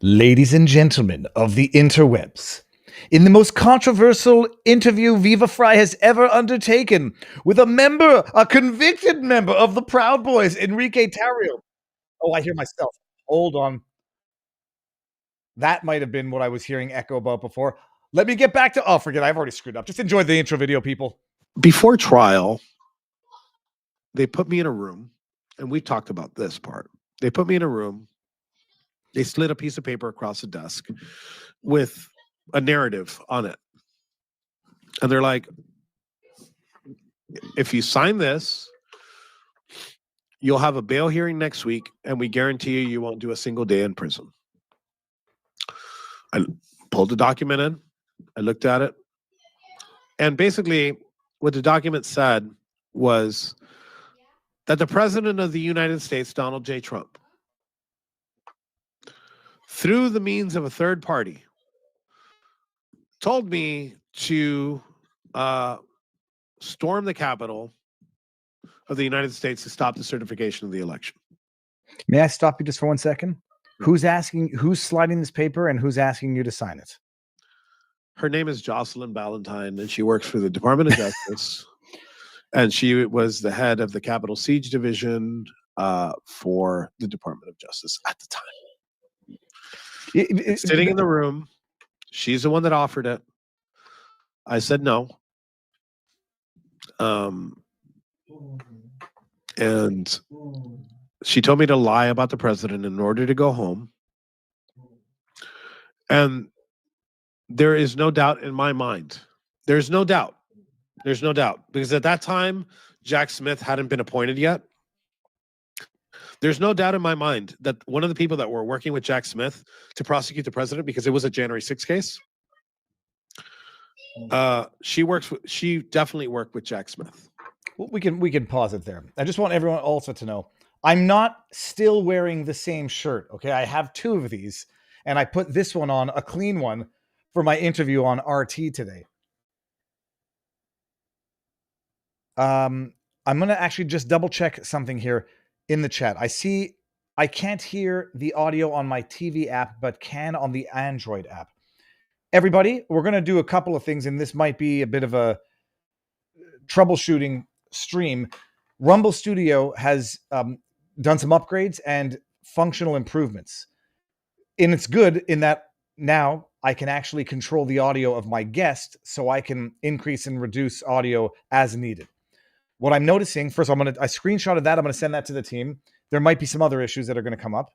Ladies and gentlemen of the interwebs, in the most controversial interview Viva Fry has ever undertaken with a convicted member of the Proud Boys, Enrique Tarrio. Oh, I hear myself. Hold on. That might have been what I was hearing echo about before. Let me get back to, oh, forget, I've already screwed up. Just enjoy the intro video, people. Before trial, they put me in a room, and we talked about this part. They put me in a room. They slid a piece of paper across the desk with a narrative on it. And they're like, if you sign this, you'll have a bail hearing next week, and we guarantee you won't do a single day in prison. I pulled the document in. I looked at it. And basically, what the document said was that the President of the United States, Donald J. Trump, through the means of a third party, told me to storm the Capitol of the United States to stop the certification of the election. May I stop you just for 1 second? Who's sliding this paper and who's asking you to sign it? Her name is Jocelyn Ballantyne, and she works for the Department of Justice. And she was the head of the Capitol Siege Division for the Department of Justice at the time. Sitting in the room, she's the one that offered it. I said no. And she told me to lie about the president in order to go home. And there is no doubt in my mind. There's no doubt. There's no doubt. Because at that time, Jack Smith hadn't been appointed yet. There's no doubt in my mind that one of the people that were working with Jack Smith to prosecute the president, because it was a January 6th case, she definitely worked with Jack Smith. Well, we can pause it there. I just want everyone also to know I'm not still wearing the same shirt. Okay, I have two of these, and I put this one on, a clean one, for my interview on RT today. I'm gonna actually just double check something here in the chat. I can't hear the audio on my TV app, but can on the Android app. Everybody, we're gonna do a couple of things, and this might be a bit of a troubleshooting stream. Rumble Studio has done some upgrades and functional improvements. And it's good in that now I can actually control the audio of my guest, so I can increase and reduce audio as needed. What I'm noticing, first, I screenshotted that. I'm going to send that to the team. There might be some other issues that are going to come up.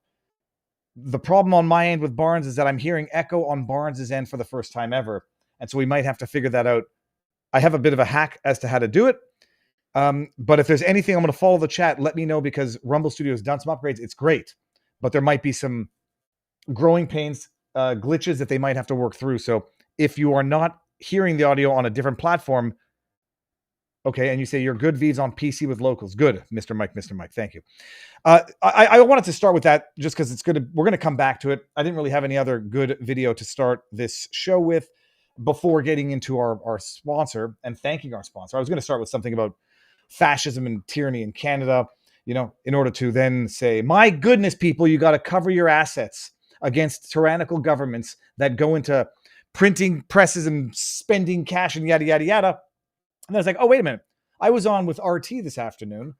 The problem on my end with Barnes is that I'm hearing echo on Barnes's end for the first time ever. And so we might have to figure that out. I have a bit of a hack as to how to do it. But if there's anything, I'm going to follow the chat. Let me know, because Rumble Studio has done some upgrades. It's great. But there might be some growing pains, glitches that they might have to work through. So if you are not hearing the audio on a different platform, okay, and you say you're good V's on PC with locals. Good, Mr. Mike, thank you. I wanted to start with that just because we're going to come back to it. I didn't really have any other good video to start this show with before getting into our sponsor and thanking our sponsor. I was going to start with something about fascism and tyranny in Canada, in order to then say, my goodness, people, you got to cover your assets against tyrannical governments that go into printing presses and spending cash and yada, yada, yada. And I was like, oh, wait a minute. I was on with RT this afternoon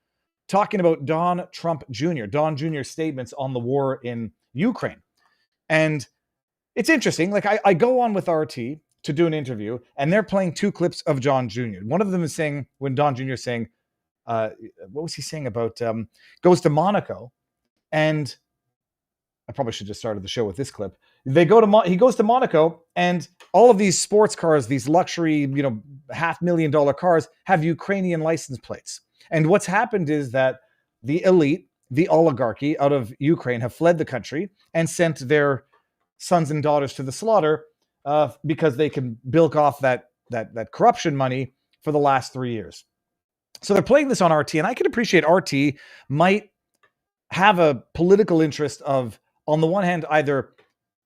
talking about Don Jr.'s statements on the war in Ukraine. And it's interesting. Like, I go on with RT to do an interview, and they're playing two clips of Don Jr. One of them is saying, when Don Jr. is saying, what was he saying about goes to Monaco? And I probably should just started the show with this clip. He goes to Monaco, and all of these sports cars, these luxury, $500,000 cars, have Ukrainian license plates. And what's happened is that the elite, the oligarchy out of Ukraine, have fled the country and sent their sons and daughters to the slaughter because they can bilk off that corruption money for the last 3 years. So they're playing this on RT, and I can appreciate RT might have a political interest of, on the one hand, either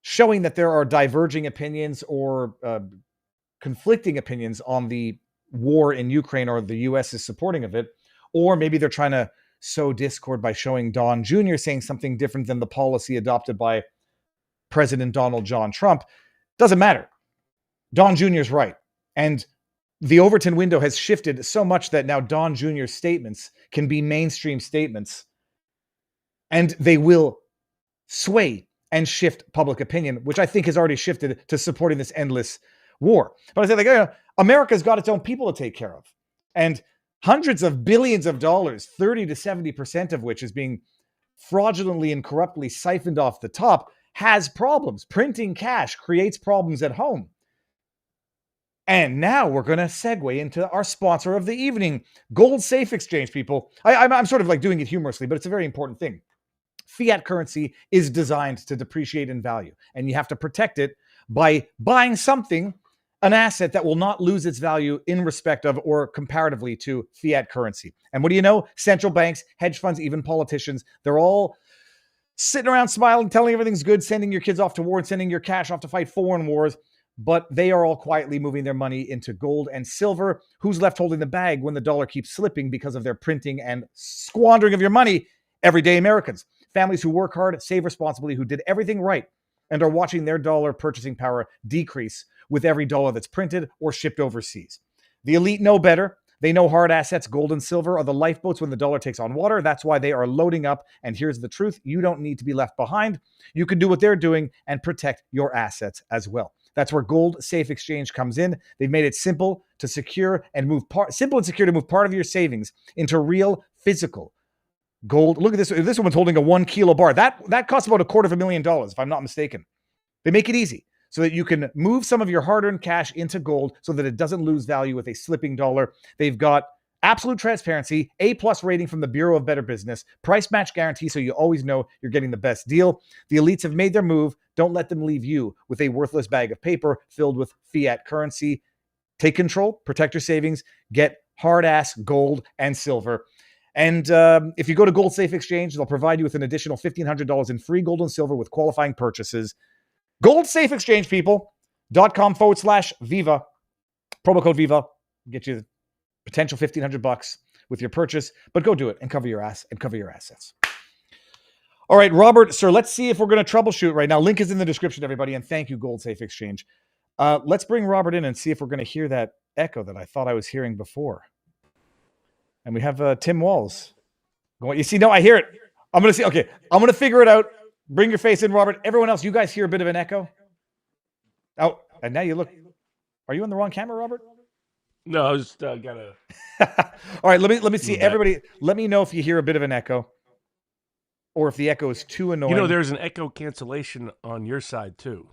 showing that there are diverging opinions or conflicting opinions on the war in Ukraine, or the U.S. is supporting of it, or maybe they're trying to sow discord by showing Don Jr. saying something different than the policy adopted by President Donald John Trump. Doesn't matter. Don Jr.'s right. And the Overton window has shifted so much that now Don Jr.'s statements can be mainstream statements, and they will sway and shift public opinion, which I think has already shifted to supporting this endless war. But I say, like, America's got its own people to take care of. And hundreds of billions of dollars, 30 to 70% of which is being fraudulently and corruptly siphoned off the top, has problems. Printing cash creates problems at home. And now we're going to segue into our sponsor of the evening, Gold Safe Exchange, people. I'm sort of like doing it humorously, but it's a very important thing. Fiat currency is designed to depreciate in value, and you have to protect it by buying something, an asset that will not lose its value in respect of or comparatively to fiat currency. And what do you know? Central banks, hedge funds, even politicians, they're all sitting around smiling, telling everything's good, sending your kids off to war and sending your cash off to fight foreign wars. But they are all quietly moving their money into gold and silver. Who's left holding the bag when the dollar keeps slipping because of their printing and squandering of your money? Everyday Americans. Families who work hard, save responsibly, who did everything right, and are watching their dollar purchasing power decrease with every dollar that's printed or shipped overseas. The elite know better. They know hard assets, gold and silver, are the lifeboats when the dollar takes on water. That's why they are loading up. And here's the truth. You don't need to be left behind. You can do what they're doing and protect your assets as well. That's where Gold Safe Exchange comes in. They've made it simple to secure and move part of your savings into real physical gold. Look at this. This one's holding a 1 kilo bar. That costs about $250,000, if I'm not mistaken. They make it easy so that you can move some of your hard-earned cash into gold so that it doesn't lose value with a slipping dollar. They've got absolute transparency, A+ rating from the Bureau of Better Business, price match guarantee so you always know you're getting the best deal. The elites have made their move. Don't let them leave you with a worthless bag of paper filled with fiat currency. Take control, protect your savings, get hard-ass gold and silver. And if you go to Gold Safe Exchange, they'll provide you with an additional $1,500 in free gold and silver with qualifying purchases. Gold Safe Exchange, people.com/Viva. Promo code Viva. Get you potential $1,500 with your purchase, but go do it and cover your ass and cover your assets. All right, Robert, sir, let's see if we're going to troubleshoot right now. Link is in the description, everybody, and thank you, Gold Safe Exchange. Let's bring Robert in and see if we're going to hear that echo that I thought I was hearing before. And we have Tim Walls going. You see, no, I hear it. I'm going to see. Okay, I'm going to figure it out. Bring your face in, Robert. Everyone else, you guys hear a bit of an echo? Oh, and now you look. Are you on the wrong camera, Robert? No, I was gotta. All right, let me see. Everybody, let me know if you hear a bit of an echo, or if the echo is too annoying. You know, there's an echo cancellation on your side too.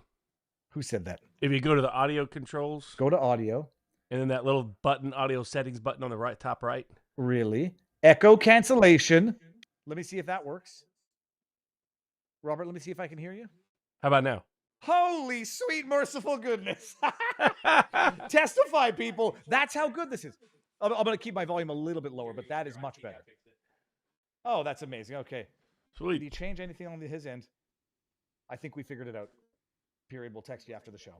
Who said that? If you go to the audio controls, Go to audio. and then that little button, audio settings button on the right, top right. Really? Echo cancellation. Let me see if that works. Robert, let me see if I can hear you. How about now? Holy sweet merciful goodness. Testify, people. That's how good this is. I'm going to keep my volume a little bit lower, but that is much better. Oh, that's amazing. Okay. Did he Sweet. change anything on his end? I think we figured it out. Period. We'll text you after the show.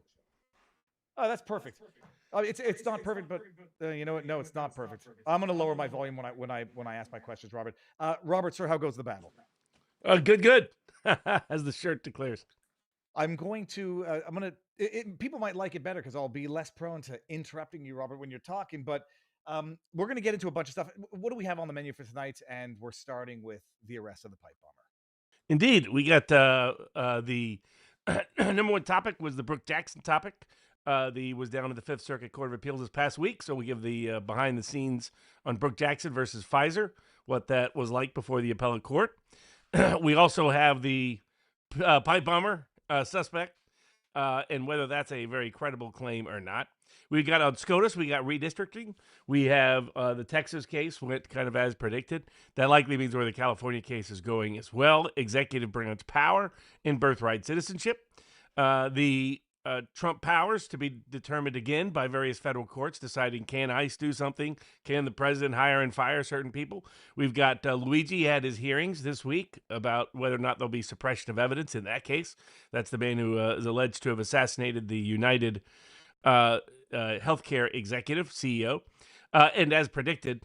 Oh, that's perfect. It's not perfect, but you know what? No, it's not perfect. I'm going to lower my volume when I ask my questions, Robert. Robert, sir, how goes the battle? Good. As the shirt declares. I'm going to. People might like it better because I'll be less prone to interrupting you, Robert, when you're talking. But we're going to get into a bunch of stuff. What do we have on the menu for tonight? And we're starting with the arrest of the pipe bomber. Indeed, we got the number one topic was the Brooke Jackson topic. Was down at the Fifth Circuit Court of Appeals this past week, so we give the behind the scenes on Brooke Jackson versus Pfizer, what that was like before the appellate court. We also have the pipe bomber suspect, and whether that's a very credible claim or not. We got on SCOTUS, we got redistricting. We have the Texas case went kind of as predicted. That likely means where the California case is going as well. Executive branch power and birthright citizenship. The Trump powers to be determined again by various federal courts deciding, can ICE do something? Can the president hire and fire certain people? We've got Luigi had his hearings this week about whether or not there'll be suppression of evidence in that case. That's the man who is alleged to have assassinated the United healthcare executive, CEO. And as predicted,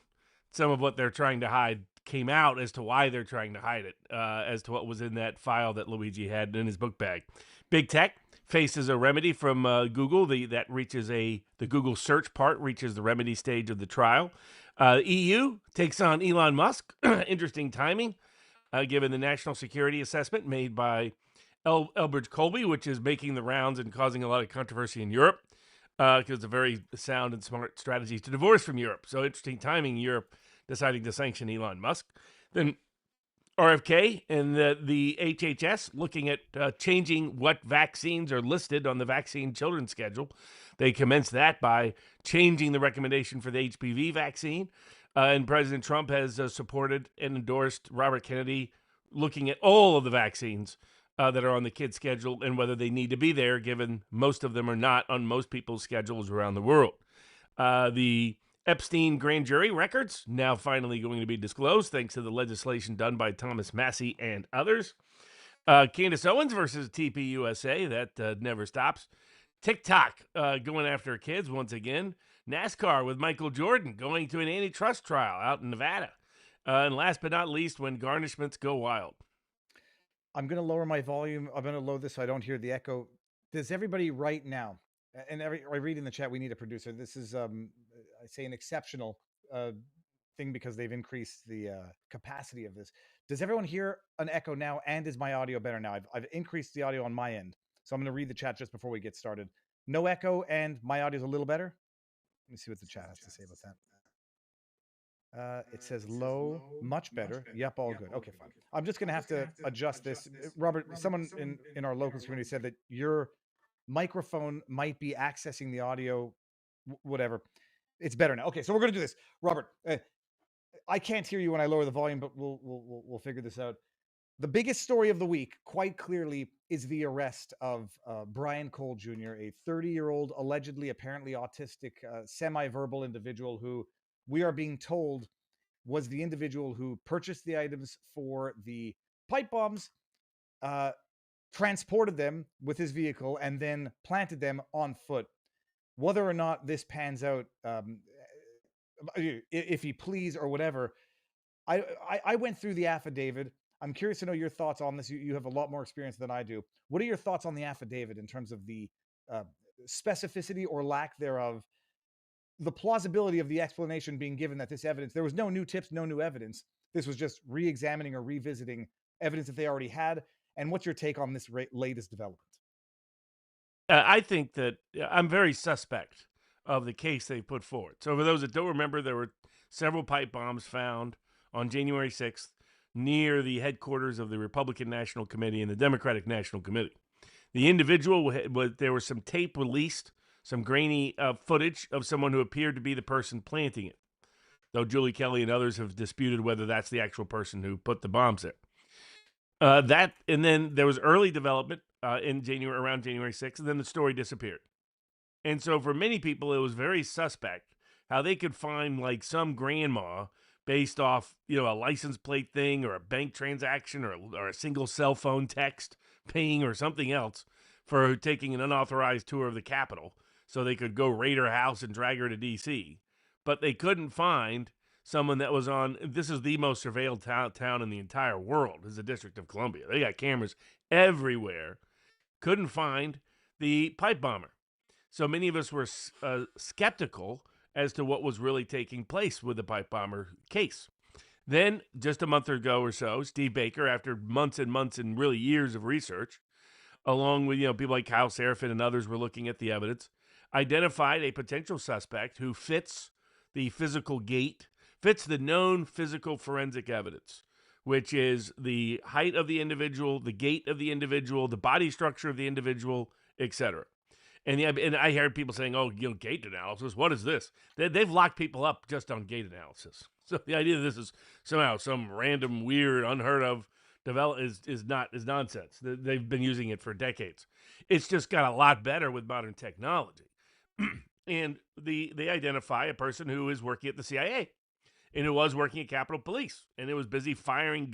some of what they're trying to hide came out as to why they're trying to hide it, as to what was in that file that Luigi had in his book bag. Big Tech faces a remedy from Google. The Google search part reaches the remedy stage of the trial. EU takes on Elon Musk. Interesting timing, given the national security assessment made by Elbridge Colby, which is making the rounds and causing a lot of controversy in Europe, because it's a very sound and smart strategy to divorce from Europe. So interesting timing, Europe deciding to sanction Elon Musk. Then RFK and the HHS looking at changing what vaccines are listed on the vaccine children's schedule. They commenced that by changing the recommendation for the HPV vaccine. And President Trump has supported and endorsed Robert Kennedy looking at all of the vaccines that are on the kids' schedule and whether they need to be there, given most of them are not on most people's schedules around the world. The Epstein grand jury records now finally going to be disclosed thanks to the legislation done by Thomas Massie and others. Candace Owens versus TPUSA, that never stops. TikTok going after kids once again. NASCAR with Michael Jordan going to an antitrust trial out in Nevada. And last but not least, when garnishments go wild. I'm going to lower my volume. I'm going to lower this so I don't hear the echo. Does everybody right now, and I read in the chat, we need a producer. This is, I say, an exceptional thing because they've increased the capacity of this. Does everyone hear an echo now? And is my audio better now? I've increased the audio on my end. So I'm going to read the chat just before we get started. No echo and my audio is a little better. Let me see what the chat has to say about that. It says low, much better. Yep, all good. Okay, fine. I'm just going to have to adjust this. Robert, someone in our locals community said that your microphone might be accessing the audio, whatever. It's better now. Okay, so we're going to do this. Robert, I can't hear you when I lower the volume, but we'll figure this out. The biggest story of the week, quite clearly, is the arrest of Brian Cole Jr., a 30-year-old, allegedly, apparently autistic, semi-verbal individual who we are being told was the individual who purchased the items for the pipe bombs, transported them with his vehicle, and then planted them on foot. Whether or not this pans out, if he please or whatever, I went through the affidavit. I'm curious to know your thoughts on this. You have a lot more experience than I do. What are your thoughts on the affidavit in terms of the specificity or lack thereof, the plausibility of the explanation being given that this evidence, there was no new tips, no new evidence. This was just re-examining or revisiting evidence that they already had. And what's your take on this latest development? I think that I'm very suspect of the case they put forward. So for those that don't remember, there were several pipe bombs found on January 6th near the headquarters of the Republican National Committee and the Democratic National Committee. The individual, there was some tape released, some grainy footage of someone who appeared to be the person planting it, though Julie Kelly and others have disputed whether that's the actual person who put the bombs there. And then there was early development around January 6th, and then the story disappeared. And so for many people, it was very suspect how they could find like some grandma based off, a license plate thing or a bank transaction or a single cell phone text ping or something else for taking an unauthorized tour of the Capitol so they could go raid her house and drag her to D.C. But they couldn't find someone that was on, this is the most surveilled town in the entire world, is the District of Columbia. They got cameras everywhere. Couldn't find the pipe bomber. So many of us were skeptical as to what was really taking place with the pipe bomber case. Then, just a month ago or so, Steve Baker, after months and months and really years of research, along with people like Kyle Seraphin and others were looking at the evidence, identified a potential suspect who fits the physical gait, fits the known physical forensic evidence, which is the height of the individual, the gait of the individual, the body structure of the individual, etc. And I heard people saying, "Oh, gait analysis. What is this?" They've locked people up just on gait analysis. So the idea that this is somehow some random, weird, unheard of is nonsense. They've been using it for decades. It's just got a lot better with modern technology. And they identify a person who is working at the CIA and who was working at Capitol Police and it was busy firing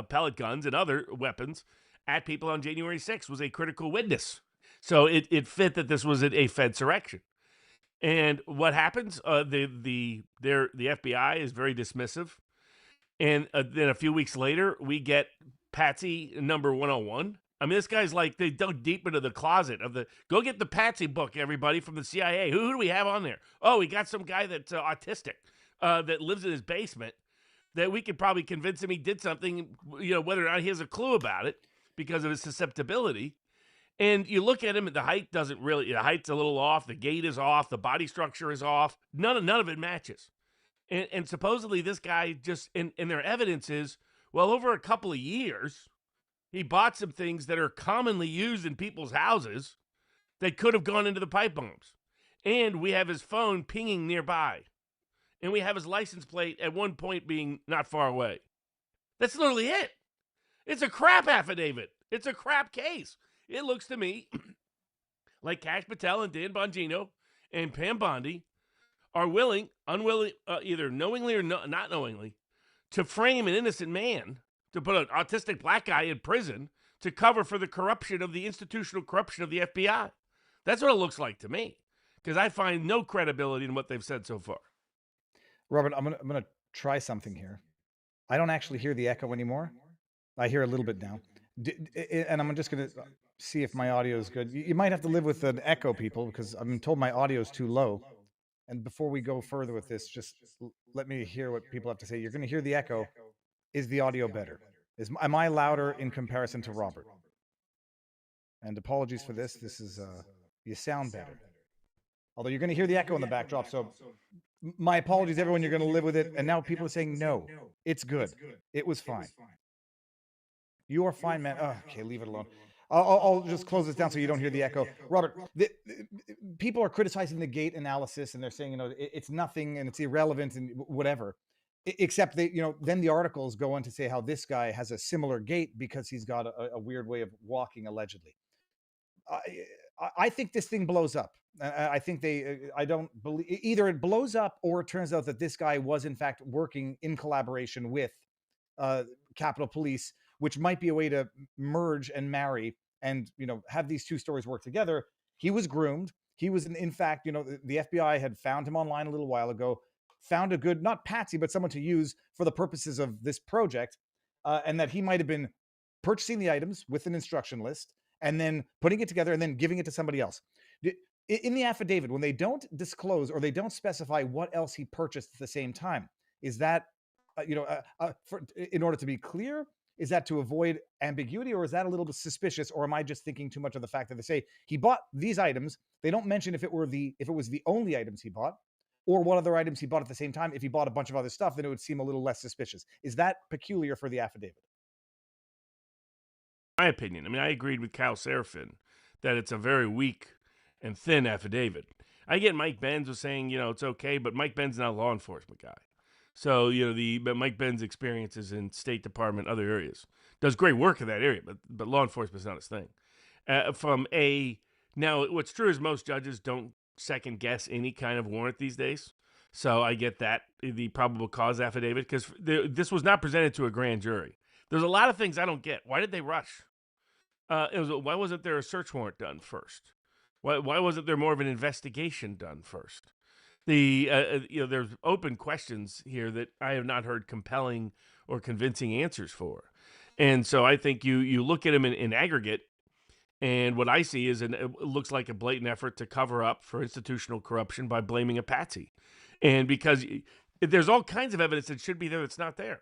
pellet guns and other weapons at people on January 6th, was a critical witness. So it fit that this was a Fedsurrection. And what happens? The FBI is very dismissive. And then a few weeks later, we get Patsy number 101. I mean, this guy's like, they dug deep into the closet of the, go get the Patsy book, everybody, from the CIA. Who do we have on there? Oh, we got some guy that's autistic that lives in his basement that we could probably convince him he did something, whether or not he has a clue about it because of his susceptibility. And you look at him, and the height doesn't really, the height's a little off, the gait is off, the body structure is off. None of it matches. And supposedly this guy just, and their evidence is, well, over a couple of years, he bought some things that are commonly used in people's houses that could have gone into the pipe bombs. And we have his phone pinging nearby. And we have his license plate at one point being not far away. That's literally it. It's a crap affidavit. It's a crap case. It looks to me like Kash Patel and Dan Bongino and Pam Bondi are unwilling, either knowingly or not knowingly, to frame an innocent man, to put an autistic black guy in prison to cover for the corruption of the institutional corruption of the FBI. That's what it looks like to me, because I find no credibility in what they've said so far. Robert, I'm gonna try something here. I don't actually hear the echo anymore. I hear a little bit now, and I'm just gonna see if my audio is good. You might have to live with an echo, people, because I'm told my audio is too low. And before we go further with this, just let me hear what people have to say. You're going to hear the echo. Is the audio better? Am I louder in comparison to Robert? And apologies for this. This is you sound better. Although you're going to hear the echo in the backdrop, so my apologies, everyone. You're going to live with it. And now people are saying no, it's good. It was fine. You are fine, man. Oh, okay, leave it alone. I'll just close this down so you don't hear the echo. Robert, people are criticizing the gait analysis, and they're saying, it's nothing and it's irrelevant and whatever. Except they, then the articles go on to say how this guy has a similar gait because he's got a weird way of walking, allegedly. I think this thing blows up. I think I don't believe either it blows up or it turns out that this guy was in fact working in collaboration with Capitol Police, which might be a way to merge and marry and, have these two stories work together. He was groomed. He was, in fact, the FBI had found him online a little while ago, found a good, not patsy, but someone to use for the purposes of this project, and that he might have been purchasing the items with an instruction list and then putting it together and then giving it to somebody else. In the affidavit, when they don't disclose or they don't specify what else he purchased at the same time, is that, in order to be clear, is that to avoid ambiguity, or is that a little bit suspicious, or am I just thinking too much of the fact that they say he bought these items? They don't mention if it was the only items he bought, or what other items he bought at the same time. If he bought a bunch of other stuff, then it would seem a little less suspicious. Is that peculiar for the affidavit? My opinion. I mean, I agreed with Kyle Serafin that it's a very weak and thin affidavit. I get Mike Benz was saying, it's okay, but Mike Benz is not a law enforcement guy. So, but Mike Ben's experiences in State Department, other areas, does great work in that area, but law enforcement is not his thing. Now, what's true is most judges don't second guess any kind of warrant these days. So I get that, the probable cause affidavit, because this was not presented to a grand jury. There's a lot of things I don't get. Why did they rush? Why wasn't there a search warrant done first? Why wasn't there more of an investigation done first? There's open questions here that I have not heard compelling or convincing answers for. And so I think you look at them in aggregate, and what I see is it looks like a blatant effort to cover up for institutional corruption by blaming a patsy. And because there's all kinds of evidence that should be there that's not there.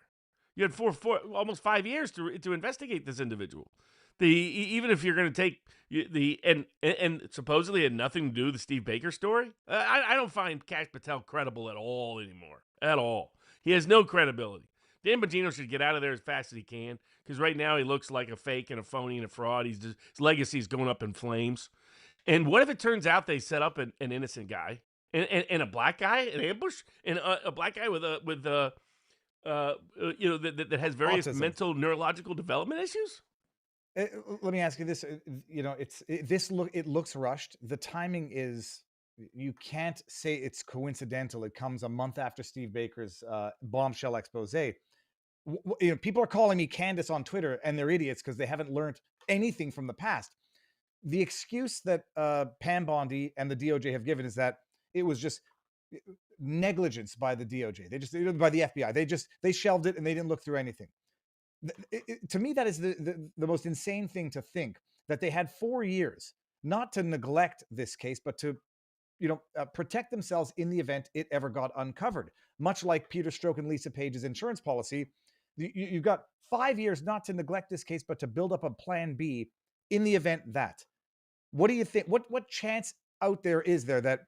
You had almost 5 years to investigate this individual. Even if you're going to take and supposedly had nothing to do with the Steve Baker story, I don't find Kash Patel credible at all anymore. At all, he has no credibility. Dan Bongino should get out of there as fast as he can, because right now he looks like a fake and a phony and a fraud. His legacy is going up in flames. And what if it turns out they set up an innocent guy and a black guy, an ambush, and a black guy that has various Autism. mental neurological development issues? Let me ask you this. It looks rushed. The timing is, you can't say it's coincidental. It comes a month after Steve Baker's bombshell expose. People are calling me Candace on Twitter, and they're idiots because they haven't learned anything from the past. The excuse that Pam Bondi and the DOJ have given is that it was just negligence by the DOJ. By the FBI. They shelved it and they didn't look through anything. To me, that is the most insane thing to think, that they had 4 years not to neglect this case, but to protect themselves in the event it ever got uncovered. Much like Peter Strzok and Lisa Page's insurance policy, you've got 5 years not to neglect this case, but to build up a plan B in the event that. What do you think? What chance out there is there that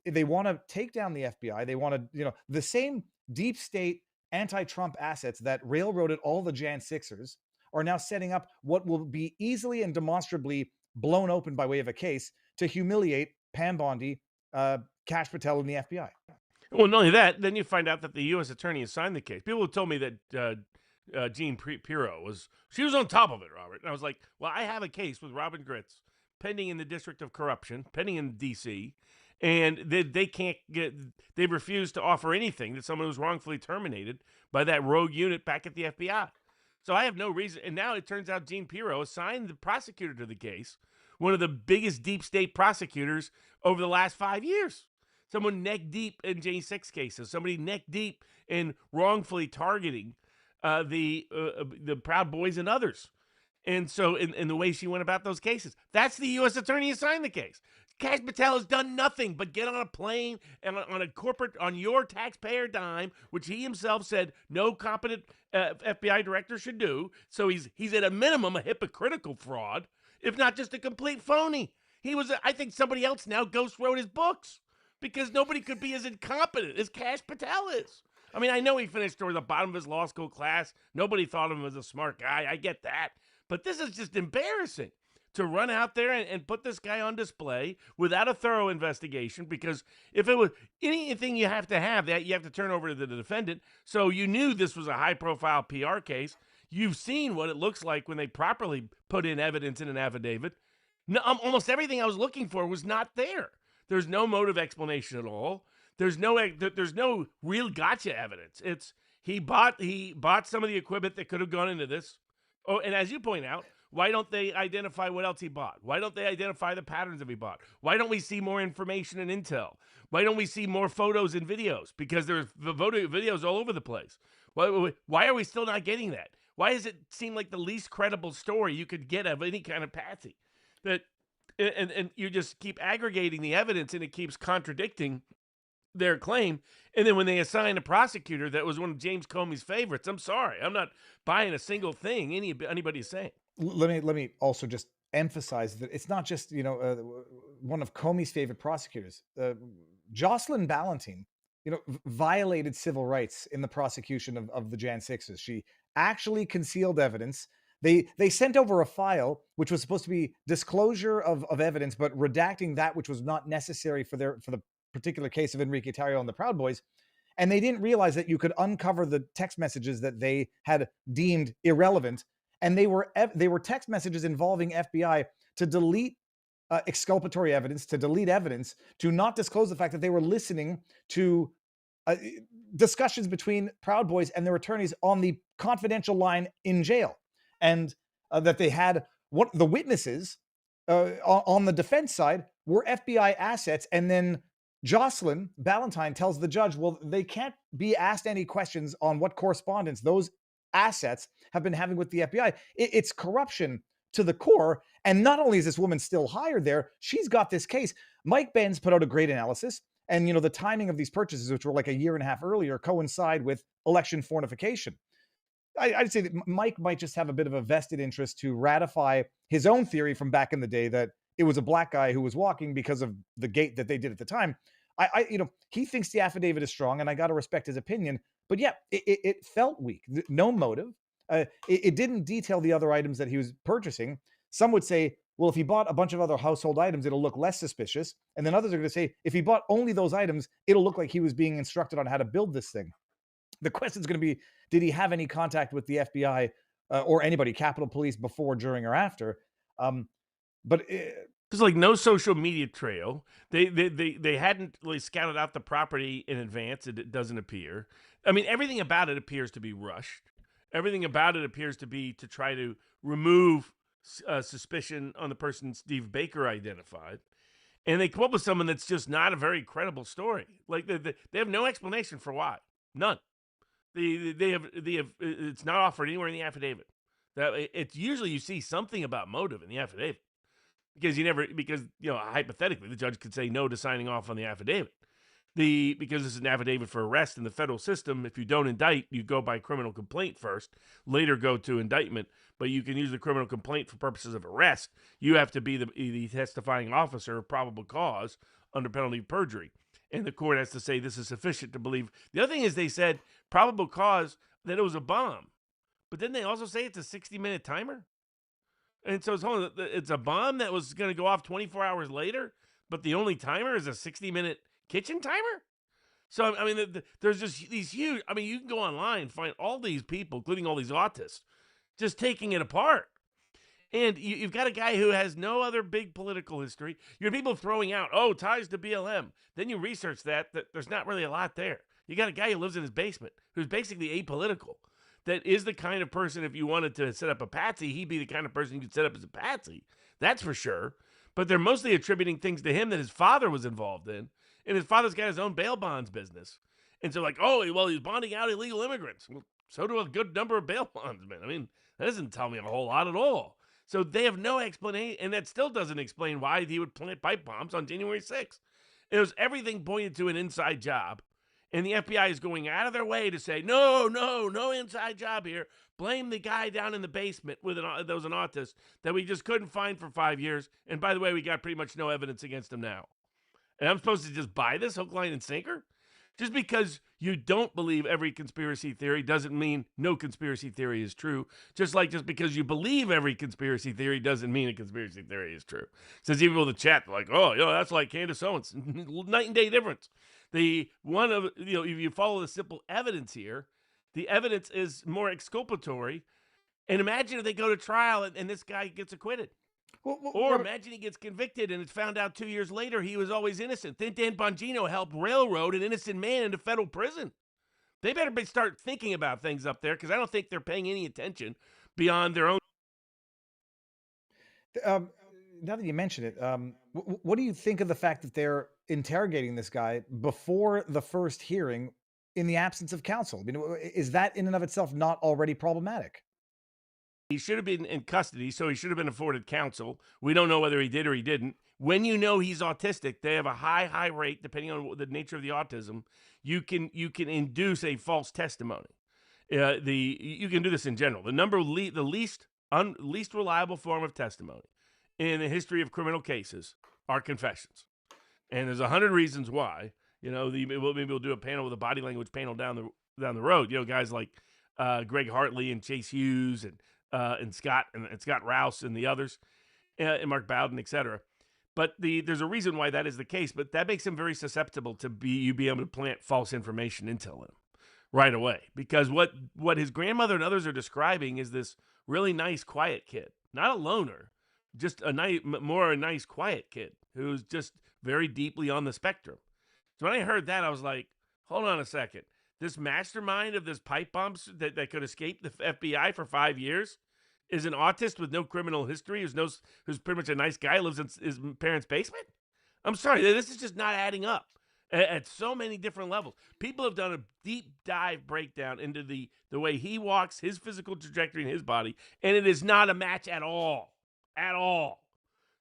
they want to take down the FBI? They want to, the same deep state anti-Trump assets that railroaded all the Jan 6ers are now setting up what will be easily and demonstrably blown open by way of a case to humiliate Pam Bondi, Kash Patel, and the FBI. Well, not only that, then you find out that the U.S. attorney has signed the case. People have told me that Jean Pirro was on top of it, Robert. And I was like, well, I have a case with Robin Gritz pending in the District of Corruption, pending in D.C., and they refused to offer anything to someone who was wrongfully terminated by that rogue unit back at the FBI. So I have no reason. And now it turns out Jean Pirro assigned the prosecutor to the case, one of the biggest deep state prosecutors over the last 5 years. Someone neck deep in J6 cases, somebody neck deep in wrongfully targeting the Proud Boys and others. And so in the way she went about those cases, that's the U.S. attorney who signed the case. Kash Patel has done nothing but get on a plane and on your taxpayer dime, which he himself said no competent FBI director should do. So he's at a minimum a hypocritical fraud, if not just a complete phony. I think somebody else now ghost wrote his books because nobody could be as incompetent as Kash Patel is. I mean, I know he finished toward the bottom of his law school class. Nobody thought of him as a smart guy. I get that. But this is just embarrassing to run out there and put this guy on display without a thorough investigation, because if it was anything you have that you have to turn over to the defendant. So you knew this was a high-profile PR case. You've seen what it looks like when they properly put in evidence in an affidavit. No, almost everything I was looking for was not there. There's no motive explanation at all. There's no real gotcha evidence. It's he bought some of the equipment that could have gone into this. Oh, and as you point out, why don't they identify what else he bought? Why don't they identify the patterns that he bought? Why don't we see more information and intel? Why don't we see more photos and videos? Because there's videos all over the place. Why are we still not getting that? Why does it seem like the least credible story you could get of any kind of patsy? And you just keep aggregating the evidence, and it keeps contradicting their claim. And then when they assign a prosecutor that was one of James Comey's favorites, I'm sorry, I'm not buying a single thing anybody's saying. Let me also just emphasize that it's not just one of Comey's favorite prosecutors. Jocelyn Ballantine, violated civil rights in the prosecution of the Jan 6s. She actually concealed evidence. They sent over a file which was supposed to be disclosure of evidence, but redacting that which was not necessary for the particular case of Enrique Tarrio and the Proud Boys. And they didn't realize that you could uncover the text messages that they had deemed irrelevant. And they were text messages involving FBI to delete exculpatory evidence, to delete evidence, to not disclose the fact that they were listening to discussions between Proud Boys and their attorneys on the confidential line in jail. And that they had what the witnesses on the defense side were FBI assets. And then Jocelyn Ballantine tells the judge, well, they can't be asked any questions on what correspondence those assets have been having with the FBI. It's corruption to the core. And not only is this woman still hired there, she's got this case. Mike Benz put out a great analysis. And, the timing of these purchases, which were like a year and a half earlier, coincide with election fortification. I'd say that Mike might just have a bit of a vested interest to ratify his own theory from back in the day that it was a black guy who was walking because of the gate that they did at the time. He thinks the affidavit is strong, and I got to respect his opinion. But yeah, it felt weak. No motive. It didn't detail the other items that he was purchasing. Some would say, well, if he bought a bunch of other household items, it'll look less suspicious. And then others are going to say, if he bought only those items, it'll look like he was being instructed on how to build this thing. The question is going to be, did he have any contact with the FBI or anybody, Capitol Police, before, during, or after? There's like no social media trail. They hadn't really scouted out the property in advance. It doesn't appear. I mean, everything about it appears to be rushed. Everything about it appears to be to try to remove suspicion on the person Steve Baker identified. and they come up with someone that's just not a very credible story. Like they have no explanation for why, none. They have it's not offered anywhere in the affidavit. That it's usually you see something about motive in the affidavit because hypothetically the judge could say no to signing off on the affidavit. Because it's an affidavit for arrest in the federal system, if you don't indict, you go by criminal complaint first, later go to indictment. But you can use the criminal complaint for purposes of arrest. You have to be the testifying officer of probable cause under penalty of perjury. And the court has to say this is sufficient to believe. The other thing is they said probable cause that it was a bomb. But didn't they also say it's a 60-minute timer? And so it's a bomb that was going to go off 24 hours later, but the only timer is a 60-minute kitchen timer? So, I mean, there's just these huge, I mean, you can go online and find all these people, including all these autists, just taking it apart. And you've got a guy who has no other big political history. You have people throwing out, ties to BLM. Then you research that there's not really a lot there. You got a guy who lives in his basement, who's basically apolitical. That is the kind of person, if you wanted to set up a patsy, he'd be the kind of person you could set up as a patsy. That's for sure. But they're mostly attributing things to him that his father was involved in. And his father's got his own bail bonds business. And so he's bonding out illegal immigrants. Well, so do a good number of bail bondsmen. I mean, that doesn't tell me a whole lot at all. So they have no explanation, and that still doesn't explain why he would plant pipe bombs on January 6th. It was everything pointed to an inside job. And the FBI is going out of their way to say, no inside job here. Blame the guy down in the basement that was an autist that we just couldn't find for 5 years. And by the way, we got pretty much no evidence against him now. And I'm supposed to just buy this hook, line, and sinker? Just because you don't believe every conspiracy theory doesn't mean no conspiracy theory is true. Just because you believe every conspiracy theory doesn't mean a conspiracy theory is true. Says even with the chat, like, that's like Candace Owens. Night and day difference. If you follow the simple evidence here, the evidence is more exculpatory. And imagine if they go to trial and this guy gets acquitted. Or imagine he gets convicted and it's found out 2 years later he was always innocent. Then Dan Bongino helped railroad an innocent man into federal prison. They better start thinking about things up there because I don't think they're paying any attention beyond their own. Now that you mention it, what do you think of the fact that they're interrogating this guy before the first hearing in the absence of counsel? I mean, is that in and of itself not already problematic? He should have been in custody, so he should have been afforded counsel. We don't know whether he did or he didn't. When you know he's autistic, they have a high rate, depending on the nature of the autism. You can induce a false testimony. You can do this in general. The least reliable form of testimony in the history of criminal cases are confessions, and there's 100 reasons why. Maybe we'll do a panel with a body language panel down the road. Guys like Greg Hartley and Chase Hughes and Scott Rouse and the others, and Mark Bowden, etc. But there's a reason why that is the case. But that makes him very susceptible to be able to plant false information into him right away. Because what his grandmother and others are describing is this really nice, quiet kid, not a loner, just a nice, quiet kid who's just very deeply on the spectrum. So when I heard that, I was like, hold on a second. This mastermind of this pipe bombs that could escape the FBI for 5 years is an autist with no criminal history, who's pretty much a nice guy, lives in his parents' basement? I'm sorry, this is just not adding up at so many different levels. People have done a deep dive breakdown into the way he walks, his physical trajectory in his body, and it is not a match at all. At all.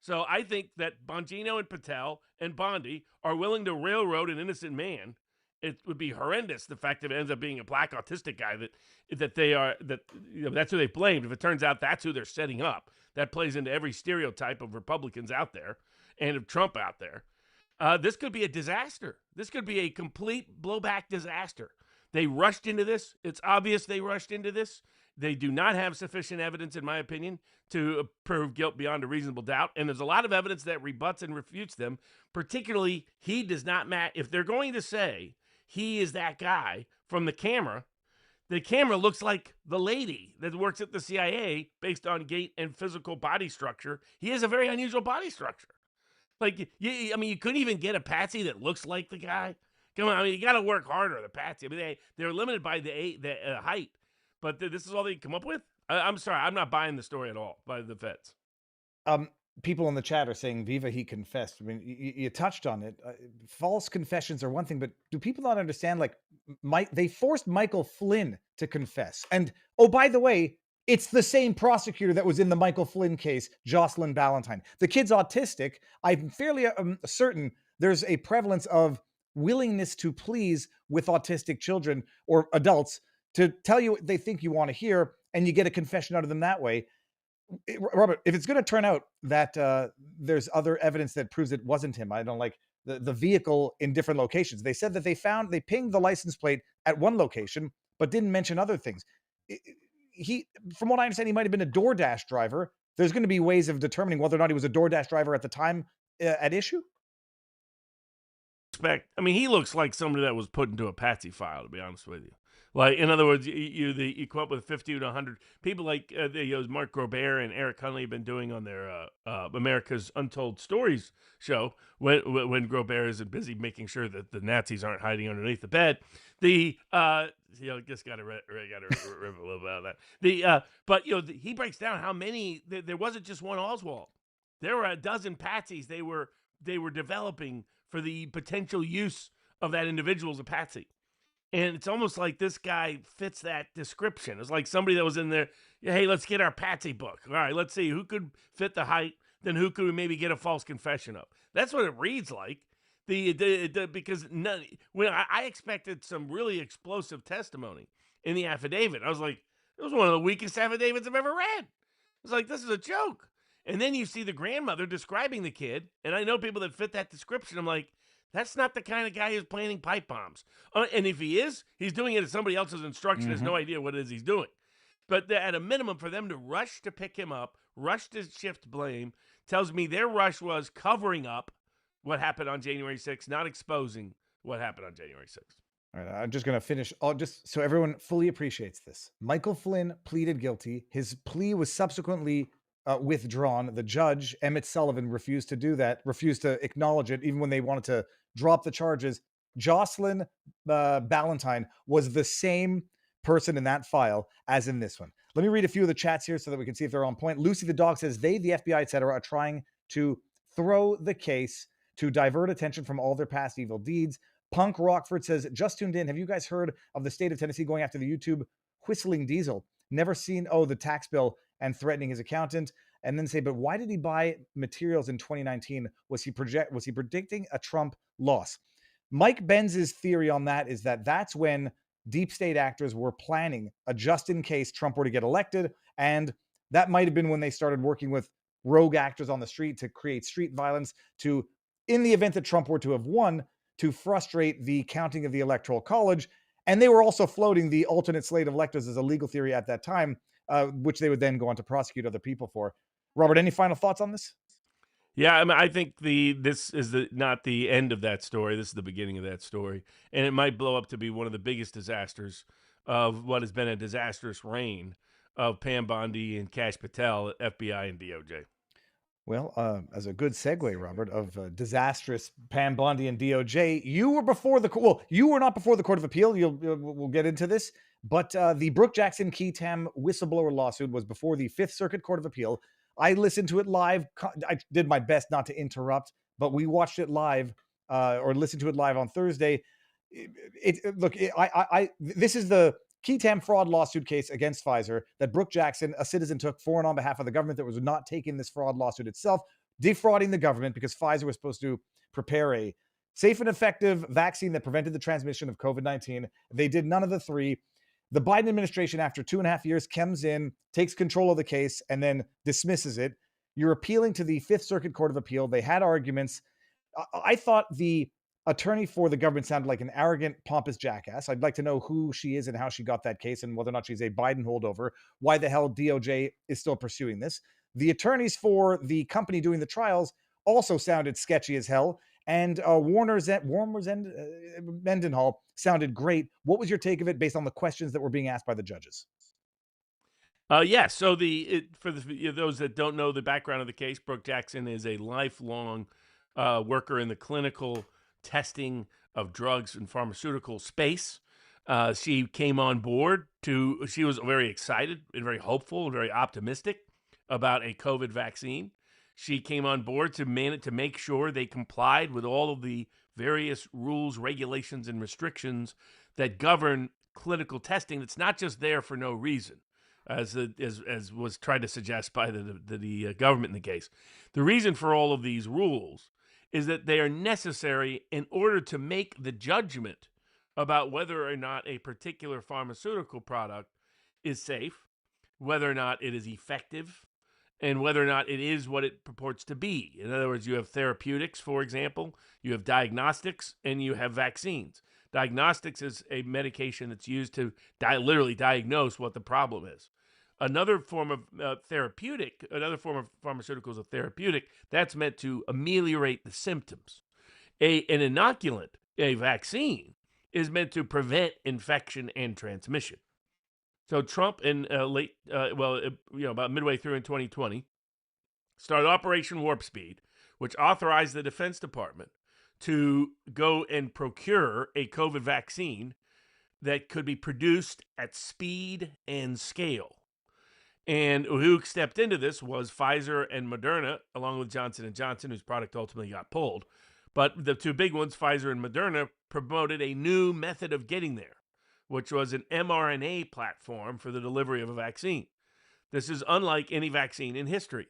So I think that Bongino and Patel and Bondi are willing to railroad an innocent man. It would be horrendous, the fact that it ends up being a black autistic guy that's who they blamed. If it turns out that's who they're setting up, that plays into every stereotype of Republicans out there and of Trump out there. This could be a disaster. This could be a complete blowback disaster. They rushed into this. It's obvious they rushed into this. They do not have sufficient evidence, in my opinion, to prove guilt beyond a reasonable doubt. And there's a lot of evidence that rebuts and refutes them. Particularly, he does not match. If they're going to say he is that guy from the camera looks like the lady that works at the CIA based on gait and physical body structure. He has a very unusual body structure. You couldn't even get a patsy that looks like the guy. Come on, you got to work harder, the patsy. They're limited by the height. But this is all they come up with? I'm sorry, I'm not buying the story at all by the feds. people in the chat are saying, "Viva, he confessed." I mean, you touched on it. False confessions are one thing, but do people not understand? Like, they forced Michael Flynn to confess, and oh, by the way, it's the same prosecutor that was in the Michael Flynn case, Jocelyn Ballantyne. The kid's autistic. I'm fairly certain there's a prevalence of willingness to please with autistic children or adults to tell you what they think you want to hear, and you get a confession out of them that way. Robert, if it's going to turn out that there's other evidence that proves it wasn't him, I don't like the vehicle in different locations. They said that they pinged the license plate at one location, but didn't mention other things. He, from what I understand, he might have been a DoorDash driver. There's going to be ways of determining whether or not he was a DoorDash driver at the time at issue. I mean, he looks like somebody that was put into a patsy file, to be honest with you. Like, in other words, you come up with 50 to 100 people like Mark Grobert and Eric Hunley have been doing on their America's Untold Stories show when Grobert is busy making sure that the Nazis aren't hiding underneath the bed. Just got to rip a little bit out of that. But he breaks down how many. There wasn't just one Oswald. There were a dozen patsies they were developing for the potential use of that individual as a patsy. And it's almost like this guy fits that description. It's like somebody that was in there, hey, let's get our patsy book. All right, let's see who could fit the height, then who could we maybe get a false confession of. That's what it reads like. Because when I expected some really explosive testimony in the affidavit. I was like, it was one of the weakest affidavits I've ever read. It's like, this is a joke. And then you see the grandmother describing the kid, and I know people that fit that description. I'm like, that's not the kind of guy who's planting pipe bombs. And if he is, he's doing it at somebody else's instruction, has no idea what it is he's doing. But at a minimum, for them to rush to pick him up, rush to shift blame, tells me their rush was covering up what happened on January 6th, not exposing what happened on January 6th. All right, I'm just going to finish. Just so everyone fully appreciates this. Michael Flynn pleaded guilty. His plea was subsequently withdrawn. The judge, Emmett Sullivan, refused to do that, refused to acknowledge it, even when they wanted to drop the charges. Jocelyn Ballantyne was the same person in that file as in this one. Let me read a few of the chats here so that we can see if they're on point. Lucy the dog says, they, the FBI, etc., are trying to throw the case to divert attention from all their past evil deeds. Punk Rockford says, just tuned in. Have you guys heard of the state of Tennessee going after the YouTube Whistling Diesel? Never seen, the tax bill and threatening his accountant. And then say, but why did he buy materials in 2019? Was he predicting a Trump loss? Mike Benz's theory on that is that that's when deep state actors were planning a just in case Trump were to get elected. And that might have been when they started working with rogue actors on the street to create street violence to, in the event that Trump were to have won, to frustrate the counting of the Electoral College. And they were also floating the alternate slate of electors as a legal theory at that time, which they would then go on to prosecute other people for. Robert, any final thoughts on this? Yeah, I mean, I think this is not the end of that story. This is the beginning of that story. And it might blow up to be one of the biggest disasters of what has been a disastrous reign of Pam Bondi and Kash Patel at FBI and DOJ. Well, as a good segue, Robert, of disastrous Pam Bondi and DOJ, you were before the you were not before the Court of Appeal. We'll get into this, but the Brooke Jackson Key Tam whistleblower lawsuit was before the Fifth Circuit Court of Appeal. I listened to it live. I did my best not to interrupt, but we watched it live or listened to it live on Thursday. This is the Key Tam fraud lawsuit case against Pfizer that Brooke Jackson, a citizen, took for and on behalf of the government that was not taking this fraud lawsuit itself, defrauding the government because Pfizer was supposed to prepare a safe and effective vaccine that prevented the transmission of COVID-19. They did none of the three. The Biden administration, after 2.5 years, comes in, takes control of the case, and then dismisses it. You're appealing to the Fifth Circuit Court of Appeal. They had arguments. I thought the attorney for the government sounded like an arrogant, pompous jackass. I'd like to know who she is and how she got that case and whether or not she's a Biden holdover, why the hell DOJ is still pursuing this. The attorneys for the company doing the trials also sounded sketchy as hell. And Warner Mendenhall sounded great. What was your take of it based on the questions that were being asked by the judges? Yeah, so for those that don't know the background of the case, Brooke Jackson is a lifelong worker in the clinical testing of drugs and pharmaceutical space. She came on board she was very excited and very hopeful and very optimistic about a COVID vaccine. She came on board to make sure they complied with all of the various rules, regulations, and restrictions that govern clinical testing. That's not just there for no reason, as was tried to suggest by the government in the case. The reason for all of these rules is that they are necessary in order to make the judgment about whether or not a particular pharmaceutical product is safe, whether or not it is effective, and whether or not it is what it purports to be. In other words, you have therapeutics, for example, you have diagnostics, and you have vaccines. Diagnostics is a medication that's used to literally diagnose what the problem is. Another form of another form of pharmaceuticals, a therapeutic, that's meant to ameliorate the symptoms. An inoculant, a vaccine, is meant to prevent infection and transmission. So Trump in about midway through in 2020, started Operation Warp Speed, which authorized the Defense Department to go and procure a COVID vaccine that could be produced at speed and scale. And who stepped into this was Pfizer and Moderna, along with Johnson & Johnson, whose product ultimately got pulled. But the two big ones, Pfizer and Moderna, promoted a new method of getting there, which was an mRNA platform for the delivery of a vaccine. This is unlike any vaccine in history.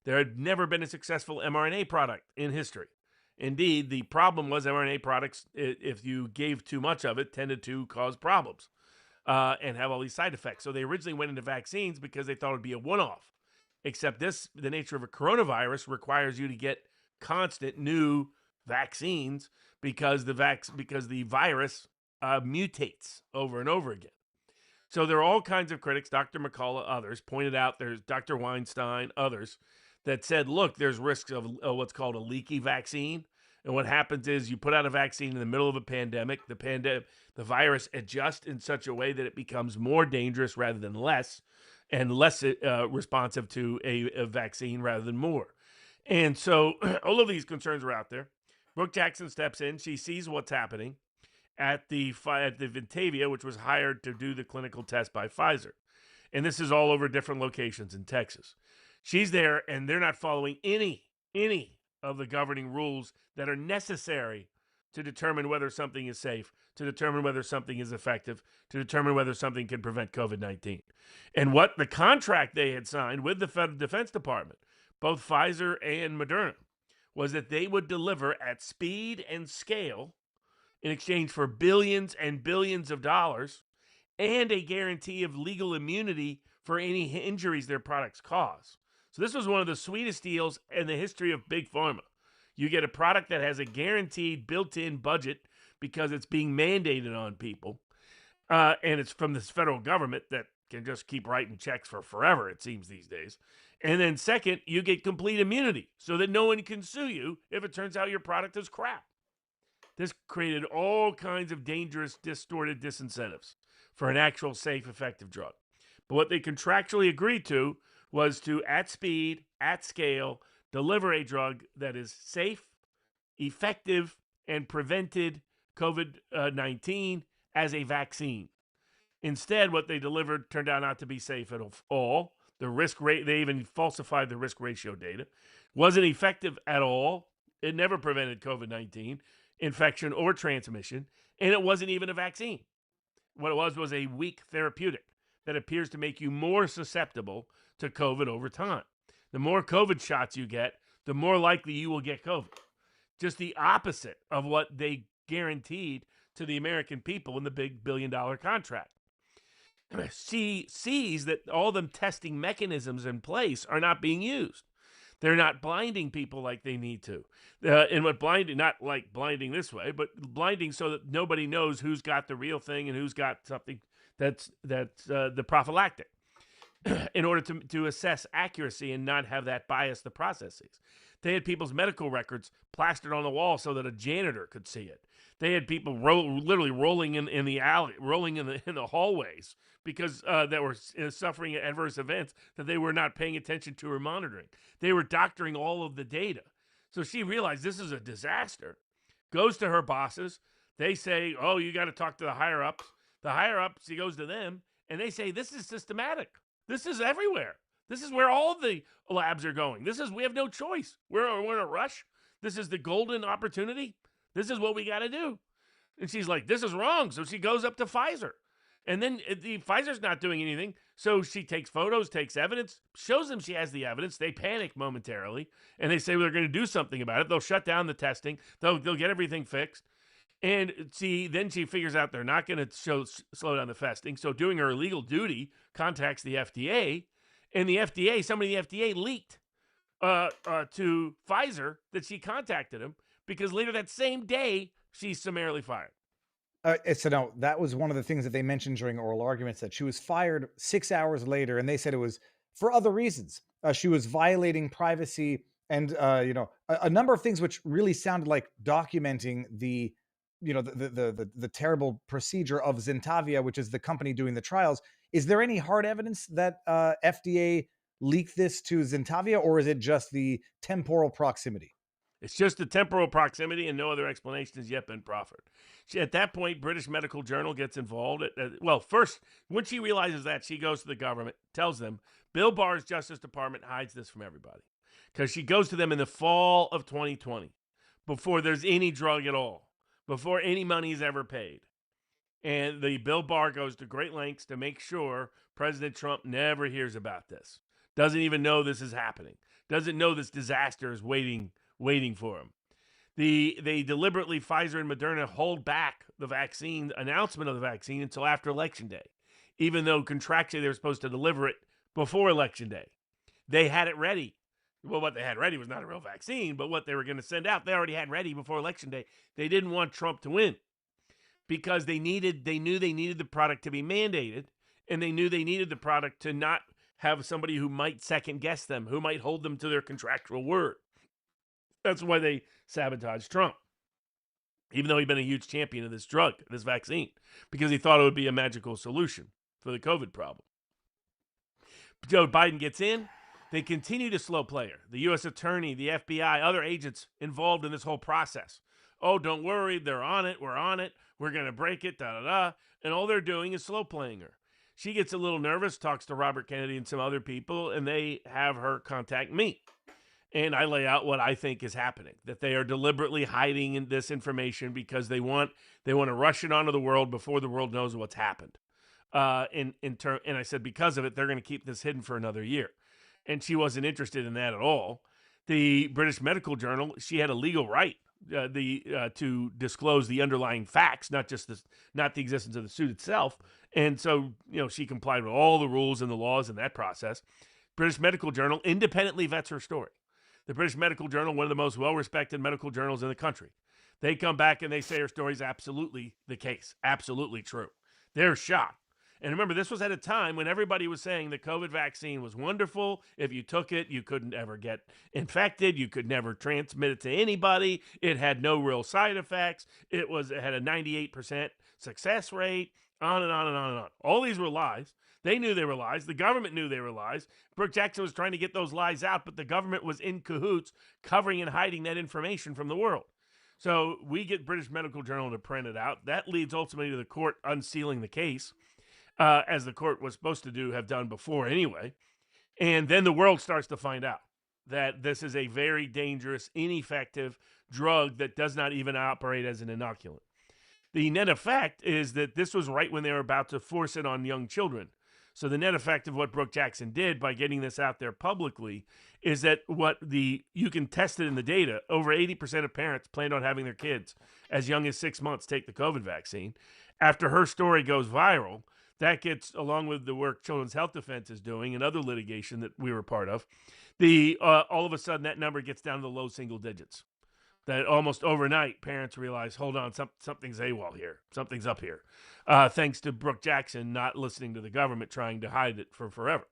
There had never been a successful mRNA product in history. Indeed, the problem was mRNA products, if you gave too much of it, tended to cause problems and have all these side effects. So they originally went into vaccines because they thought it would be a one-off. Except the nature of a coronavirus requires you to get constant new vaccines because the virus mutates over and over again. So there are all kinds of critics, Dr. McCullough, others, pointed out, there's Dr. Weinstein, others, that said, look, there's risks of what's called a leaky vaccine. And what happens is you put out a vaccine in the middle of a pandemic, the virus adjusts in such a way that it becomes more dangerous rather than less, and less responsive to a vaccine rather than more. And so all of these concerns are out there. Brooke Jackson steps in. She sees what's happening at the Ventavia, which was hired to do the clinical test by Pfizer. And this is all over different locations in Texas. She's there, and they're not following any of the governing rules that are necessary to determine whether something is safe, to determine whether something is effective, to determine whether something can prevent COVID-19. And what the contract they had signed with the Federal Defense Department, both Pfizer and Moderna, was that they would deliver at speed and scale in exchange for billions and billions of dollars and a guarantee of legal immunity for any injuries their products cause. So this was one of the sweetest deals in the history of Big Pharma. You get a product that has a guaranteed built-in budget because it's being mandated on people, and it's from this federal government that can just keep writing checks for forever, it seems these days. And then second, you get complete immunity so that no one can sue you if it turns out your product is crap. This created all kinds of dangerous, distorted disincentives for an actual safe, effective drug. But what they contractually agreed to was to, at speed, at scale, deliver a drug that is safe, effective, and prevented COVID-19 as a vaccine. Instead, what they delivered turned out not to be safe at all. The risk rate, they even falsified the risk ratio data. Wasn't effective at all. It never prevented COVID-19 infection or transmission, and it wasn't even a vaccine. What it was a weak therapeutic that appears to make you more susceptible to COVID over time. The more COVID shots you get, the more likely you will get COVID. Just the opposite of what they guaranteed to the American people in the big billion-dollar contract. She sees that all the testing mechanisms in place are not being used. They're not blinding people like they need to. And what blinding, not like blinding this way, but blinding so that nobody knows who's got the real thing and who's got something that's the prophylactic in order to assess accuracy and not have that bias the processes. They had people's medical records plastered on the wall so that a janitor could see it. They had people literally rolling in the alley, rolling in the hallways because that were suffering adverse events that they were not paying attention to or monitoring. They were doctoring all of the data. So she realized this is a disaster. Goes to her bosses. They say, oh, you got to talk to the higher-ups. The higher-ups, she goes to them, and they say, this is systematic. This is everywhere. This is where all the labs are going. We have no choice. We're in a rush. This is the golden opportunity. This is what we got to do. And she's like, this is wrong. So she goes up to Pfizer. And then the Pfizer's not doing anything. So she takes photos, takes evidence, shows them she has the evidence. They panic momentarily and they say, well, they're going to do something about it. They'll shut down the testing. They'll get everything fixed. And then she figures out they're not going to slow down the testing. So doing her legal duty, contacts the FDA. And the FDA, somebody in the FDA leaked to Pfizer that she contacted him because later that same day, she's summarily fired. So no, that was one of the things that they mentioned during oral arguments, that she was fired 6 hours later, and they said it was for other reasons. She was violating privacy and a number of things, which really sounded like documenting the the terrible procedure of Zentavia, which is the company doing the trials. Is there any hard evidence that FDA leaked this to Zentavia, or is it just the temporal proximity? It's just the temporal proximity, and no other explanation has yet been proffered. At that point, British Medical Journal gets involved. First, when she realizes that, she goes to the government, tells them, Bill Barr's Justice Department hides this from everybody. Because she goes to them in the fall of 2020, before there's any drug at all, before any money is ever paid. And the Bill Barr goes to great lengths to make sure President Trump never hears about this. Doesn't even know this is happening. Doesn't know this disaster is waiting for him. They deliberately, Pfizer and Moderna, hold back the vaccine announcement of the vaccine until after Election Day, even though contractually they were supposed to deliver it before Election Day. They had it ready. Well, what they had ready was not a real vaccine, but what they were going to send out, they already had ready before Election Day. They didn't want Trump to win because they knew they needed the product to be mandated, and they knew they needed the product to not have somebody who might second guess them, who might hold them to their contractual word. That's why they sabotaged Trump, even though he'd been a huge champion of this drug, this vaccine, because he thought it would be a magical solution for the COVID problem. Joe Biden gets in. They continue to slow play her. The U.S. Attorney, the FBI, other agents involved in this whole process. Oh, don't worry. They're on it. We're on it. We're going to break it, da-da-da. And all they're doing is slow playing her. She gets a little nervous, talks to Robert Kennedy and some other people, and they have her contact me. And I lay out what I think is happening, that they are deliberately hiding this information because they want to rush it onto the world before the world knows what's happened. And I said, because of it, they're going to keep this hidden for another year. And she wasn't interested in that at all. The British Medical Journal, she had a legal right to disclose the underlying facts, not the existence of the suit itself. And so, she complied with all the rules and the laws in that process. British Medical Journal independently vets her story. The British Medical Journal, one of the most well-respected medical journals in the country. They come back and they say her story is absolutely the case, absolutely true. They're shocked. And remember, this was at a time when everybody was saying the COVID vaccine was wonderful. If you took it, you couldn't ever get infected. You could never transmit it to anybody. It had no real side effects. It had a 98% success rate, on and on and on and on. All these were lies. They knew they were lies. The government knew they were lies. Brooke Jackson was trying to get those lies out, but the government was in cahoots, covering and hiding that information from the world. So we get British Medical Journal to print it out. That leads ultimately to the court unsealing the case, as the court was supposed to have done before anyway. And then the world starts to find out that this is a very dangerous, ineffective drug that does not even operate as an inoculant. The net effect is that this was right when they were about to force it on young children. So the net effect of what Brooke Jackson did by getting this out there publicly is that you can test it in the data. Over 80% of parents planned on having their kids as young as 6 months take the COVID vaccine. After her story goes viral, that gets, along with the work Children's Health Defense is doing and other litigation that we were part of, all of a sudden that number gets down to the low single digits. That almost overnight, parents realize, hold on, something's AWOL here. Something's up here. Thanks to Brooke Jackson not listening to the government, trying to hide it for forever.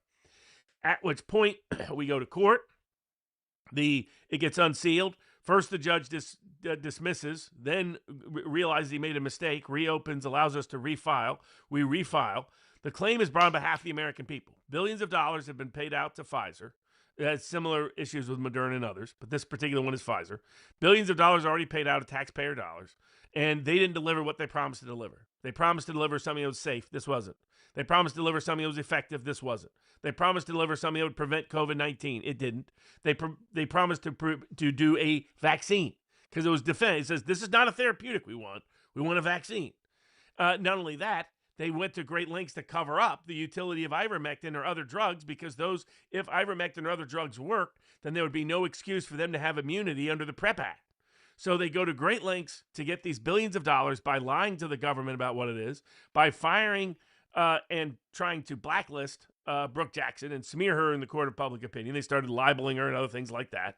At which point, we go to court. It gets unsealed. First, the judge dismisses, then realizes he made a mistake, reopens, allows us to refile. We refile. The claim is brought on behalf of the American people. Billions of dollars have been paid out to Pfizer It has similar issues with Moderna and others, but this particular one is Pfizer. Billions of dollars already paid out of taxpayer dollars, and they didn't deliver what they promised to deliver. They promised to deliver something that was safe. This wasn't. They promised to deliver something that was effective. This wasn't. They promised to deliver something that would prevent COVID-19. It didn't. They promised to do a vaccine because it was defense. It says this is not a therapeutic we want. We want a vaccine. Not only that, they went to great lengths to cover up the utility of ivermectin or other drugs because if ivermectin or other drugs worked, then there would be no excuse for them to have immunity under the PrEP Act. So they go to great lengths to get these billions of dollars by lying to the government about what it is, by firing and trying to blacklist Brooke Jackson and smear her in the court of public opinion. They started libeling her and other things like that.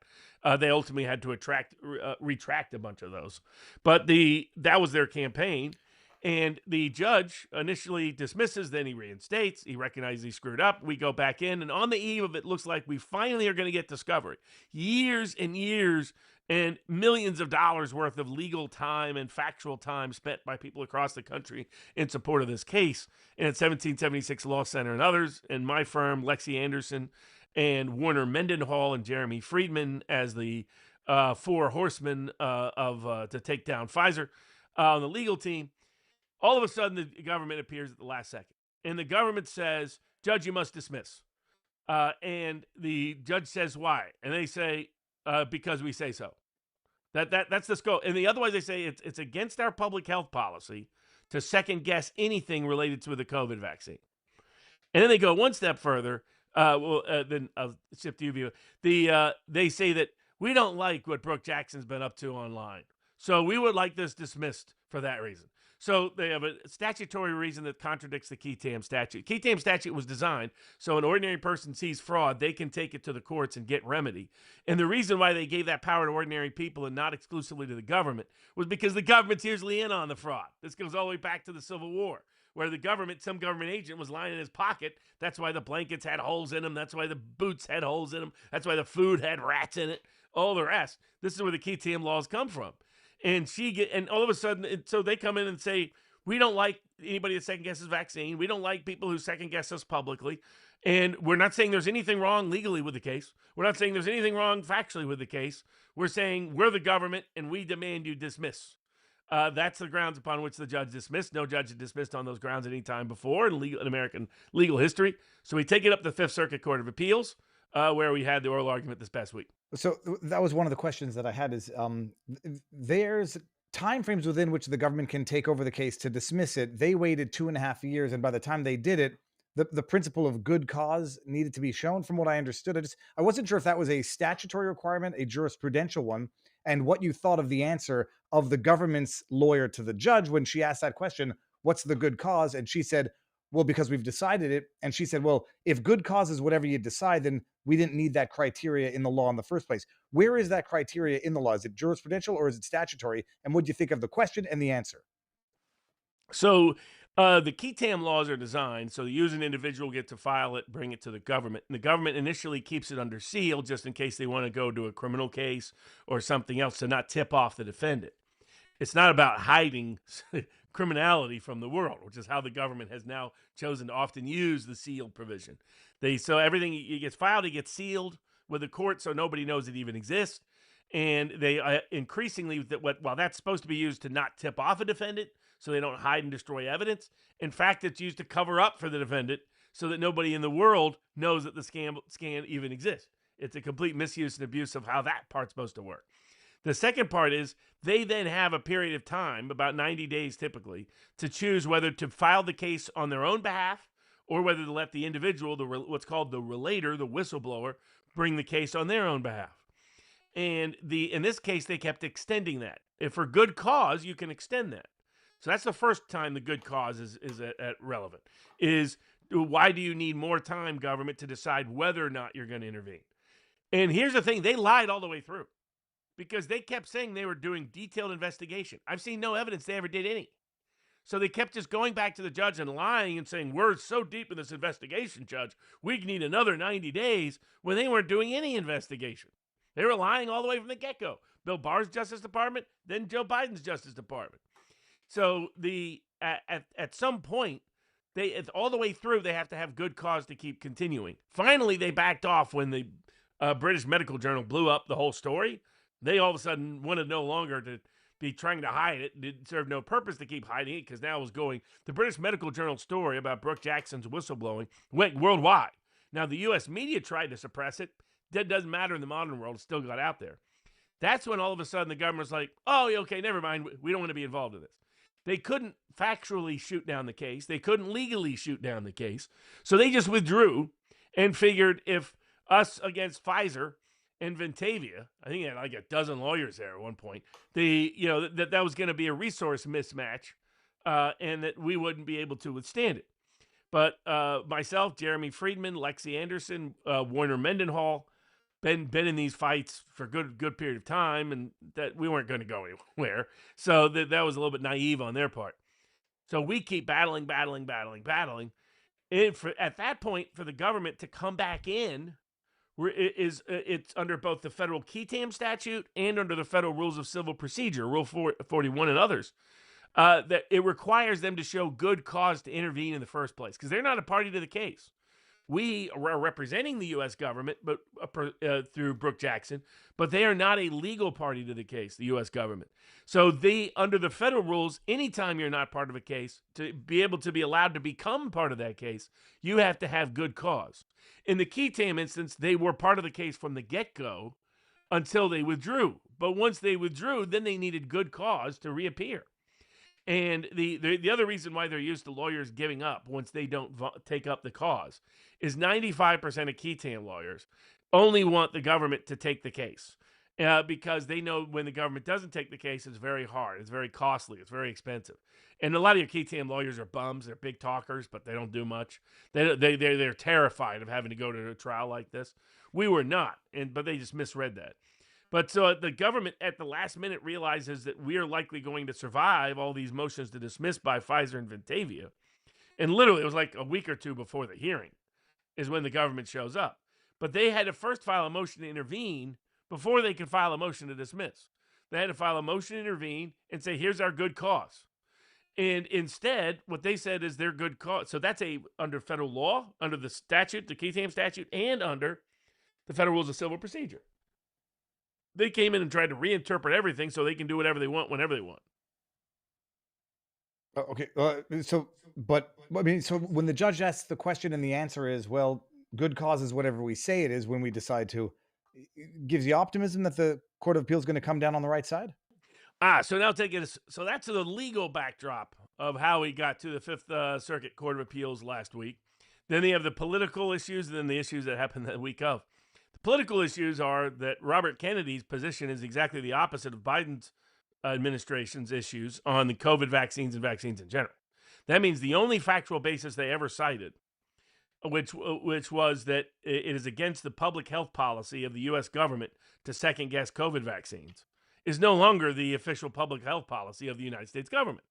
They ultimately had to retract a bunch of those. But that was their campaign. And the judge initially dismisses, then he reinstates. He recognizes he screwed up. We go back in, and on the eve of it, looks like we finally are going to get discovery. Years and years and millions of dollars worth of legal time and factual time spent by people across the country in support of this case. And at 1776 Law Center and others, and my firm, Lexi Anderson, and Warner Mendenhall and Jeremy Friedman as the four horsemen to take down Pfizer on the legal team. All of a sudden, the government appears at the last second. And the government says, Judge, you must dismiss. And the judge says, why? And they say, because we say so. That's the scope. And otherwise, they say it's against our public health policy to second guess anything related to the COVID vaccine. And then they go one step further. Then I'll shift to you. They say that we don't like what Brooke Jackson's been up to online. So we would like this dismissed for that reason. So they have a statutory reason that contradicts the Ketam statute. Ketam statute was designed so an ordinary person sees fraud, they can take it to the courts and get remedy. And the reason why they gave that power to ordinary people and not exclusively to the government was because the government's usually in on the fraud. This goes all the way back to the Civil War, where some government agent was lying in his pocket. That's why the blankets had holes in them. That's why the boots had holes in them. That's why the food had rats in it. All the rest. This is where the Ketam laws come from. And all of a sudden, so they come in and say, we don't like anybody that second guesses vaccine. We don't like people who second guess us publicly. And we're not saying there's anything wrong legally with the case. We're not saying there's anything wrong factually with the case. We're saying we're the government and we demand you dismiss. That's the grounds upon which the judge dismissed. No judge had dismissed on those grounds at any time before in American legal history. So we take it up to the Fifth Circuit Court of Appeals, where we had the oral argument this past week. So that was one of the questions that I had is there's timeframes within which the government can take over the case to dismiss it. They waited 2.5 years. And by the time they did it, the principle of good cause needed to be shown from what I understood. I wasn't sure if that was a statutory requirement, a jurisprudential one, and what you thought of the answer of the government's lawyer to the judge when she asked that question, what's the good cause? And she said, well, because we've decided it. And she said, well, if good cause is whatever you decide, then we didn't need that criteria in the law in the first place. Where is that criteria in the law? Is it jurisprudential or is it statutory? And what do you think of the question and the answer? So the Ketam laws are designed so you as an individual get to file it, bring it to the government. And the government initially keeps it under seal just in case they want to go to a criminal case or something else to not tip off the defendant. It's not about hiding criminality from the world, which is how the government has now chosen to often use the sealed provision. So everything it gets filed, it gets sealed with the court, so nobody knows it even exists. And they increasingly, while that's supposed to be used to not tip off a defendant, so they don't hide and destroy evidence. In fact, it's used to cover up for the defendant, so that nobody in the world knows that the scan even exists. It's a complete misuse and abuse of how that part's supposed to work. The second part is they then have a period of time, about 90 days typically, to choose whether to file the case on their own behalf or whether to let the individual, what's called the relator, the whistleblower, bring the case on their own behalf. And in this case, they kept extending that. If for good cause, you can extend that. So that's the first time the good cause is relevant, is why do you need more time, government, to decide whether or not you're going to intervene? And here's the thing, they lied all the way through. Because they kept saying they were doing detailed investigation. I've seen no evidence they ever did any. So they kept just going back to the judge and lying and saying, we're so deep in this investigation, judge, we need another 90 days when they weren't doing any investigation. They were lying all the way from the get-go. Bill Barr's Justice Department, then Joe Biden's Justice Department. So at some point, all the way through, they have to have good cause to keep continuing. Finally, they backed off when the British Medical Journal blew up the whole story. They all of a sudden wanted no longer to be trying to hide it. It didn't serve no purpose to keep hiding it because now it was going. The British Medical Journal story about Brooke Jackson's whistleblowing went worldwide. Now, the U.S. media tried to suppress it. That doesn't matter in the modern world. It still got out there. That's when all of a sudden the government's like, oh, okay, never mind. We don't want to be involved in this. They couldn't factually shoot down the case. They couldn't legally shoot down the case. So they just withdrew and figured if us against Pfizer and Ventavia, I think they had like a dozen lawyers there at one point, that was going to be a resource mismatch and that we wouldn't be able to withstand it. But myself, Jeremy Friedman, Lexi Anderson, Warner Mendenhall, been in these fights for a good period of time, and that we weren't going to go anywhere. So that was a little bit naive on their part. So we keep battling. And at that point, for the government to come back in, it's under both the federal Ketam statute and under the federal rules of civil procedure, Rule 41 and others, that it requires them to show good cause to intervene in the first place because they're not a party to the case. We are representing the U.S. government, but through Brooke Jackson, but they are not a legal party to the case, the U.S. government. So under the federal rules, anytime you're not part of a case, to be able to be allowed to become part of that case, you have to have good cause. In the Ketam instance, they were part of the case from the get-go until they withdrew. But once they withdrew, then they needed good cause to reappear. And the other reason why they're used to lawyers giving up once they don't take up the cause is 95% of Ketam lawyers only want the government to take the case because they know when the government doesn't take the case, it's very hard, it's very costly, it's very expensive. And a lot of your Ketam lawyers are bums, they're big talkers, but they don't do much. They're terrified of having to go to a trial like this. We were not, but they just misread that. But so the government at the last minute realizes that we are likely going to survive all these motions to dismiss by Pfizer and Ventavia. And literally, it was like a week or two before the hearing is when the government shows up. But they had to first file a motion to intervene before they could file a motion to dismiss. They had to file a motion to intervene and say, here's our good cause. And instead, what they said is their good cause. So that's under federal law, under the statute, the Ketam statute, and under the federal rules of civil procedure. They came in and tried to reinterpret everything so they can do whatever they want whenever they want. Okay. So when the judge asks the question and the answer is, well, good cause is whatever we say it is when we decide to, it gives you optimism that the Court of Appeal is going to come down on the right side? So now so that's the legal backdrop of how we got to the Fifth Circuit Court of Appeals last week. Then they have the political issues and then the issues that happened the week of. Political issues are that Robert Kennedy's position is exactly the opposite of Biden's administration's issues on the COVID vaccines and vaccines in general. That means the only factual basis they ever cited, which was that it is against the public health policy of the U.S. government to second-guess COVID vaccines, is no longer the official public health policy of the United States government.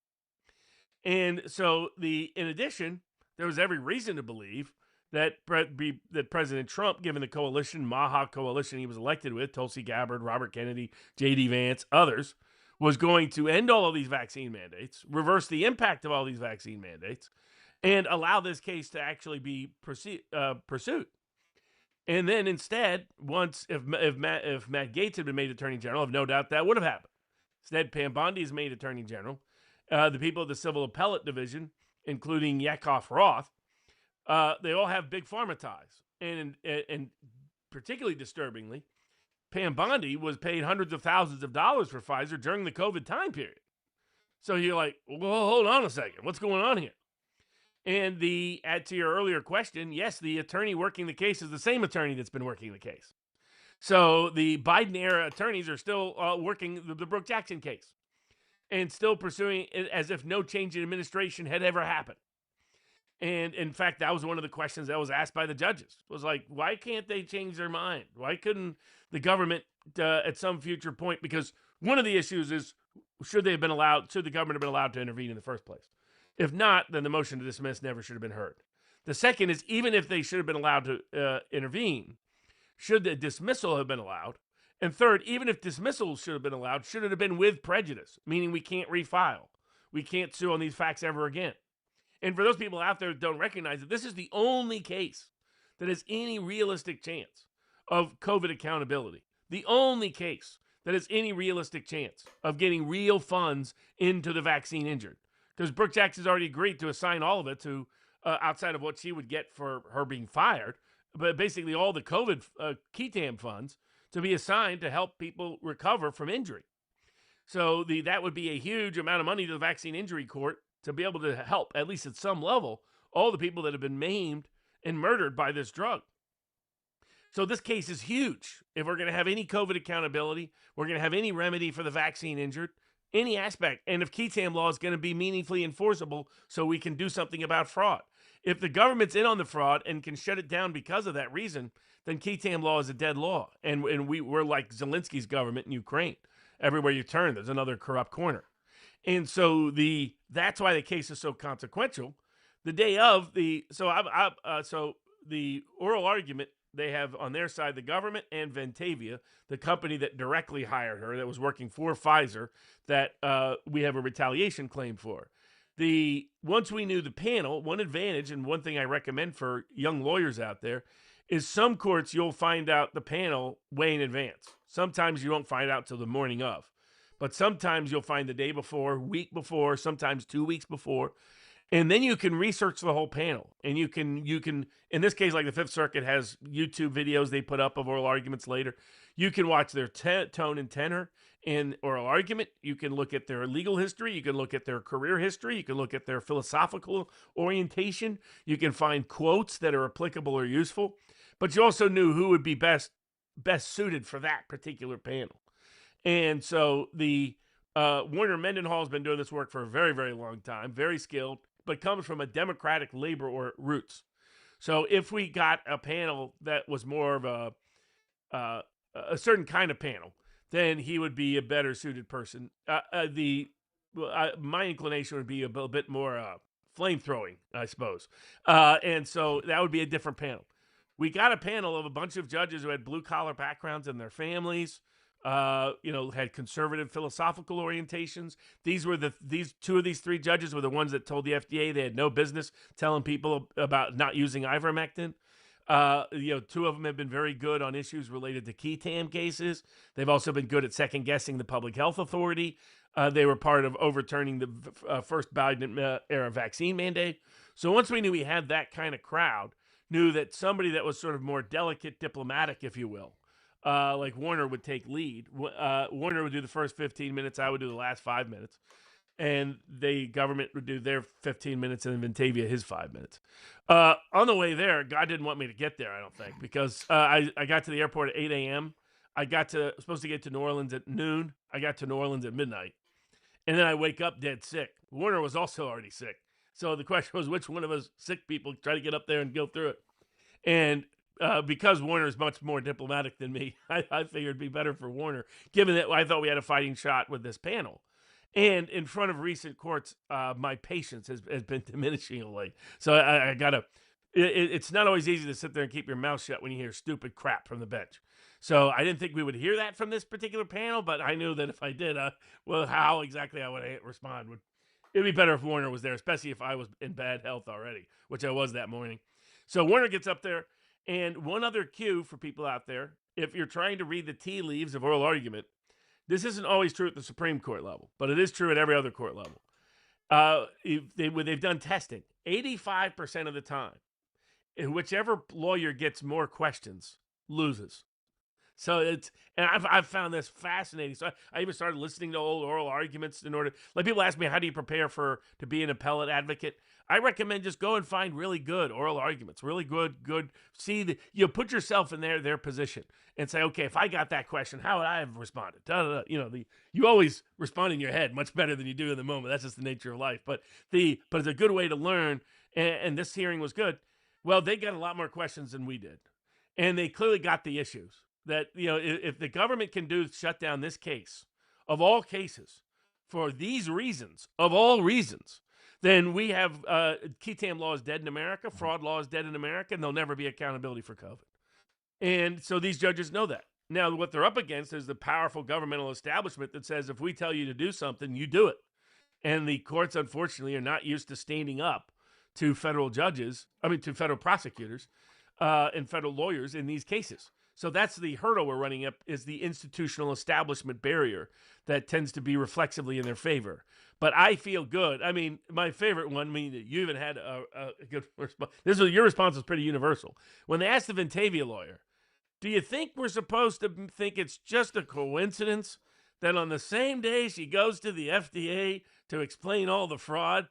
And so, in addition, there was every reason to believe that President Trump, given the coalition, Maha coalition he was elected with, Tulsi Gabbard, Robert Kennedy, J.D. Vance, others, was going to end all of these vaccine mandates, reverse the impact of all these vaccine mandates, and allow this case to actually be pursued. And then instead, if Matt Gaetz had been made Attorney General, I have no doubt that would have happened. Instead, Pam Bondi is made Attorney General. The people of the Civil Appellate Division, including Yakov Roth, they all have big pharma ties. And particularly disturbingly, Pam Bondi was paid hundreds of thousands of dollars for Pfizer during the COVID time period. So you're like, well, hold on a second. What's going on here? And add to your earlier question, yes, the attorney working the case is the same attorney that's been working the case. So the Biden-era attorneys are still working the Brooke Jackson case and still pursuing it as if no change in administration had ever happened. And in fact, that was one of the questions that was asked by the judges. It was like, why can't they change their mind? Why couldn't the government at some future point? Because one of the issues is, should the government have been allowed to intervene in the first place? If not, then the motion to dismiss never should have been heard. The second is, even if they should have been allowed to intervene, should the dismissal have been allowed? And third, even if dismissal should have been allowed, should it have been with prejudice? Meaning we can't refile. We can't sue on these facts ever again. And for those people out there that don't recognize it, this is the only case that has any realistic chance of COVID accountability. The only case that has any realistic chance of getting real funds into the vaccine injured. Because Brooke Jackson's already agreed to assign all of it to, outside of what she would get for her being fired, but basically all the COVID KETAM funds to be assigned to help people recover from injury. So that would be a huge amount of money to the vaccine injury court to be able to help, at least at some level, all the people that have been maimed and murdered by this drug. So this case is huge. If we're going to have any COVID accountability, we're going to have any remedy for the vaccine injured, any aspect, and if KETAM law is going to be meaningfully enforceable so we can do something about fraud. If the government's in on the fraud and can shut it down because of that reason, then KETAM law is a dead law. And we're like Zelensky's government in Ukraine. Everywhere you turn, there's another corrupt corner. And so that's why the case is so consequential. The day of the oral argument, they have on their side the government and Ventavia, the company that directly hired her, that was working for Pfizer, that we have a retaliation claim for. Once we knew the panel, one advantage and one thing I recommend for young lawyers out there is some courts you'll find out the panel way in advance. Sometimes you won't find out till the morning of. But sometimes you'll find the day before, week before, sometimes 2 weeks before. And then you can research the whole panel. And you can in this case, like the Fifth Circuit has YouTube videos they put up of oral arguments later. You can watch their tone and tenor in oral argument. You can look at their legal history. You can look at their career history. You can look at their philosophical orientation. You can find quotes that are applicable or useful. But you also knew who would be best suited for that particular panel. And so Warner Mendenhall has been doing this work for a very, very long time, very skilled, but comes from a Democratic labor or roots. So if we got a panel that was more of a certain kind of panel, then he would be a better suited person. My inclination would be a bit more flame throwing, I suppose. And so that would be a different panel. We got a panel of a bunch of judges who had blue collar backgrounds in their families, had conservative philosophical orientations. These two of these three judges were the ones that told the FDA they had no business telling people about not using ivermectin. Two of them have been very good on issues related to KETAM cases. They've also been good at second guessing the public health authority. They were part of overturning the first Biden era vaccine mandate. So once we knew we had that kind of crowd, knew that somebody that was sort of more delicate, diplomatic, if you will, like Warner would take lead. Warner would do the first 15 minutes. I would do the last 5 minutes. And the government would do their 15 minutes and then Ventavia his 5 minutes. On the way there, God didn't want me to get there, I don't think, because I got to the airport at 8 a.m. Supposed to get to New Orleans at noon. I got to New Orleans at midnight. And then I wake up dead sick. Warner was also already sick. So the question was, which one of us sick people try to get up there and go through it? And because Warner is much more diplomatic than me, I figured it'd be better for Warner, given that I thought we had a fighting shot with this panel. And in front of recent courts, my patience has been diminishing of late. So I gotta. It's not always easy to sit there and keep your mouth shut when you hear stupid crap from the bench. So I didn't think we would hear that from this particular panel, but I knew that if I did, how exactly I would respond it'd be better if Warner was there, especially if I was in bad health already, which I was that morning. So Warner gets up there, and one other cue for people out there, if you're trying to read the tea leaves of oral argument, this isn't always true at the Supreme Court level, but it is true at every other court level. They've done testing. 85% of the time, whichever lawyer gets more questions loses. So I've found this fascinating. So I even started listening to old oral arguments in order. Like people ask me, how do you prepare to be an appellate advocate? I recommend just go and find really good oral arguments, really good. See put yourself in their position and say, okay, if I got that question, how would I have responded? You always respond in your head much better than you do in the moment. That's just the nature of life. But it's a good way to learn. And this hearing was good. Well, they got a lot more questions than we did, and they clearly got the issues. That, if the government can shut down this case, of all cases, for these reasons, of all reasons, then we have KETAM law is dead in America, fraud law is dead in America, and there'll never be accountability for COVID. And so these judges know that. Now, what they're up against is the powerful governmental establishment that says if we tell you to do something, you do it. And the courts, unfortunately, are not used to standing up to federal prosecutors and federal lawyers in these cases. So that's the hurdle we're running up, is the institutional establishment barrier that tends to be reflexively in their favor. But I feel good. I mean, my favorite one, I mean, you even had a good response. Your response was pretty universal. When they asked the Ventavia lawyer, do you think we're supposed to think it's just a coincidence that on the same day she goes to the FDA to explain all the fraud,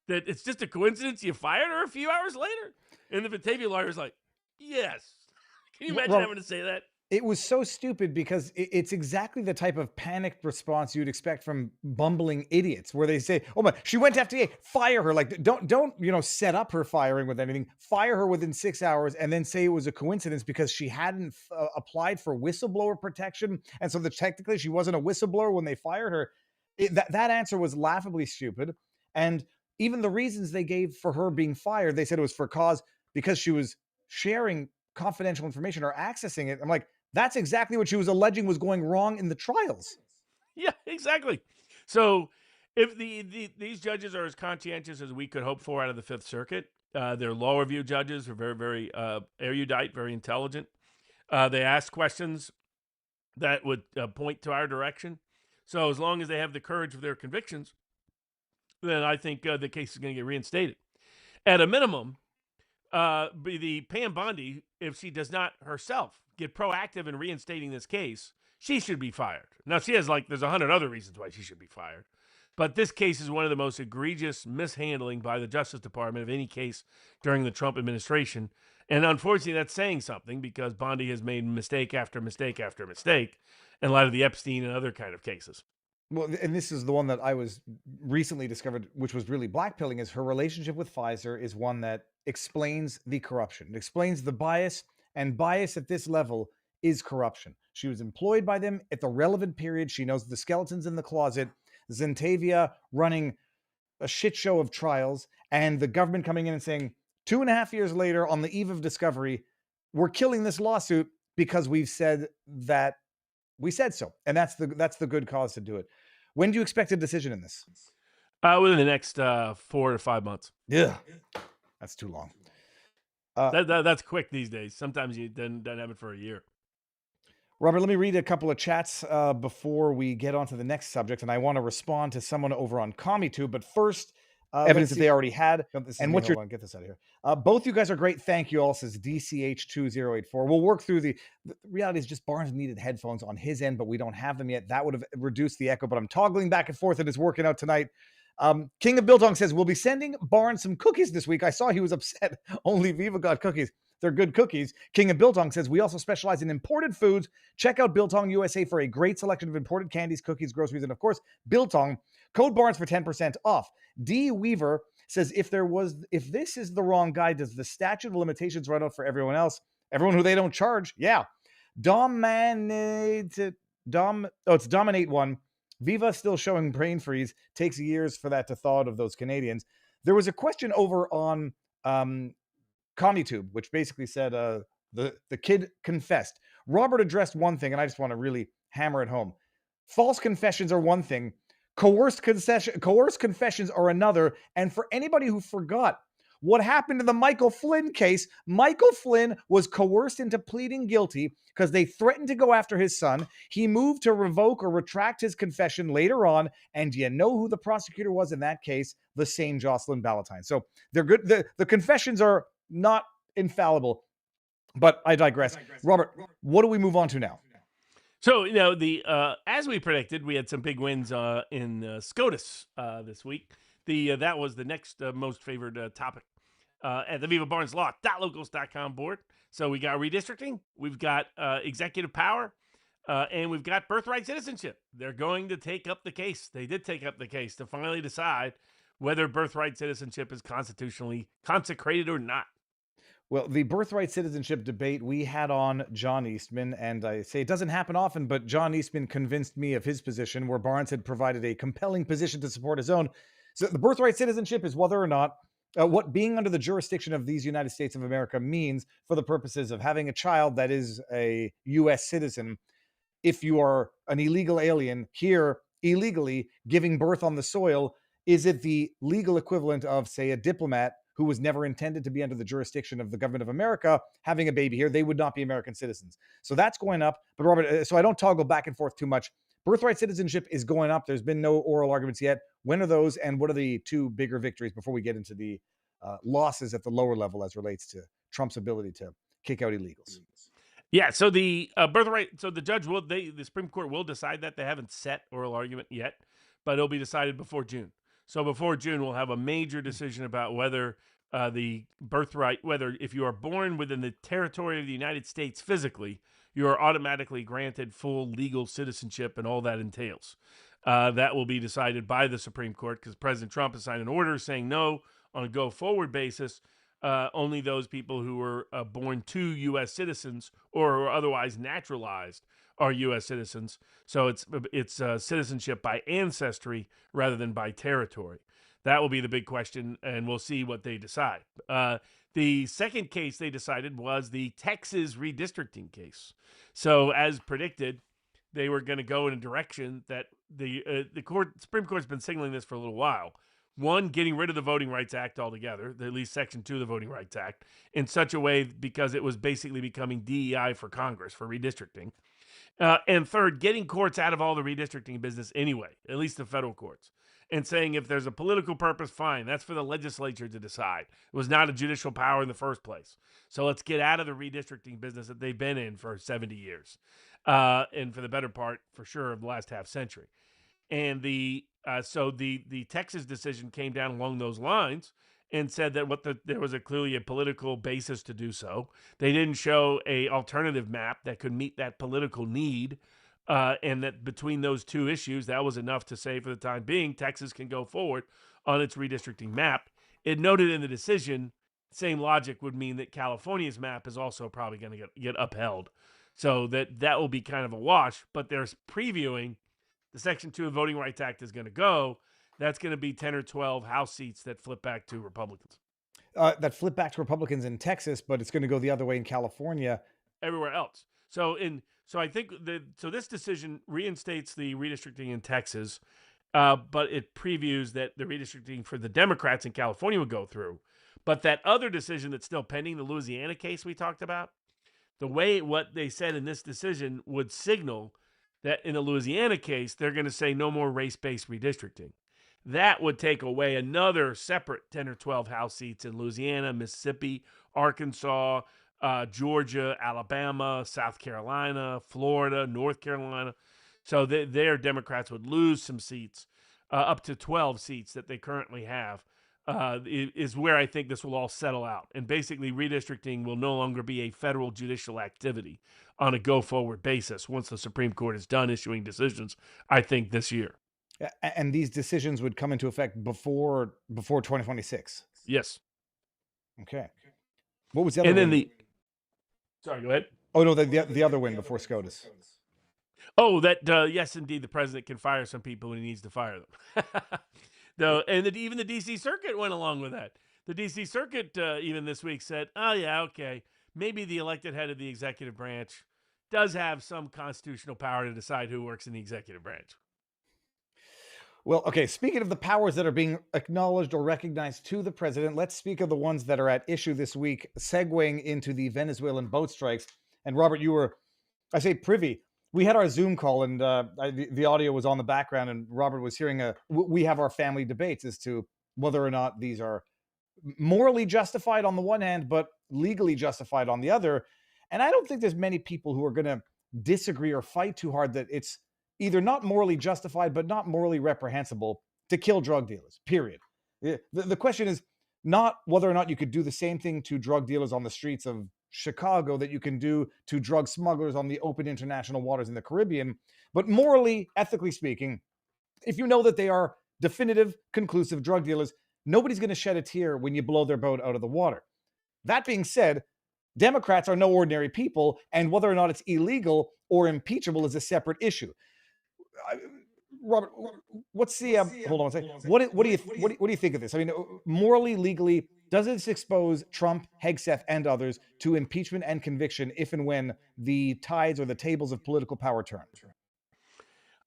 that it's just a coincidence you fired her a few hours later? And the Ventavia lawyer's like, yes. Can you imagine Well, having to say that? it was so stupid because it's exactly the type of panicked response you'd expect from bumbling idiots, where they say, "Oh my, she went to FDA, fire her!" Like, don't set up her firing with anything. Fire her within 6 hours, and then say it was a coincidence because she hadn't applied for whistleblower protection, and so technically she wasn't a whistleblower when they fired her. That answer was laughably stupid, and even the reasons they gave for her being fired, they said it was for cause because she was sharing confidential information or accessing it. I'm like, that's exactly what she was alleging was going wrong in the trials. Yeah, exactly. So if these judges are as conscientious as we could hope for out of the Fifth Circuit, they're law review judges, are very, very erudite, very intelligent. They ask questions that would point to our direction. So as long as they have the courage of their convictions, then I think the case is going to get reinstated. At a minimum, the Pam Bondi, if she does not herself get proactive in reinstating this case, she should be fired. Now, there's 100 other reasons why she should be fired. But this case is one of the most egregious mishandling by the Justice Department of any case during the Trump administration. And unfortunately, that's saying something, because Bondi has made mistake after mistake after mistake in light of the Epstein and other kind of cases. Well, and this is the one that I was recently discovered, which was really blackpilling, is her relationship with Pfizer is one that explains the corruption. It explains the bias, and bias at this level is corruption. She was employed by them at the relevant period. She knows the skeletons in the closet. Zentavia running a shit show of trials, and the government coming in and saying 2.5 years later, on the eve of discovery, we're killing this lawsuit because we've said that we said so, and that's the good cause to do it. When do you expect a decision in this? Within the next 4 to 5 months. Yeah, that's too long. That's quick these days. Sometimes you doesn't have it for a year. Robert, let me read a couple of chats before we get on to the next subject, and I want to respond to someone over on CommiTube. But first, evidence that they already had. And what's your? Get this out of here. Both you guys are great. Thank you all, says DCH2084. We'll work through the reality is just Barnes needed headphones on his end, but we don't have them yet. That would have reduced the echo, but I'm toggling back and forth, and it's working out tonight. King of Biltong says, we'll be sending Barnes some cookies this week. I saw he was upset. Only Viva got cookies. They're good cookies. King of Biltong says, we also specialize in imported foods. Check out Biltong USA for a great selection of imported candies, cookies, groceries, and of course, Biltong. Code Barnes for 10% off. D. Weaver says, if this is the wrong guy, does the statute of limitations run out for everyone else? Everyone who they don't charge? Yeah. Dominate one. Viva still showing brain freeze. Takes years for that to thaw out of those Canadians. There was a question over on CommiTube, which basically said the kid confessed. Robert addressed one thing, and I just want to really hammer it home. False confessions are one thing. Coerced confessions are another. And for anybody who forgot what happened in the Michael Flynn case, Michael Flynn was coerced into pleading guilty because they threatened to go after his son. He moved to revoke or retract his confession later on. And you know who the prosecutor was in that case? The same Jocelyn Ballantyne. So they're good. The confessions are not infallible, but I digress. Robert, what do we move on to now? So, as we predicted, we had some big wins in SCOTUS this week. That was the next most favored topic at the VivaBarnesLaw.locals.com board. So we got redistricting, we've got executive power, and we've got birthright citizenship. They're going to take up the case. They did take up the case to finally decide whether birthright citizenship is constitutionally consecrated or not. Well, the birthright citizenship debate, we had on John Eastman, and I say it doesn't happen often, but John Eastman convinced me of his position, where Barnes had provided a compelling position to support his own. So the birthright citizenship is whether or not what being under the jurisdiction of these United States of America means for the purposes of having a child that is a U.S. citizen. If you are an illegal alien here illegally giving birth on the soil, is it the legal equivalent of, say, a diplomat who was never intended to be under the jurisdiction of the government of America having a baby here, they would not be American citizens. So that's going up. But Robert, so I don't toggle back and forth too much. Birthright citizenship is going up. There's been no oral arguments yet. When are those, and what are the two bigger victories before we get into the losses at the lower level as relates to Trump's ability to kick out illegals? Yeah, so the birthright, so the judge will, the Supreme Court will decide that. They haven't set oral argument yet, but it'll be decided before June. So before June, we'll have a major decision about whether the birthright, whether if you are born within the territory of the United States physically, you are automatically granted full legal citizenship and all that entails. That will be decided by the Supreme Court because President Trump has signed an order saying no on a go-forward basis. Only those people who were born to U.S. citizens or are otherwise naturalized are U.S. citizens. So it's citizenship by ancestry rather than by territory. That will be the big question, and we'll see what they decide. The second case they decided was the Texas redistricting case. So as predicted, they were going to go in a direction that the Supreme Court's been signaling this for a little while. One, getting rid of the Voting Rights Act altogether, at least Section 2 of the Voting Rights Act, in such a way because it was basically becoming DEI for Congress, for redistricting. And third, getting courts out of all the redistricting business anyway, at least the federal courts, and saying if there's a political purpose, fine, that's for the legislature to decide. It was not a judicial power in the first place. So let's get out of the redistricting business that they've been in for 70 years, and for the better part, for sure, of the last half century. And so the Texas decision came down along those lines and said that there was clearly a political basis to do so. They didn't show a alternative map that could meet that political need, and that between those two issues, that was enough to say for the time being, Texas can go forward on its redistricting map. It noted in the decision, same logic would mean that California's map is also probably going to get upheld. So that will be kind of a wash, but there's previewing the Section 2 of the Voting Rights Act is going to go. That's going to be 10 or 12 House seats that flip back to Republicans. That flip back to Republicans in Texas, but it's going to go the other way in California. Everywhere else. So I think this decision reinstates the redistricting in Texas, but it previews that the redistricting for the Democrats in California would go through. But that other decision that's still pending, the Louisiana case we talked about, the way what they said in this decision would signal that in the Louisiana case, they're going to say no more race-based redistricting. That would take away another separate 10 or 12 House seats in Louisiana, Mississippi, Arkansas, Georgia, Alabama, South Carolina, Florida, North Carolina. So their Democrats would lose some seats, up to 12 seats that they currently have, is where I think this will all settle out. And basically, redistricting will no longer be a federal judicial activity on a go-forward basis once the Supreme Court is done issuing decisions, I think, this year. And these decisions would come into effect before 2026? Yes. Okay. What was the other win? Sorry, go ahead. Oh, no, the other win before SCOTUS. Oh, yes, indeed, the president can fire some people when he needs to fire them. Even the D.C. Circuit went along with that. The D.C. Circuit even this week said, oh, yeah, okay, maybe the elected head of the executive branch does have some constitutional power to decide who works in the executive branch. Well, okay, speaking of the powers that are being acknowledged or recognized to the president, let's speak of the ones that are at issue this week, segueing into the Venezuelan boat strikes. And Robert, you were, I say, privy. We had our Zoom call, and the audio was on the background, and Robert was hearing we have our family debates as to whether or not these are morally justified on the one hand, but legally justified on the other. And I don't think there's many people who are going to disagree or fight too hard that it's either not morally justified, but not morally reprehensible to kill drug dealers, period. The question is not whether or not you could do the same thing to drug dealers on the streets of Chicago that you can do to drug smugglers on the open international waters in the Caribbean, but morally, ethically speaking, if you know that they are definitive, conclusive drug dealers, nobody's going to shed a tear when you blow their boat out of the water. That being said, Democrats are no ordinary people, and whether or not it's illegal or impeachable is a separate issue. Robert, what's the hold on a second. What do you think of this? I mean, morally, legally, does this expose Trump, Hegseth, and others to impeachment and conviction if and when the tides or the tables of political power turn?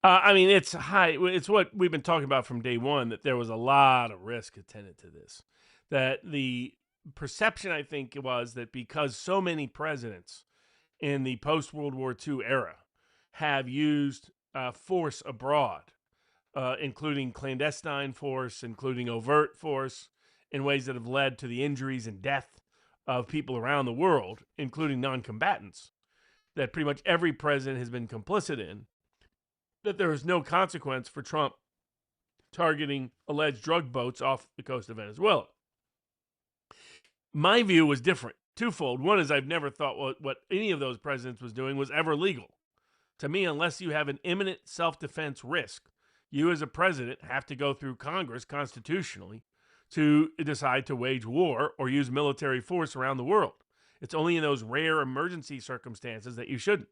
I mean, it's high. It's what we've been talking about from day one, that there was a lot of risk attendant to this. that the perception, I think, was that because so many presidents in the post-World War II era have used force abroad, including clandestine force, including overt force, in ways that have led to the injuries and death of people around the world, including non-combatants, that pretty much every president has been complicit in, that there is no consequence for Trump targeting alleged drug boats off the coast of Venezuela. My view was different, twofold. One is I've never thought what any of those presidents was doing was ever legal. To me, unless you have an imminent self-defense risk, you as a president have to go through Congress constitutionally to decide to wage war or use military force around the world. It's only in those rare emergency circumstances that you shouldn't.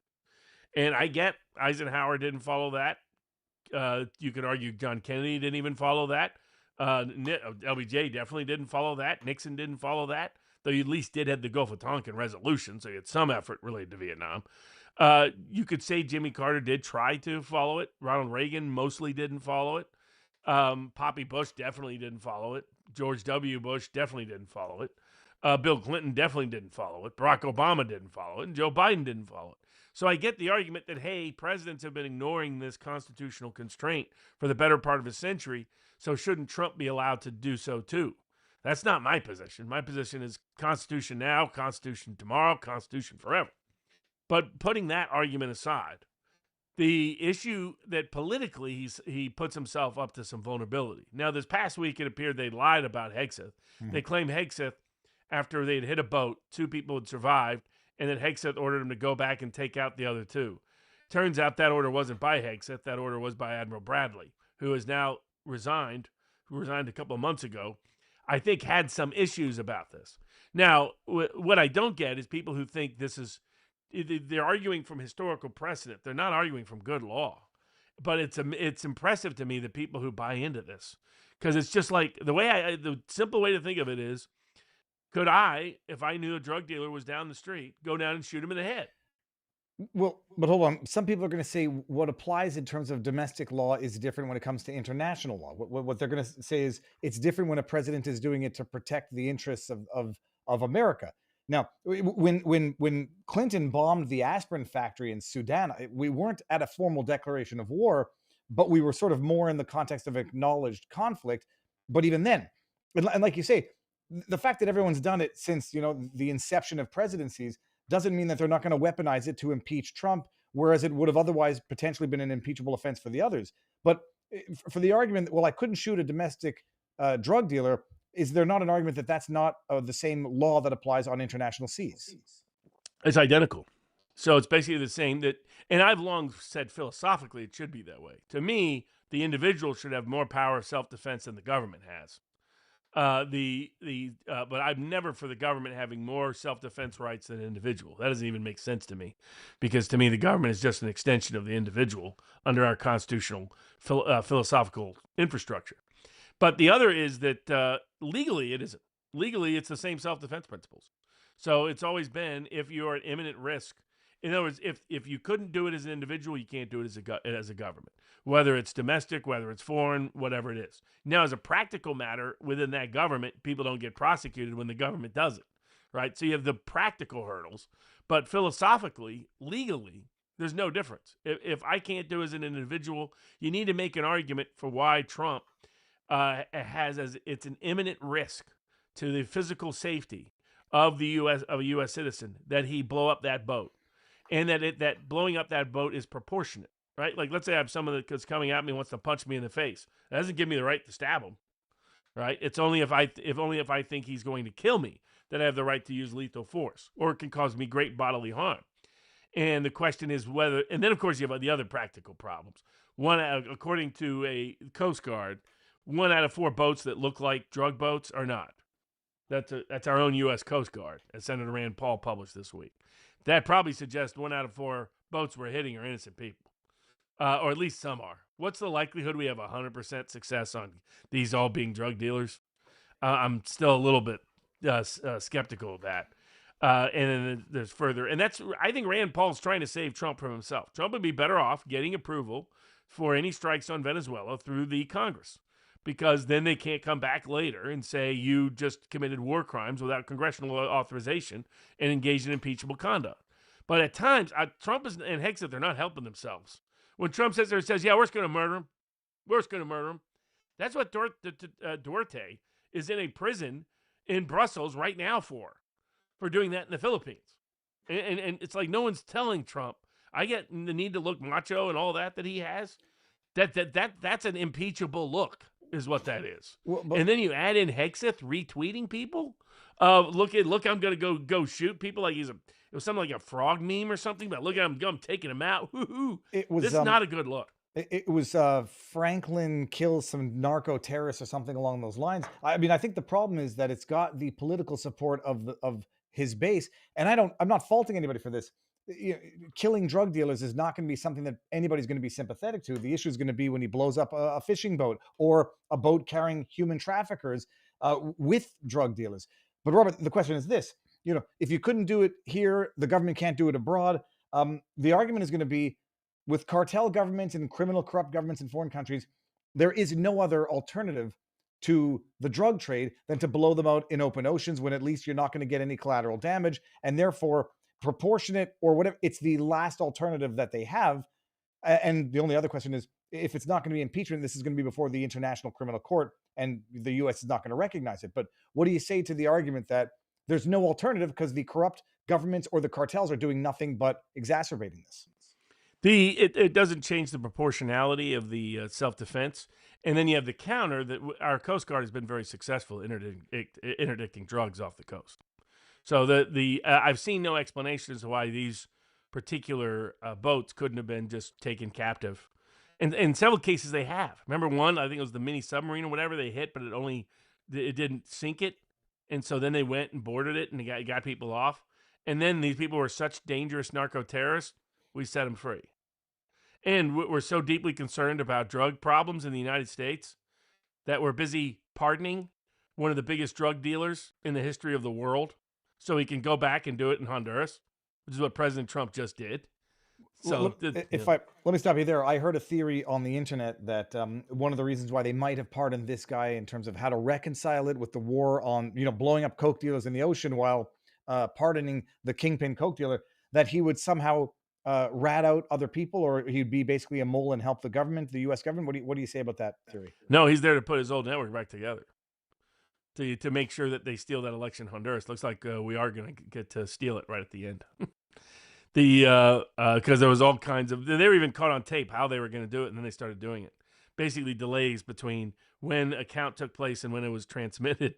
And I get Eisenhower didn't follow that. You could argue John Kennedy didn't even follow that. LBJ definitely didn't follow that. Nixon didn't follow that, though you at least did have the Gulf of Tonkin resolution, so you had some effort related to Vietnam. You could say Jimmy Carter did try to follow it. Ronald Reagan mostly didn't follow it. Poppy Bush definitely didn't follow it. George W. Bush definitely didn't follow it. Bill Clinton definitely didn't follow it. Barack Obama didn't follow it. And Joe Biden didn't follow it. So I get the argument that, hey, presidents have been ignoring this constitutional constraint for the better part of a century, so shouldn't Trump be allowed to do so too? That's not my position. My position is Constitution now, Constitution tomorrow, Constitution forever. But putting that argument aside, the issue that politically he puts himself up to some vulnerability. Now, this past week, it appeared they lied about Hegseth. They claimed Hegseth, after they'd hit a boat, 2 people had survived, and then Hegseth ordered him to go back and take out the other 2. Turns out that order wasn't by Hegseth. That order was by Admiral Bradley, who has now resigned, who resigned a couple of months ago. I think had some issues about this. Now, what I don't get is people who think this is, they're arguing from historical precedent. They're not arguing from good law. But it's impressive to me, the people who buy into this. Because it's just like, the simple way to think of it is, could I, if I knew a drug dealer was down the street, go down and shoot him in the head? Well, but hold on. Some people are going to say what applies in terms of domestic law is different when it comes to international law. What they're going to say is it's different when a president is doing it to protect the interests of America. Now, when Clinton bombed the aspirin factory in Sudan, we weren't at a formal declaration of war, but we were sort of more in the context of acknowledged conflict. But even then, and like you say, the fact that everyone's done it since, the inception of presidencies doesn't mean that they're not going to weaponize it to impeach Trump, whereas it would have otherwise potentially been an impeachable offense for the others. But for the argument that, well, I couldn't shoot a domestic drug dealer, is there not an argument that that's not the same law that applies on international seas? It's identical. So it's basically the same and I've long said philosophically it should be that way. To me, the individual should have more power of self-defense than the government has. But I'm never for the government having more self-defense rights than an individual. That doesn't even make sense to me, because to me the government is just an extension of the individual under our constitutional philosophical infrastructure. But the other is that legally it isn't. Legally, it's the same self-defense principles. So it's always been, if you're at imminent risk. In other words, if you couldn't do it as an individual, you can't do it as a government, whether it's domestic, whether it's foreign, whatever it is. Now, as a practical matter, within that government, people don't get prosecuted when the government does it, right? So you have the practical hurdles, but philosophically, legally, there's no difference. If I can't do it as an individual, you need to make an argument for why Trump has as it's an imminent risk to the physical safety of the U.S. of a U.S. citizen that he blow up that boat. And that blowing up that boat is proportionate, right? Like, let's say I have someone that's coming at me and wants to punch me in the face. That doesn't give me the right to stab him, right? It's only if I think he's going to kill me that I have the right to use lethal force, or it can cause me great bodily harm. And the question is whether, and then of course you have the other practical problems. One, according to a Coast Guard, 1 out of 4 boats that look like drug boats are not. That's our own U.S. Coast Guard, as Senator Rand Paul published this week. That probably suggests 1 out of 4 boats we're hitting are innocent people, or at least some are. What's the likelihood we have 100% success on these all being drug dealers? I'm still a little bit skeptical of that. And then there's further, and I think Rand Paul's trying to save Trump from himself. Trump would be better off getting approval for any strikes on Venezuela through the Congress. because then they can't come back later and say you just committed war crimes without congressional authorization and engaged in impeachable conduct. But at times, Trump and Hegseth, they're not helping themselves. When Trump says yeah, we're just going to murder him. We're just going to murder him. That's what Duarte is in a prison in Brussels right now for doing that in the Philippines. And it's like no one's telling Trump. I get the need to look macho and all that he has. That's an impeachable look, is what that is. Well, and then you add in Hegseth retweeting people. Look, I'm gonna go shoot people like it was something like a frog meme or something. But look at him, I'm taking him out. This is not a good look. It was Franklin kills some narco terrorists or something along those lines. I mean, I think the problem is that it's got the political support of his base, and I'm not faulting anybody for this. Killing drug dealers is not going to be something that anybody's going to be sympathetic to. The issue is going to be when he blows up a fishing boat or a boat carrying human traffickers with drug dealers. But Robert, the question is this: if you couldn't do it here, the government can't do it abroad. The argument is going to be, with cartel governments and criminal corrupt governments in foreign countries, there is no other alternative to the drug trade than to blow them out in open oceans, when at least you're not going to get any collateral damage, and therefore proportionate or whatever, it's the last alternative that they have. And the only other question is, if it's not going to be impeachment, this is going to be before the International Criminal Court, and the US is not going to recognize it. But what do you say to the argument that there's no alternative because the corrupt governments or the cartels are doing nothing but exacerbating this? It doesn't change the proportionality of the self-defense. And then you have the counter that our Coast Guard has been very successful interdicting drugs off the coast. So I've seen no explanation as to why these particular boats couldn't have been just taken captive. And in several cases they have. Remember one, I think it was the mini submarine or whatever they hit, but it didn't sink it. And so then they went and boarded it and they got people off. And then these people were such dangerous narco terrorists, we set them free. And we're so deeply concerned about drug problems in the United States that we're busy pardoning one of the biggest drug dealers in the history of the world, so he can go back and do it in Honduras, which is what President Trump just did. So let me stop you there. I heard a theory on the internet that one of the reasons why they might have pardoned this guy in terms of how to reconcile it with the war on, blowing up coke dealers in the ocean while pardoning the kingpin coke dealer, that he would somehow rat out other people, or he'd be basically a mole and help the government, the U.S. government. What do you say about that theory? No, he's there to put his old network back together, to make sure that they steal that election in Honduras. Looks like we are going to get to steal it right at the end. Because there was all kinds of, they were even caught on tape how they were going to do it, and then they started doing it. Basically delays between when a count took place and when it was transmitted,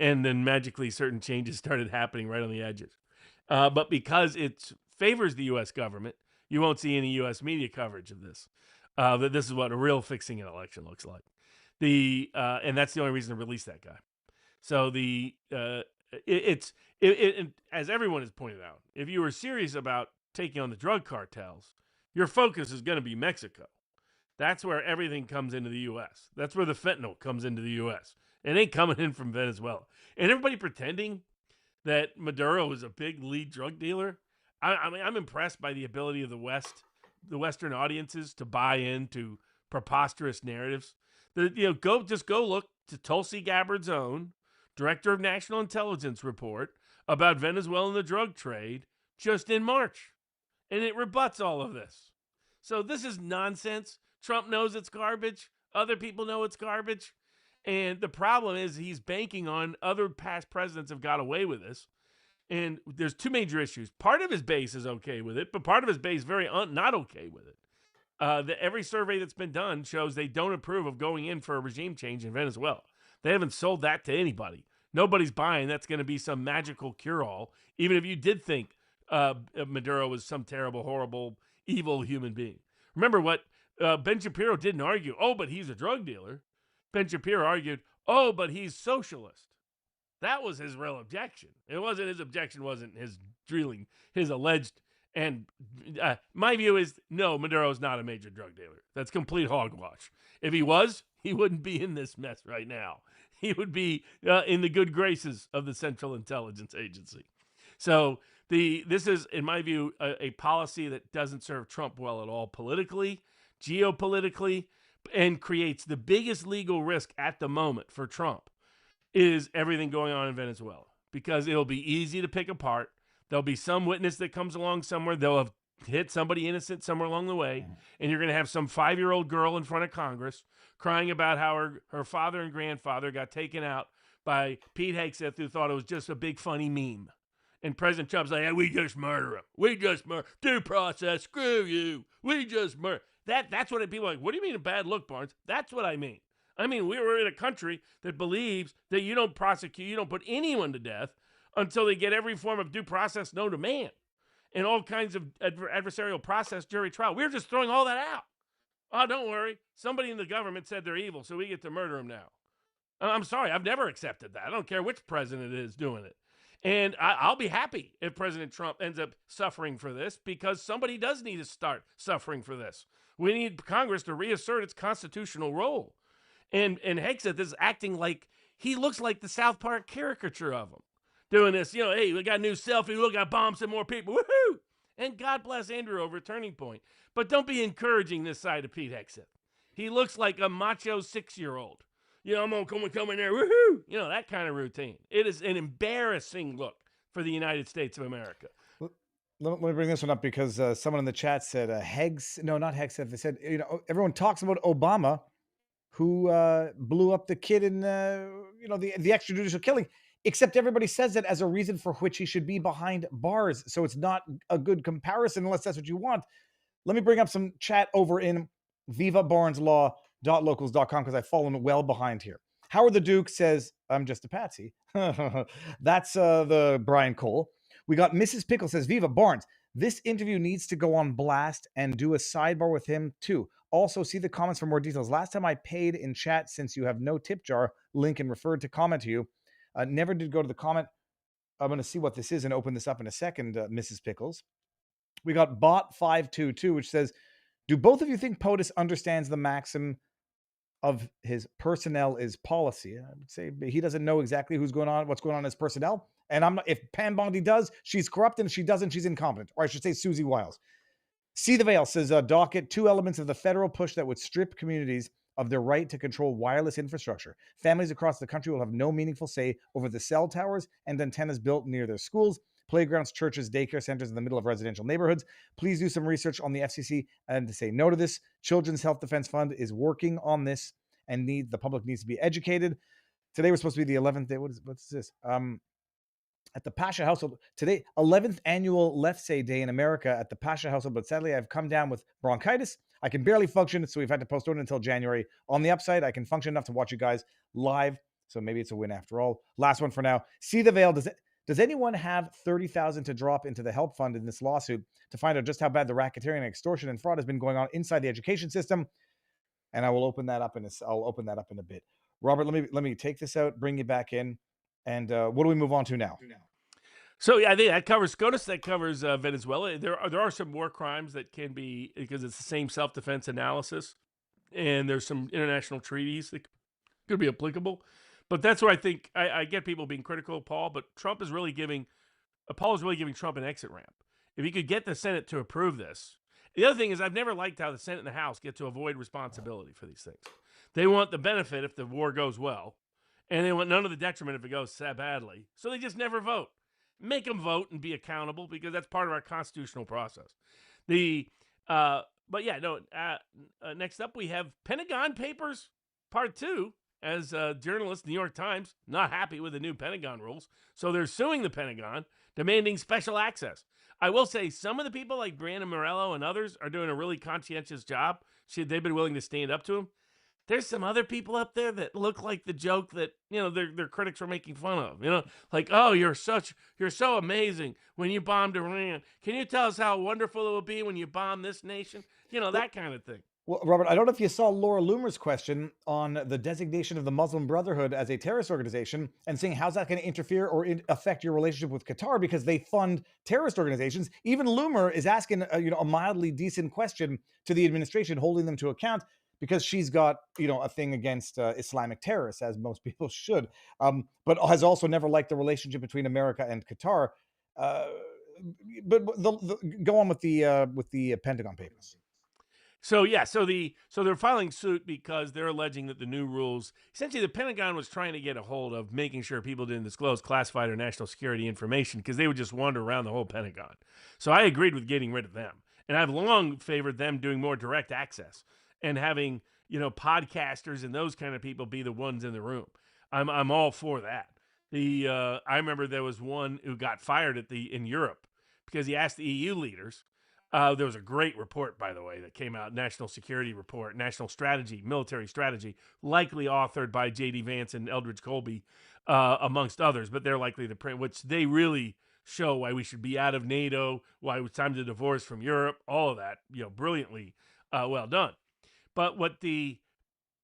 and then magically certain changes started happening right on the edges. But because it favors the U.S. government, you won't see any U.S. media coverage of this. That this is what a real fixing an election looks like. And that's the only reason to release that guy. So as everyone has pointed out, if you were serious about taking on the drug cartels, your focus is going to be Mexico. That's where everything comes into the U.S. That's where the fentanyl comes into the U.S. It ain't coming in from Venezuela. And everybody pretending that Maduro is a big lead drug dealer. I'm impressed by the ability of the Western audiences to buy into preposterous narratives. Go look to Tulsi Gabbard's own Director of National Intelligence report about Venezuela and the drug trade just in March, and it rebuts all of this. So this is nonsense. Trump knows it's garbage. Other people know it's garbage. And the problem is he's banking on other past presidents have got away with this. And there's two major issues. Part of his base is okay with it, but part of his base is very not okay with it. Every survey that's been done shows they don't approve of going in for a regime change in Venezuela. They haven't sold that to anybody. Nobody's buying that's going to be some magical cure-all, even if you did think Maduro was some terrible, horrible, evil human being. Remember what Ben Shapiro didn't argue, but he's a drug dealer. Ben Shapiro argued, but he's socialist. That was his real objection. His objection wasn't his drilling, his alleged. And my view is, no, Maduro's not a major drug dealer. That's complete hogwash. If he was, he wouldn't be in this mess right now. He would be in the good graces of the Central Intelligence Agency. So this is, in my view, a policy that doesn't serve Trump well at all politically, geopolitically, and creates the biggest legal risk at the moment for Trump is everything going on in Venezuela, because it'll be easy to pick apart. There'll be some witness that comes along somewhere. They'll have hit somebody innocent somewhere along the way, and you're going to have some 5-year-old girl in front of Congress crying about how her father and grandfather got taken out by Pete Hegseth, who thought it was just a big funny meme. And President Trump's like, hey, we just murder him. We just murder. Due process. Screw you. We just murder. That's what people are like. What do you mean a bad look, Barnes? That's what I mean. I mean, we were in a country that believes that you don't prosecute, you don't put anyone to death until they get every form of due process known to man and all kinds of adversarial process, jury trial. We're just throwing all that out. Oh, don't worry. Somebody in the government said they're evil, so we get to murder them now. I'm sorry. I've never accepted that. I don't care which president it is doing it. And I'll be happy if President Trump ends up suffering for this, because somebody does need to start suffering for this. We need Congress to reassert its constitutional role. And Hegseth is acting like he looks like the South Park caricature of him. Doing this, hey, we got a new selfie. Look, I bombed some more people. Woohoo! And God bless Andrew over at Turning Point. But don't be encouraging this side of Pete Hegseth. He looks like a macho 6-year-old. I'm going to come in there. Woohoo! That kind of routine. It is an embarrassing look for the United States of America. Let me bring this one up because someone in the chat said not Hegseth. They said, everyone talks about Obama, who blew up the kid in, the extrajudicial killing, except everybody says that as a reason for which he should be behind bars. So it's not a good comparison unless that's what you want. Let me bring up some chat over in vivabarneslaw.locals.com because I've fallen well behind here. Howard the Duke says, I'm just a patsy. That's the Brian Cole. We got Mrs. Pickle says, Viva Barnes, this interview needs to go on blast and do a sidebar with him too. Also, see the comments for more details. Last time I paid in chat, since you have no tip jar link and referred to comment to you, never did go to the comment. I'm going to see what this is and open this up in a second, Mrs. Pickles. We got Bot522, which says, do both of you think POTUS understands the maxim of his personnel is policy? I would say he doesn't know exactly what's going on in his personnel. And if Pam Bondi does, she's corrupt, and if she doesn't, she's incompetent. Or I should say Susie Wiles. See the Veil says, docket, 2 elements of the federal push that would strip communities of their right to control wireless infrastructure. Families across the country will have no meaningful say over the cell towers and antennas built near their schools, playgrounds, churches, daycare centers in the middle of residential neighborhoods. Please do some research on the FCC and to say no to this. Children's Health Defense Fund is working on this, and the public needs to be educated. Today was supposed to be the 11th day. What's this? At the Pasha household today, 11th annual Let's Say Day in America at the Pasha household, but sadly I've come down with bronchitis. I can barely function, so we've had to postpone it until January. On the upside, I can function enough to watch you guys live, so maybe it's a win after all. Last one for now. See the Veil. Does anyone have $30,000 to drop into the help fund in this lawsuit to find out just how bad the racketeering, extortion, and fraud has been going on inside the education system? And I'll open that up in a bit. Robert, let me take this out, bring you back in, and what do we move on to now? So yeah, I think that covers SCOTUS. That covers Venezuela. There are some war crimes that can be, because it's the same self-defense analysis, and there's some international treaties that could be applicable. But that's where I think I get people being critical of Paul, but Paul is really giving Trump an exit ramp. If he could get the Senate to approve this. The other thing is, I've never liked how the Senate and the House get to avoid responsibility for these things. They want the benefit if the war goes well, and they want none of the detriment if it goes badly. So they just never vote. Make them vote and be accountable, because that's part of our constitutional process. Next up we have Pentagon Papers Part 2. As journalists, New York Times, not happy with the new Pentagon rules. So they're suing the Pentagon, demanding special access. I will say some of the people like Brandon Morello and others are doing a really conscientious job. They've been willing to stand up to him. There's some other people up there that look like the joke that, their critics were making fun of. Like, oh, you're so amazing when you bombed Iran. Can you tell us how wonderful it will be when you bomb this nation? That kind of thing. Well, Robert, I don't know if you saw Laura Loomer's question on the designation of the Muslim Brotherhood as a terrorist organization and saying how's that going to interfere or affect your relationship with Qatar, because they fund terrorist organizations. Even Loomer is asking a mildly decent question to the administration, holding them to account, because she's got a thing against Islamic terrorists, as most people should, but has also never liked the relationship between America and Qatar. But go on with the Pentagon Papers. So yeah, so they're filing suit because they're alleging that the new rules, essentially, the Pentagon was trying to get a hold of making sure people didn't disclose classified or national security information because they would just wander around the whole Pentagon. So I agreed with getting rid of them, and I've long favored them doing more direct access and having podcasters and those kind of people be the ones in the room. I'm all for that. I remember there was one who got fired in Europe because he asked the EU leaders. There was a great report, by the way, that came out, National Security Report, National Strategy, Military Strategy, likely authored by J.D. Vance and Eldridge Colby, amongst others, but they're likely to print, which they really show why we should be out of NATO, why it was time to divorce from Europe, all of that, brilliantly well done. But what they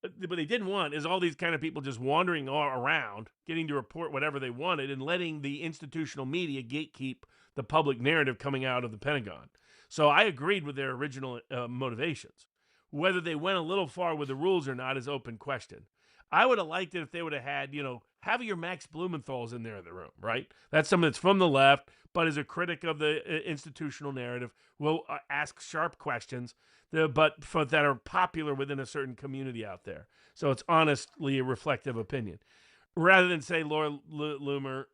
didn't want is all these kind of people just wandering all around, getting to report whatever they wanted, and letting the institutional media gatekeep the public narrative coming out of the Pentagon. So I agreed with their original motivations. Whether they went a little far with the rules or not is open question. I would have liked it if they would have had, have your Max Blumenthals in there in the room, right? That's someone that's from the left, but is a critic of the institutional narrative, will ask sharp questions, that are popular within a certain community out there. So it's honestly a reflective opinion. Rather than say Laura Loomer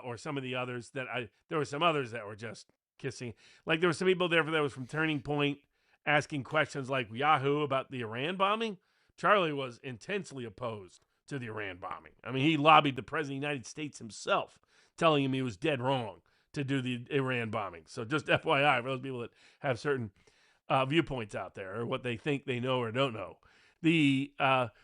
or some of the others there were some others that were just kissing. Like there were some people there that was from Turning Point asking questions like Yahoo about the Iran bombing. Charlie was intensely opposed to the Iran bombing. I mean, he lobbied the president of the United States himself, telling him he was dead wrong to do the Iran bombing. So just FYI for those people that have certain viewpoints out there or what they think they know or don't know.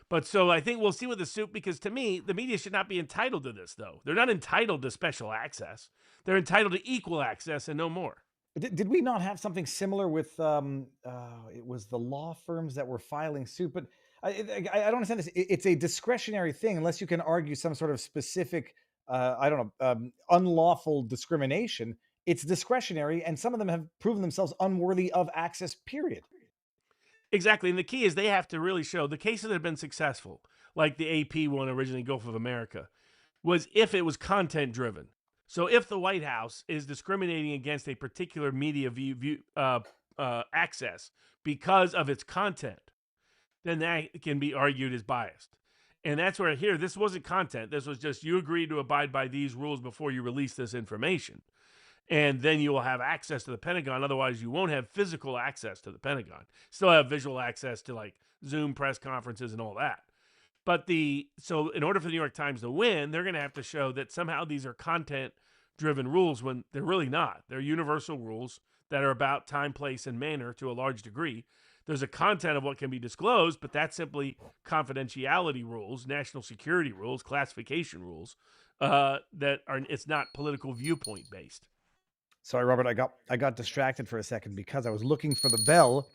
But so I think we'll see with the suit, because to me, the media should not be entitled to this, though. They're not entitled to special access. They're entitled to equal access and no more. Did we not have something similar with it was the law firms that were filing suit? But I don't understand this. It's a discretionary thing unless you can argue some sort of specific, I don't know, unlawful discrimination. It's discretionary, and some of them have proven themselves unworthy of access, period. Exactly. And the key is they have to really show the cases that have been successful, like the AP one originally, Gulf of America, was if it was content driven. So if the White House is discriminating against a particular media access because of its content, then that can be argued as biased. And that's where here, this wasn't content. This was just you agreed to abide by these rules before you release this information. And then you will have access to the Pentagon. Otherwise, you won't have physical access to the Pentagon. Still have visual access to like Zoom press conferences and all that. But so in order for the New York Times to win, they're going to have to show that somehow these are content-driven rules when they're really not. They're universal rules that are about time, place, and manner to a large degree. There's a content of what can be disclosed, but that's simply confidentiality rules, national security rules, classification rules, it's not political viewpoint based. Sorry, Robert, I got distracted for a second because I was looking for the bell.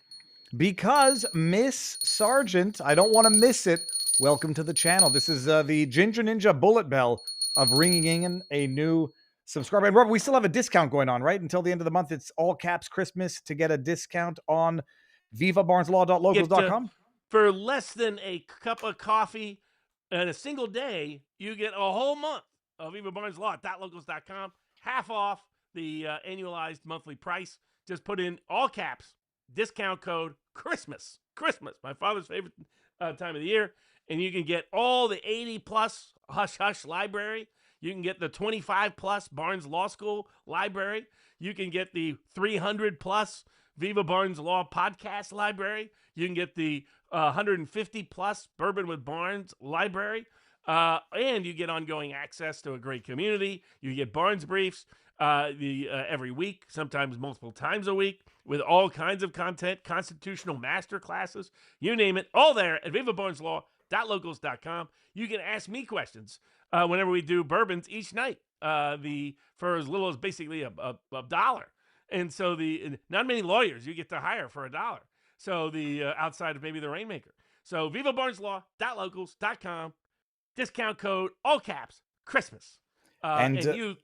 Because Miss Sargent, I don't want to miss it. Welcome to the channel. This is the Ginger Ninja bullet bell of ringing in a new subscriber. And Robert, we still have a discount going on, right? Until the end of the month, it's all caps Christmas to get a discount on vivabarneslaw.locals.com. For less than a cup of coffee and a single day, you get a whole month of vivabarneslaw.locals.com, half off the annualized monthly price. Just put in all caps, discount code Christmas, my father's favorite time of the year, and you can get all the 80 plus Hush Hush library. You can get the 25 plus Barnes Law School library. You can get the 300 plus Viva Barnes Law podcast library. You can get the 150 plus Bourbon with Barnes library. And you get ongoing access to a great community. You get Barnes briefs every week, sometimes multiple times a week, with all kinds of content, constitutional master classes, you name it, all there at vivabarneslaw.locals.com. You can ask me questions whenever we do bourbons each night, for as little as basically a dollar. And so not many lawyers you get to hire for $1. So outside of maybe the Rainmaker. So vivabarneslaw.locals.com. Discount code, all caps, Christmas. And you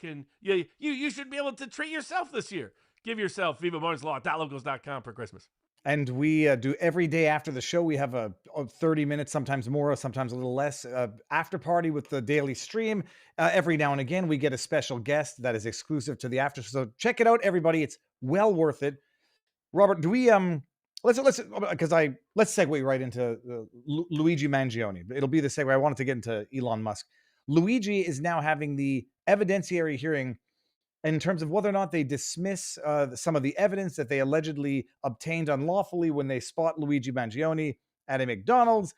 should be able to treat yourself this year. Give yourself vivabarneslaw.locals.com for Christmas. And we do every day after the show. We have a 30 minutes, sometimes more, sometimes a little less, after party with the daily stream. Every now and again, we get a special guest that is exclusive to the after. So check it out, everybody. It's well worth it. Robert, do we let's segue right into Luigi Mangione. It'll be the segue. I wanted to get into Elon Musk. Luigi is now having the evidentiary hearing in terms of whether or not they dismiss some of the evidence that they allegedly obtained unlawfully when they spot Luigi Mangione at a McDonald's.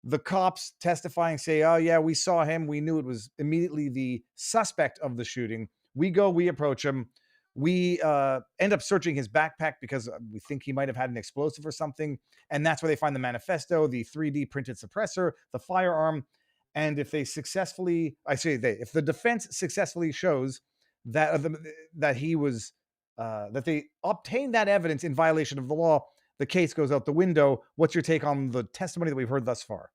The cops testifying say, oh, yeah, we saw him. We knew it was immediately the suspect of the shooting. We approach him. We end up searching his backpack because we think he might have had an explosive or something. And that's where they find the manifesto, the 3D printed suppressor, the firearm. And if they successfully, if the defense successfully shows that that they obtained that evidence in violation of the law, the case goes out the window. What's your take on the testimony that we've heard thus far?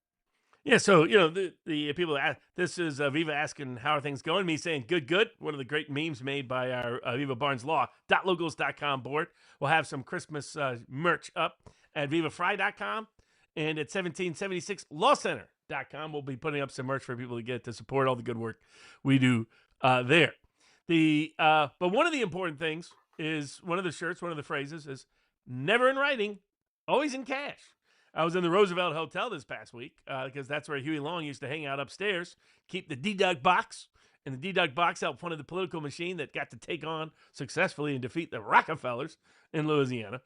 Yeah, so the people ask, this is Viva asking how are things going. Me saying good. One of the great memes made by our Viva Barnes Law .logos.com board. We'll have some Christmas merch up at vivafry.com and at 1776 lawcenter.com. We'll be putting up some merch for people to get to support all the good work we do there. But one of the important things is one of the shirts, one of the phrases is never in writing, always in cash. I was in the Roosevelt Hotel this past week because that's where Huey Long used to hang out upstairs, keep the D-Dug box. And the D-Dug box helped fund the political machine that got to take on successfully and defeat the Rockefellers in Louisiana.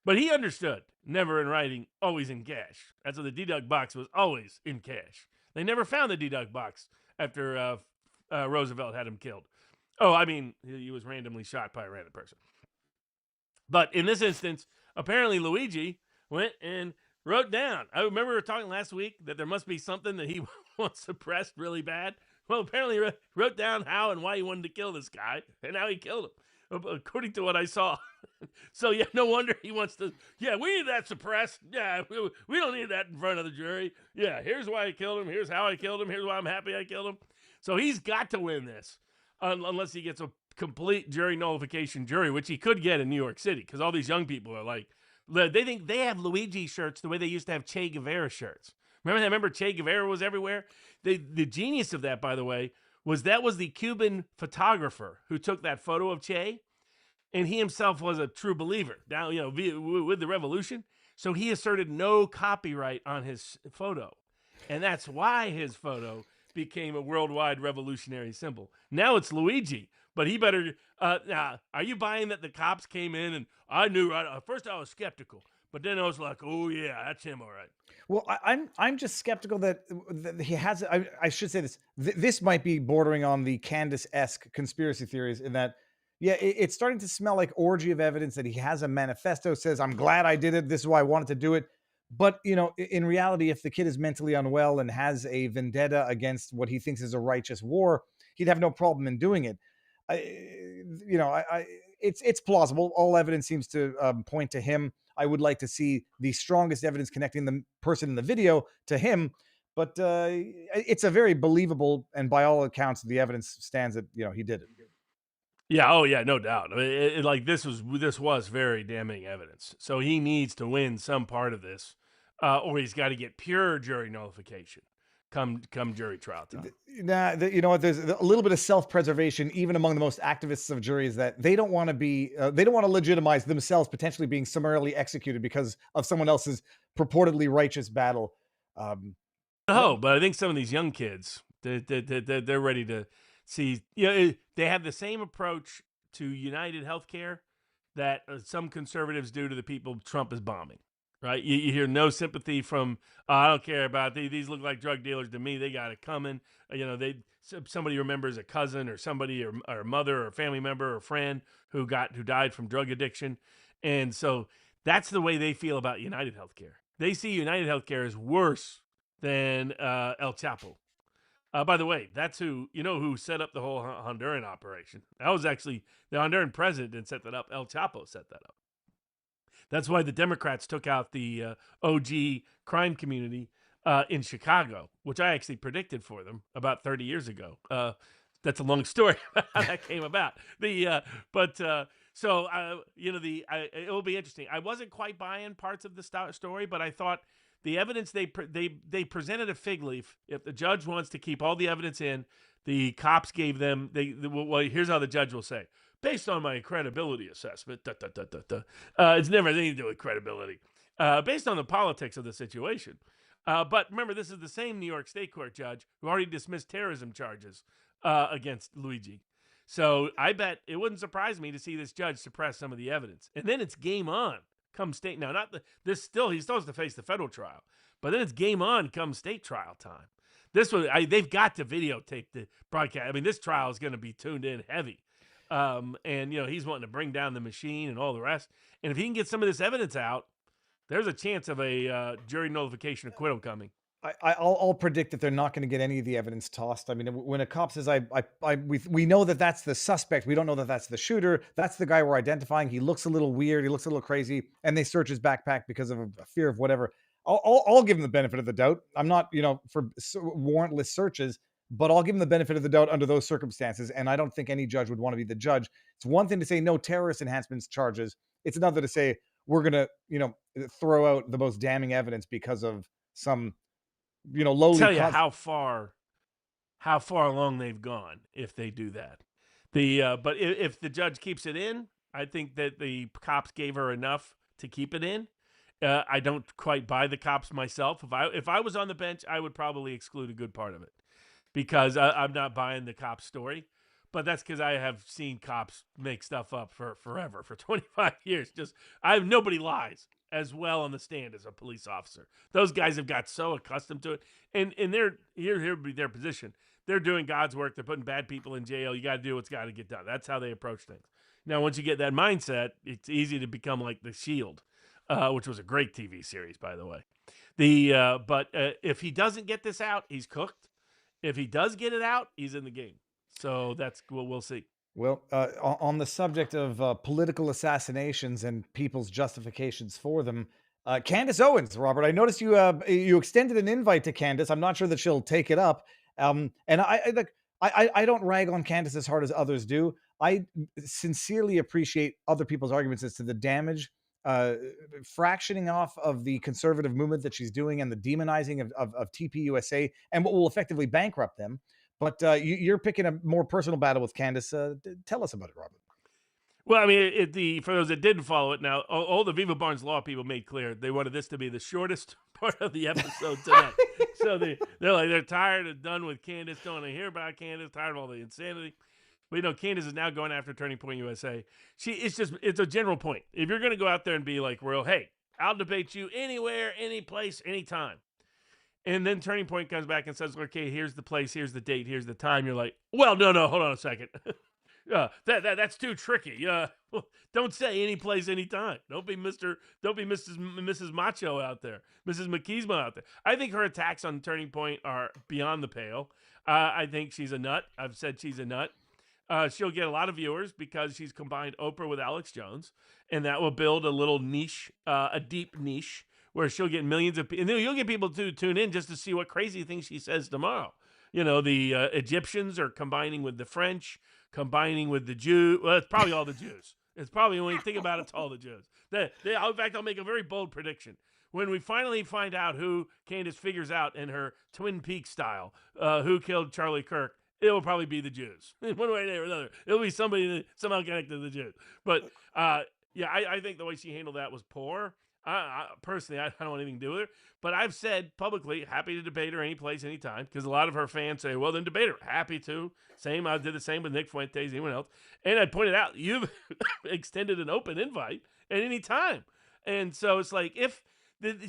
But he understood never in writing, always in cash. That's why the D-Dug box was always in cash. They never found the D-Dug box after Roosevelt had him killed. Oh, I mean, he was randomly shot by a random person. But in this instance, apparently Luigi went and wrote down. I remember we were talking last week that there must be something that he wants suppressed really bad. Well, apparently wrote down how and why he wanted to kill this guy, and how he killed him, according to what I saw. So, yeah, no wonder he wants to, yeah, we need that suppressed. Yeah, we don't need that in front of the jury. Yeah, here's why I killed him. Here's how I killed him. Here's why I'm happy I killed him. So he's got to win this, unless he gets a complete jury nullification jury, which he could get in New York City, because all these young people are like, they think they have Luigi shirts the way they used to have Che Guevara shirts. Remember Che Guevara was everywhere? The genius of that, by the way, was the Cuban photographer who took that photo of Che, and he himself was a true believer. Now, with the revolution, so he asserted no copyright on his photo, and that's why his photo became a worldwide revolutionary symbol. Now it's Luigi, but he better. Now, are you buying that the cops came in and I knew right at first I was skeptical, but then I was like, oh yeah, that's him, all right. Well, I'm just skeptical that he has. I should say this. This might be bordering on the Candace-esque conspiracy theories in that, yeah, it's starting to smell like orgy of evidence that he has a manifesto, says, I'm glad I did it. This is why I wanted to do it. But, in reality, if the kid is mentally unwell and has a vendetta against what he thinks is a righteous war, he'd have no problem in doing it. It's plausible. All evidence seems to point to him. I would like to see the strongest evidence connecting the person in the video to him, but it's a very believable, and by all accounts, the evidence stands that he did it. Yeah. Oh, yeah. No doubt. I mean, this was very damning evidence. So he needs to win some part of this, or he's got to get pure jury nullification. Come jury trial time. You know what? There's a little bit of self-preservation, even among the most activists of juries, that they don't want to be, they don't want to legitimize themselves potentially being summarily executed because of someone else's purportedly righteous battle. But I think some of these young kids, they're ready to see. They have the same approach to United Healthcare that some conservatives do to the people Trump is bombing. Right, you hear no sympathy from. I don't care about these. Look like drug dealers to me. They got it coming. Somebody remembers a cousin or somebody or a mother or a family member or a friend who died from drug addiction, and so that's the way they feel about United Healthcare. They see United Healthcare as worse than El Chapo. By the way, that's who set up the whole Honduran operation. That was actually the Honduran president didn't set that up. El Chapo set that up. That's why the Democrats took out the OG crime community in Chicago, which I actually predicted for them about 30 years ago. That's a long story about how that came about. It will be interesting. I wasn't quite buying parts of the story, but I thought the evidence they presented a fig leaf. If the judge wants to keep all the evidence in, the cops gave them. Here's how the judge will say. Based on my credibility assessment, it's never anything to do with credibility. based on the politics of the situation. But remember, this is the same New York State Court judge who already dismissed terrorism charges against Luigi. So I bet it wouldn't surprise me to see this judge suppress some of the evidence, and then it's game on come state. Now, not he still has to face the federal trial, but then it's game on come state trial time. This one, they've got to videotape the broadcast. I mean, this trial is going to be tuned in heavy, and he's wanting to bring down the machine and all the rest. And if he can get some of this evidence out, there's a chance of a jury nullification acquittal coming. I'll predict that they're not going to get any of the evidence tossed. I mean, when a cop says, we know that that's the suspect. We don't know that that's the shooter. That's the guy we're identifying. He looks a little weird. He looks a little crazy. And they search his backpack because of a fear of whatever. I'll give him the benefit of the doubt. I'm not, for warrantless searches, but I'll give him the benefit of the doubt under those circumstances. And I don't think any judge would want to be the judge. It's one thing to say no terrorist enhancements charges. It's another to say we're going to, throw out the most damning evidence because of some, lowly. Tell you how far along they've gone if they do that. But if the judge keeps it in, I think that the cops gave her enough to keep it in. I don't quite buy the cops myself. If I was on the bench, I would probably exclude a good part of it because I'm not buying the cop story. But that's because I have seen cops make stuff up for forever, for 25 years. Nobody lies as well on the stand as a police officer. Those guys have got so accustomed to it. And here would be their position. They're doing God's work. They're putting bad people in jail. You got to do what's got to get done. That's how they approach things. Now, once you get that mindset, it's easy to become like The Shield, which was a great TV series, by the way. But if he doesn't get this out, he's cooked. If he does get it out, he's in the game. So that's what we'll see. Well, on the subject of political assassinations and people's justifications for them, Candace Owens, Robert, I noticed you extended an invite to Candace. I'm not sure that she'll take it up. And I don't rag on Candace as hard as others do. I sincerely appreciate other people's arguments as to the damage, fractioning off of the conservative movement that she's doing and the demonizing of TPUSA and what will effectively bankrupt them. But you're picking a more personal battle with Candace. Tell us about it, Robert. Well, I mean, for those that didn't follow it, now all the Viva Barnes Law people made clear they wanted this to be the shortest part of the episode tonight. So they're tired and done with Candace. Don't want to hear about Candace. Tired of all the insanity. But Candace is now going after Turning Point USA. It's a general point. If you're going to go out there and be like, "Well, hey, I'll debate you anywhere, any place, anytime." And then Turning Point comes back and says, "Okay, here's the place, here's the date, here's the time." You're like, "Well, no, hold on a second. That's too tricky. Don't say any place, any time. Don't be Mrs. Macho out there, Mrs. Machismo out there." I think her attacks on Turning Point are beyond the pale. I think she's a nut. I've said she's a nut. She'll get a lot of viewers because she's combined Oprah with Alex Jones, and that will build a little niche, a deep niche, where she'll get millions of people. And you'll get people to tune in just to see what crazy things she says tomorrow. The Egyptians are combining with the French, combining with the Jews. Well, it's probably all the Jews. It's probably, when you think about it, it's all the Jews. In fact, I'll make a very bold prediction. When we finally find out who Candace figures out in her Twin Peaks style, who killed Charlie Kirk, it will probably be the Jews. In one way or another. It'll be somebody somehow connected to the Jews. But, I think the way she handled that was poor. Personally, I don't want anything to do with her. But I've said publicly, happy to debate her any place, anytime, because a lot of her fans say, well, then debate her. Happy to. I did the same with Nick Fuentes, anyone else. And I pointed out, you've extended an open invite at any time. And so it's like,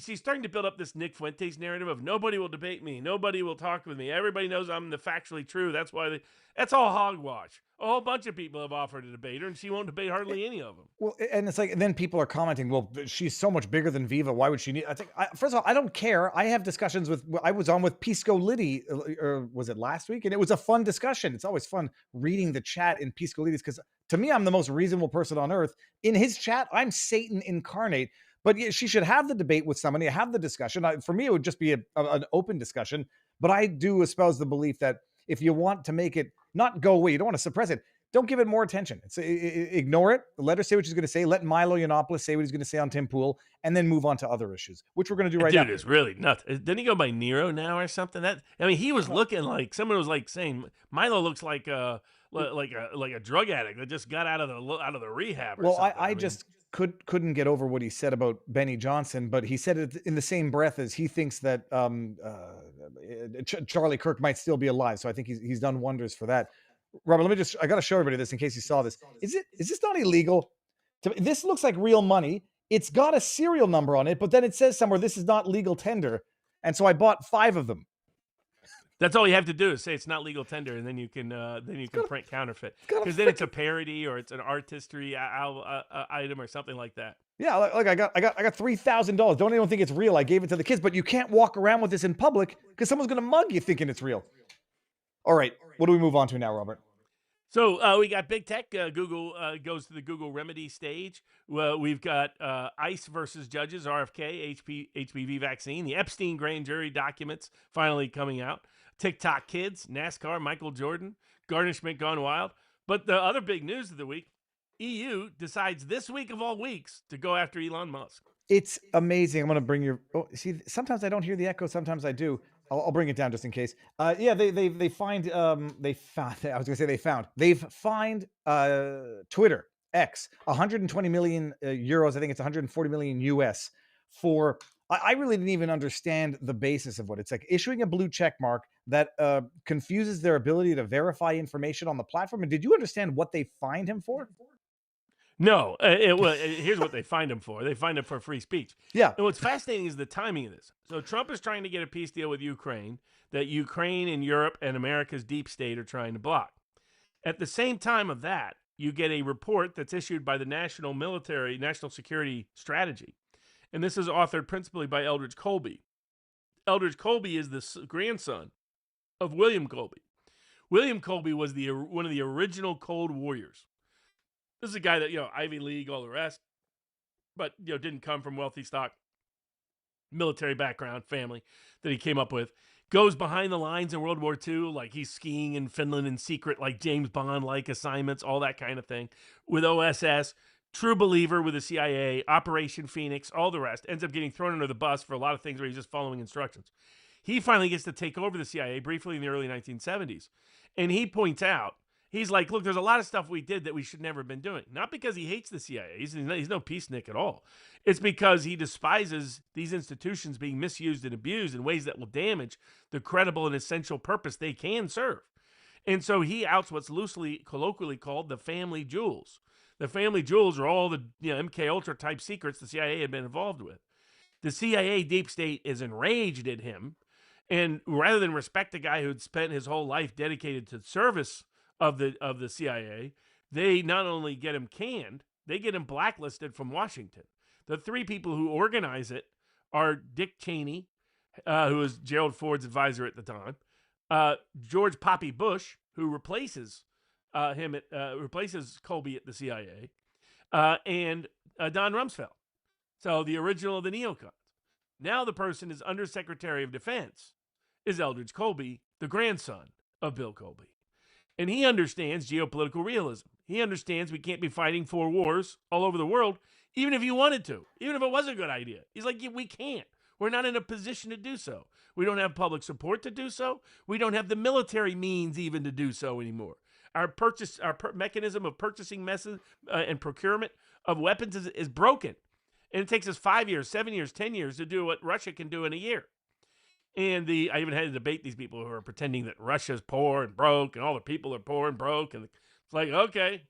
she's starting to build up this Nick Fuentes narrative of nobody will debate me. Nobody will talk with me. Everybody knows I'm the factually true. That's why that's all hogwash. A whole bunch of people have offered to debate her, and she won't debate hardly any of them. Well, and it's like, then people are commenting, well, she's so much bigger than Viva. Why would she need? I think, first of all, I don't care. I have discussions I was on with Pisco Liddy, or was it last week? And it was a fun discussion. It's always fun reading the chat in Pisco Liddy's, because to me, I'm the most reasonable person on earth. In his chat, I'm Satan incarnate. But she should have the debate with somebody, have the discussion. For me, it would just be an open discussion. But I do espouse the belief that if you want to make it not go away, you don't want to suppress it, don't give it more attention. Ignore it. Let her say what she's going to say. Let Milo Yiannopoulos say what he's going to say on Tim Pool, and then move on to other issues, which we're going to do right now. Dude is really nuts. Didn't he go by Nero now or something? He was looking like, someone was like saying Milo looks like a drug addict that just got out of the rehab. Or well, something. I just couldn't get over what he said about Benny Johnson, but he said it in the same breath as he thinks that Charlie Kirk might still be alive. So I think he's done wonders for that. Robert, I got to show everybody this in case you saw this. Is this not illegal? This looks like real money. It's got a serial number on it, but then it says somewhere this is not legal tender. And so I bought 5 of them. That's all you have to do is say it's not legal tender, and then you can print counterfeit, because then it's a parody or it's an artistry item or something like that. Yeah, like I got $3,000. Don't even think it's real. I gave it to the kids, but you can't walk around with this in public because someone's gonna mug you thinking it's real. All right, what do we move on to now, Robert? So we got big tech. Google goes to the Google remedy stage. Well, we've got ICE versus judges, RFK, HPV vaccine, the Epstein grand jury documents finally coming out, TikTok kids, NASCAR, Michael Jordan, garnishment gone wild. But the other big news of the week, EU decides this week of all weeks to go after Elon Musk. It's amazing. I'm going to bring your. Oh, see, sometimes I don't hear the echo. Sometimes I do. I'll bring it down just in case. Yeah, they find. They found. I was going to say they found. They've fined Twitter X 120 million euros. I think it's 140 million US for. I really didn't even understand the basis of what it's like. Issuing a blue check mark that confuses their ability to verify information on the platform. And did you understand what they fined him for? No, here's what they find him for. They find him for free speech. Yeah. And what's fascinating is the timing of this. So Trump is trying to get a peace deal with Ukraine that Ukraine and Europe and America's deep state are trying to block. At the same time of that, you get a report that's issued by the National Security Strategy. And this is authored principally by Eldridge Colby. Eldridge Colby is the grandson of William Colby. William Colby was one of the original Cold Warriors. This is a guy that, Ivy League, all the rest, but, didn't come from wealthy stock, military background, family that he came up with. Goes behind the lines in World War II, like he's skiing in Finland in secret, like James Bond-like assignments, all that kind of thing. With OSS, true believer with the CIA, Operation Phoenix, all the rest. Ends up getting thrown under the bus for a lot of things where he's just following instructions. He finally gets to take over the CIA briefly in the early 1970s. And he points out, he's like, look, there's a lot of stuff we did that we should never have been doing. Not because he hates the CIA. He's no peacenik at all. It's because he despises these institutions being misused and abused in ways that will damage the credible and essential purpose they can serve. And so he outs what's loosely, colloquially called the family jewels. The family jewels are all the MK Ultra type secrets the CIA had been involved with. The CIA deep state is enraged at him. And rather than respect a guy who'd spent his whole life dedicated to service of the CIA, they not only get him canned, they get him blacklisted from Washington. The 3 people who organize it are Dick Cheney, who was Gerald Ford's advisor at the time, George Poppy Bush, who replaces replaces Colby at the CIA, and Don Rumsfeld. So the original of the neocons. Now the person is Undersecretary of Defense, is Eldridge Colby, the grandson of Bill Colby. And he understands geopolitical realism. He understands we can't be fighting 4 wars all over the world, even if you wanted to, even if it was a good idea. He's like, we can't. We're not in a position to do so. We don't have public support to do so. We don't have the military means even to do so anymore. Our mechanism of purchasing and procurement of weapons is broken. And it takes us 5 years, 7 years, 10 years to do what Russia can do in a year. And I even had to debate these people who are pretending that Russia's poor and broke and all the people are poor and broke. And it's like, okay,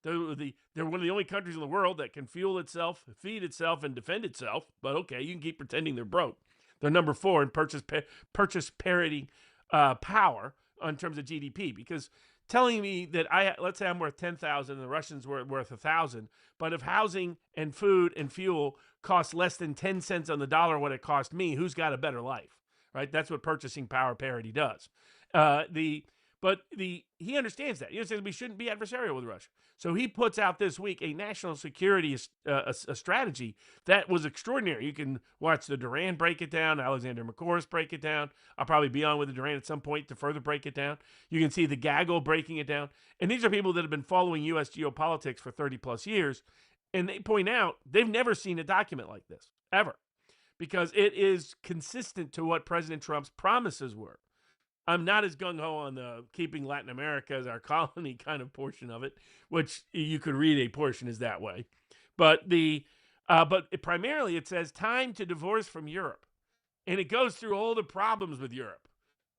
they're one of the only countries in the world that can fuel itself, feed itself, and defend itself. But okay, you can keep pretending they're broke. They're number 4 in purchase parity power in terms of GDP. Because telling me that let's say I'm worth 10,000 and the Russians were worth 1,000, but if housing and food and fuel cost less than 10 cents on the dollar what it cost me, who's got a better life? Right, that's what purchasing power parity does. He understands that. He understands we shouldn't be adversarial with Russia. So he puts out this week a national security a strategy that was extraordinary. You can watch the Duran break it down, Alexander McCorris break it down. I'll probably be on with the Duran at some point to further break it down. You can see the Gaggle breaking it down. And these are people that have been following U.S. geopolitics for 30 plus years. And they point out they've never seen a document like this, ever. Because it is consistent to what President Trump's promises were. I'm not as gung-ho on the keeping Latin America as our colony kind of portion of it, which you could read a portion is that way. But primarily it says time to divorce from Europe, and it goes through all the problems with Europe.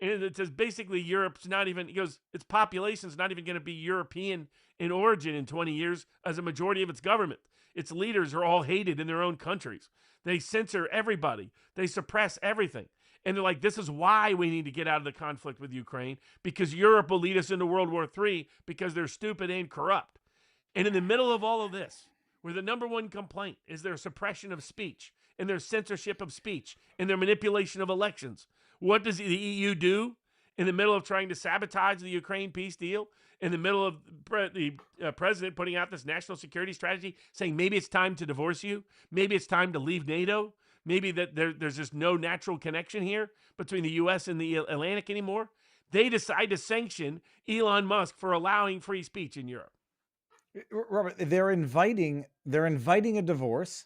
And it says basically Europe's not even, it goes, its population's not even going to be European in origin in 20 years as a majority of its government. Its leaders are all hated in their own countries. They censor everybody. They suppress everything. And they're like, this is why we need to get out of the conflict with Ukraine, because Europe will lead us into World War III because they're stupid and corrupt. And in the middle of all of this, where the number one complaint is their suppression of speech and their censorship of speech and their manipulation of elections, what does the EU do in the middle of trying to sabotage the Ukraine peace deal? In the middle of the president putting out this national security strategy saying maybe it's time to divorce you, maybe it's time to leave NATO, maybe that there's just no natural connection here between the U.S. and the Atlantic anymore. They decide to sanction Elon Musk for allowing free speech in Europe. Robert, they're inviting a divorce,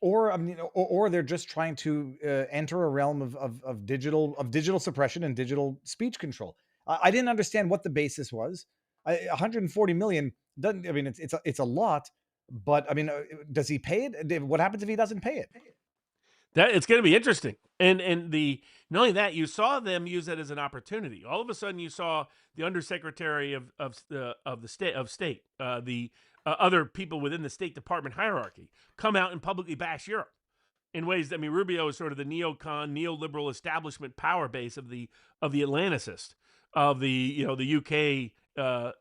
or I mean, or they're just trying to enter a realm of digital suppression and digital speech control. I didn't understand what the basis was. 140 million doesn't. I mean, it's a lot, but I mean, does he pay it? What happens if he doesn't pay it? That it's going to be interesting, and not only that, you saw them use it as an opportunity. All of a sudden, you saw the undersecretary of state, the other people within the State Department hierarchy, come out and publicly bash Europe in ways that, I mean, Rubio is sort of the neoliberal establishment power base of the Atlanticist, of the the UK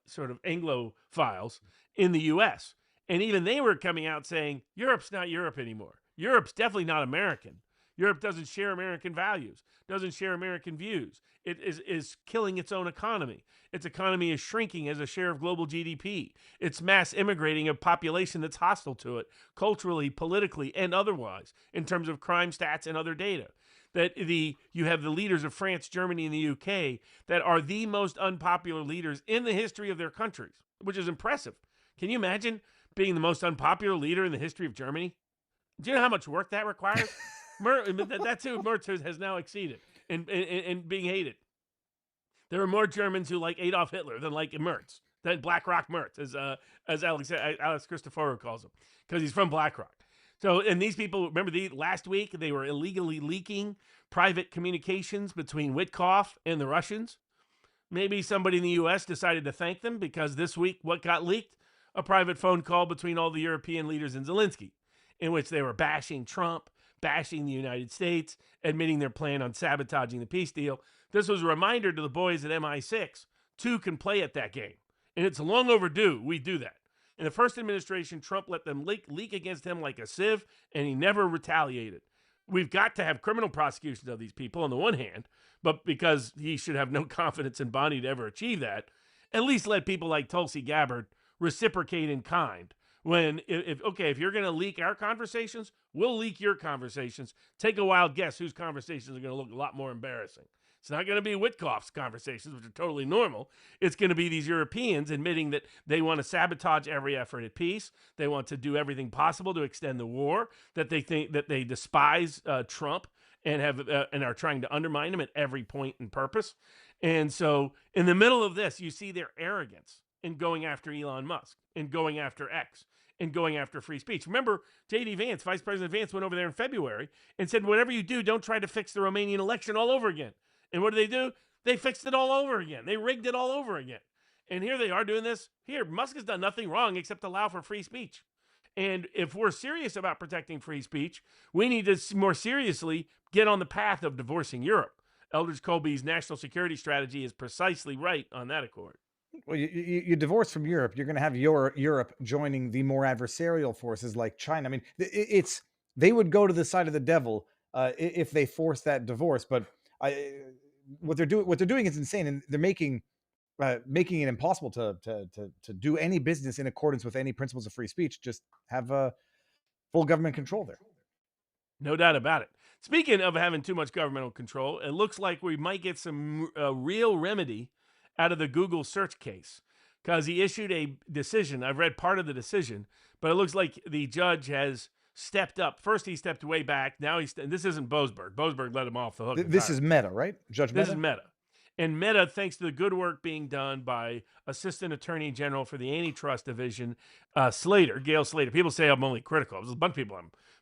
sort of Anglophiles in the US, and even they were coming out saying Europe's not Europe anymore. Europe's definitely not American. Europe doesn't share American values, doesn't share American views. It is killing its own economy. Its economy is shrinking as a share of global GDP. It's mass immigrating a population that's hostile to it, culturally, politically, and otherwise, in terms of crime stats and other data. That you have the leaders of France, Germany, and the UK that are the most unpopular leaders in the history of their countries, which is impressive. Can you imagine being the most unpopular leader in the history of Germany? Do you know how much work that requires? That's who Merz has now exceeded in being hated. There are more Germans who like Adolf Hitler than like Merz, than BlackRock Merz, as Alex Christoforou calls him, because he's from BlackRock. So, and these people, remember, last week they were illegally leaking private communications between Witkoff and the Russians. Maybe somebody in the U.S. decided to thank them because this week, what got leaked? A private phone call between all the European leaders and Zelensky, in which they were bashing Trump, bashing the United States, admitting their plan on sabotaging the peace deal. This was a reminder to the boys at MI6, two can play at that game. And it's long overdue we do that. In the first administration, Trump let them leak against him like a sieve, and he never retaliated. We've got to have criminal prosecutions of these people on the one hand, but because he should have no confidence in Bonnie to ever achieve that, at least let people like Tulsi Gabbard reciprocate in kind. When, if you're going to leak our conversations, we'll leak your conversations. Take a wild guess whose conversations are going to look a lot more embarrassing. It's not going to be Witkoff's conversations, which are totally normal. It's going to be these Europeans admitting that they want to sabotage every effort at peace. They want to do everything possible to extend the war, that they think that they despise Trump and and are trying to undermine him at every point and purpose. And so in the middle of this, you see their arrogance in going after Elon Musk and going after X and going after free speech. Remember, J.D. Vance, Vice President Vance, went over there in February and said, whatever you do, don't try to fix the Romanian election all over again. And what do? They fixed it all over again. They rigged it all over again. And here they are doing this. Here, Musk has done nothing wrong except allow for free speech. And if we're serious about protecting free speech, we need to more seriously get on the path of divorcing Europe. Eldridge Colby's national security strategy is precisely right on that accord. Well, you divorce from Europe, you're going to have Europe joining the more adversarial forces like China. I mean, they would go to the side of the devil if they force that divorce. But what they're doing is insane, and they're making it impossible to do any business in accordance with any principles of free speech. Just have full government control there. No doubt about it. Speaking of having too much governmental control, it looks like we might get some real remedy out of the Google search case, because he issued a decision. I've read part of the decision, but it looks like the judge has stepped up. First, he stepped way back. Now this isn't Boasberg. Boasberg let him off the hook. This is Meta, right? Judge Meta? This is Meta. And Meta, thanks to the good work being done by Assistant Attorney General for the Antitrust Division, Gail Slater. People say I'm only critical. There's a bunch of people.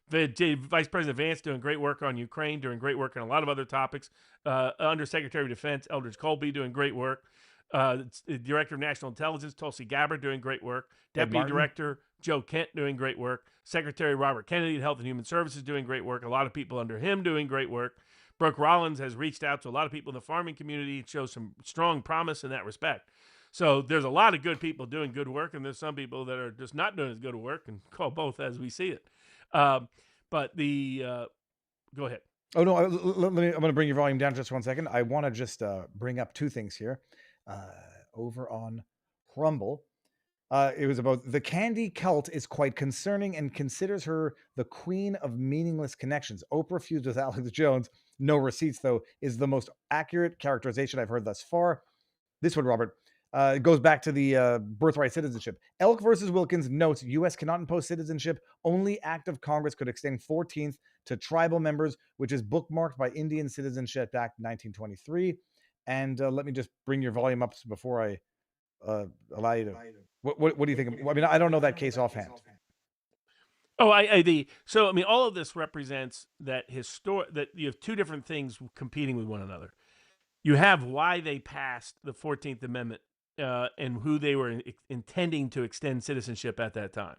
Vice President Vance doing great work on Ukraine, doing great work on a lot of other topics. Undersecretary of Defense Eldridge Colby doing great work. Director of National Intelligence Tulsi Gabbard doing great work. Deputy Director Joe Kent doing great work. Secretary Robert Kennedy of Health and Human Services doing great work. A lot of people under him doing great work. Brooke Rollins has reached out to a lot of people in the farming community and shows some strong promise in that respect. So there's a lot of good people doing good work, and there's some people that are just not doing as good work, and call both as we see it. Go ahead. Oh, no, I'm going to bring your volume down just 1 second. I want to just bring up two things here. Over on Rumble, it was about the Candy cult is quite concerning and considers her the queen of meaningless connections. Oprah fused with Alex Jones. No receipts, though, is the most accurate characterization I've heard thus far. This one, Robert, goes back to the birthright citizenship. Elk versus Wilkins notes U.S. cannot impose citizenship. Only act of Congress could extend 14th to tribal members, which is bookmarked by Indian Citizenship Act 1923. And let me just bring your volume up before I allow you to. What do you think? I mean, I don't know that case offhand. Oh, so I mean, all of this represents that that you have two different things competing with one another. You have why they passed the 14th Amendment and who they were intending to extend citizenship at that time.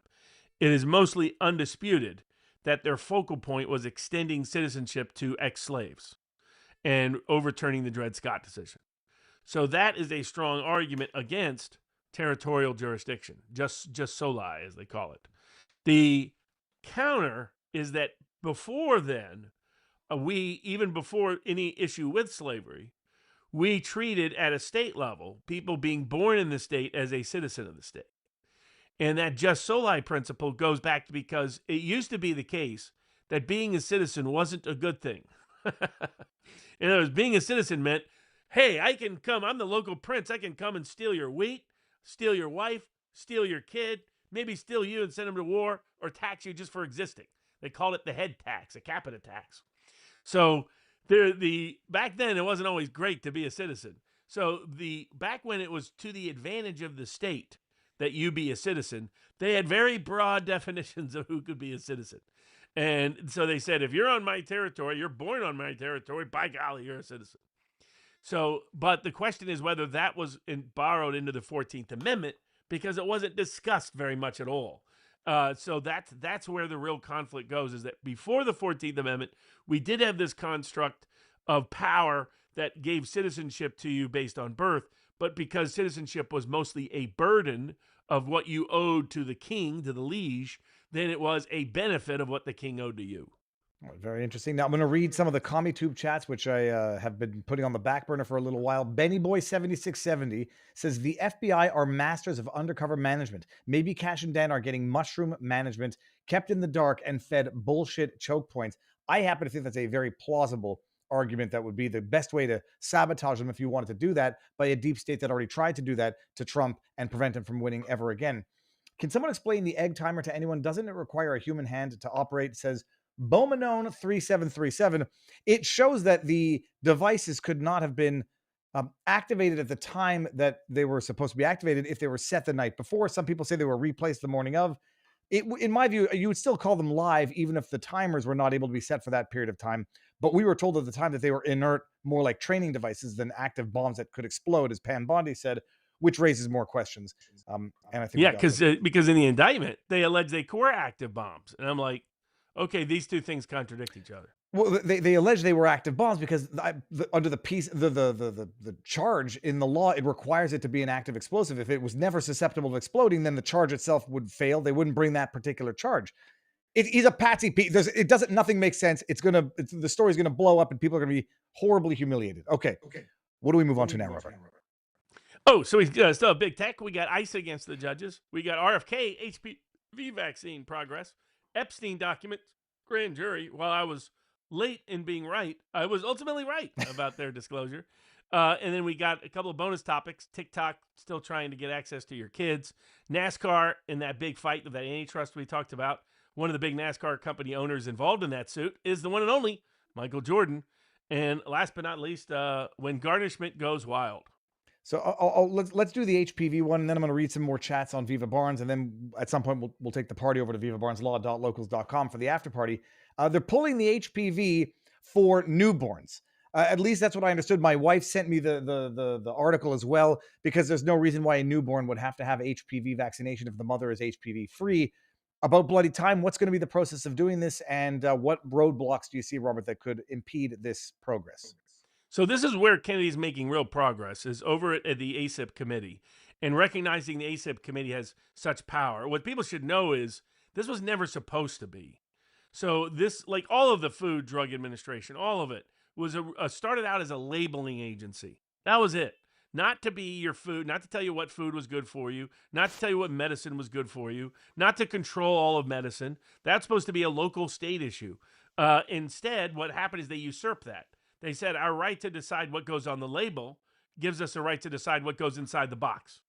It is mostly undisputed that their focal point was extending citizenship to ex-slaves and overturning the Dred Scott decision. So that is a strong argument against territorial jurisdiction, just soli, as they call it. The counter is that before then, even before any issue with slavery, we treated at a state level people being born in the state as a citizen of the state. And that just soli principle goes back to because it used to be the case that being a citizen wasn't a good thing. In other words, being a citizen meant, hey, I'm the local prince. I can come and steal your wheat, steal your wife, steal your kid, maybe steal you and send them to war, or tax you just for existing. They called it the head tax, a capita tax. So back then, it wasn't always great to be a citizen. So back when it was to the advantage of the state that you be a citizen, they had very broad definitions of who could be a citizen. And so they said, if you're on my territory, you're born on my territory, by golly, you're a citizen. So, but the question is whether that was borrowed into the 14th Amendment, because it wasn't discussed very much at all. So that's where the real conflict goes, is that before the 14th Amendment, we did have this construct of power that gave citizenship to you based on birth, but because citizenship was mostly a burden of what you owed to the king, to the liege, then it was a benefit of what the king owed to you. Very interesting. Now I'm going to read some of the CommuTube chats, which I have been putting on the back burner for a little while. BennyBoy7670 says the FBI are masters of undercover management. Maybe Cash and Dan are getting mushroom management, kept in the dark and fed bullshit choke points. I happen to think that's a very plausible argument. That would be the best way to sabotage them if you wanted to do that, by a deep state that already tried to do that to Trump and prevent him from winning ever again. Can someone explain the egg timer to anyone? Doesn't it require a human hand to operate? Says Bowmanone 3737. It shows that the devices could not have been activated at the time that they were supposed to be activated if they were set the night before. Some people say they were replaced the morning of. In my view, you would still call them live even if the timers were not able to be set for that period of time. But we were told at the time that they were inert, more like training devices than active bombs that could explode, as Pam Bondi said, which raises more questions. And I think because in the indictment they allege they were active bombs, and I'm like, okay, these two things contradict each other. Well, they allege they were active bombs because under the charge in the law, it requires it to be an active explosive. If it was never susceptible to exploding, then the charge itself would fail. They wouldn't bring that particular charge. He's a patsy. Nothing makes sense. The story's gonna blow up and people are gonna be horribly humiliated. Okay. What do we move on to now, Robert? Oh, so we still have big tech. We got ICE against the judges. We got RFK, HPV vaccine progress, Epstein documents, grand jury. While I was late in being right, I was ultimately right about their disclosure. And then we got a couple of bonus topics. TikTok still trying to get access to your kids. NASCAR in that big fight of that antitrust we talked about. One of the big NASCAR company owners involved in that suit is the one and only Michael Jordan. And last but not least, when garnishment goes wild. So let's do the HPV one, and then I'm going to read some more chats on Viva Barnes, and then at some point we'll take the party over to vivabarneslaw.locals.com for the after party. They're pulling the HPV for newborns. At least that's what I understood. My wife sent me the article as well, because there's no reason why a newborn would have to have HPV vaccination if the mother is HPV free. About bloody time, what's going to be the process of doing this, and what roadblocks do you see, Robert, that could impede this progress? So this is where Kennedy's making real progress, is over at the ACIP committee, and recognizing the ACIP committee has such power. What people should know is this was never supposed to be. So this, like all of the Food Drug Administration, all of it was started out as a labeling agency. That was it. Not to be your food, not to tell you what food was good for you, not to tell you what medicine was good for you, not to control all of medicine. That's supposed to be a local state issue. Instead, what happened is they usurped that. They said our right to decide what goes on the label gives us a right to decide what goes inside the box,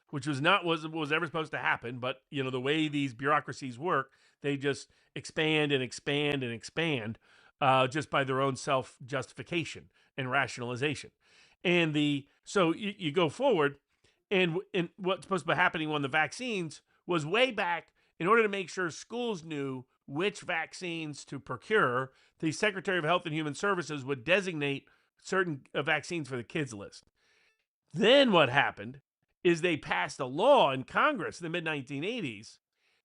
which was not was ever supposed to happen. But you know the way these bureaucracies work, they just expand and expand and expand just by their own self justification and rationalization. And so you go forward, and what's supposed to be happening on the vaccines was way back in order to make sure schools knew which vaccines to procure. The Secretary of Health and Human Services would designate certain vaccines for the kids list. Then what happened is they passed a law in Congress in the mid-1980s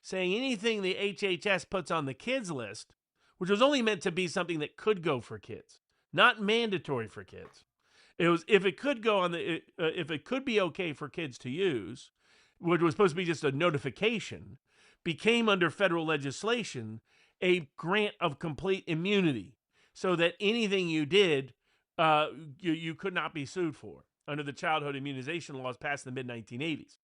saying anything the HHS puts on the kids list, which was only meant to be something that could go for kids, not mandatory for kids. It was if it could go on if it could be okay for kids to use, which was supposed to be just a notification, became under federal legislation a grant of complete immunity, so that anything you did, you could not be sued for under the childhood immunization laws passed in the mid-1980s.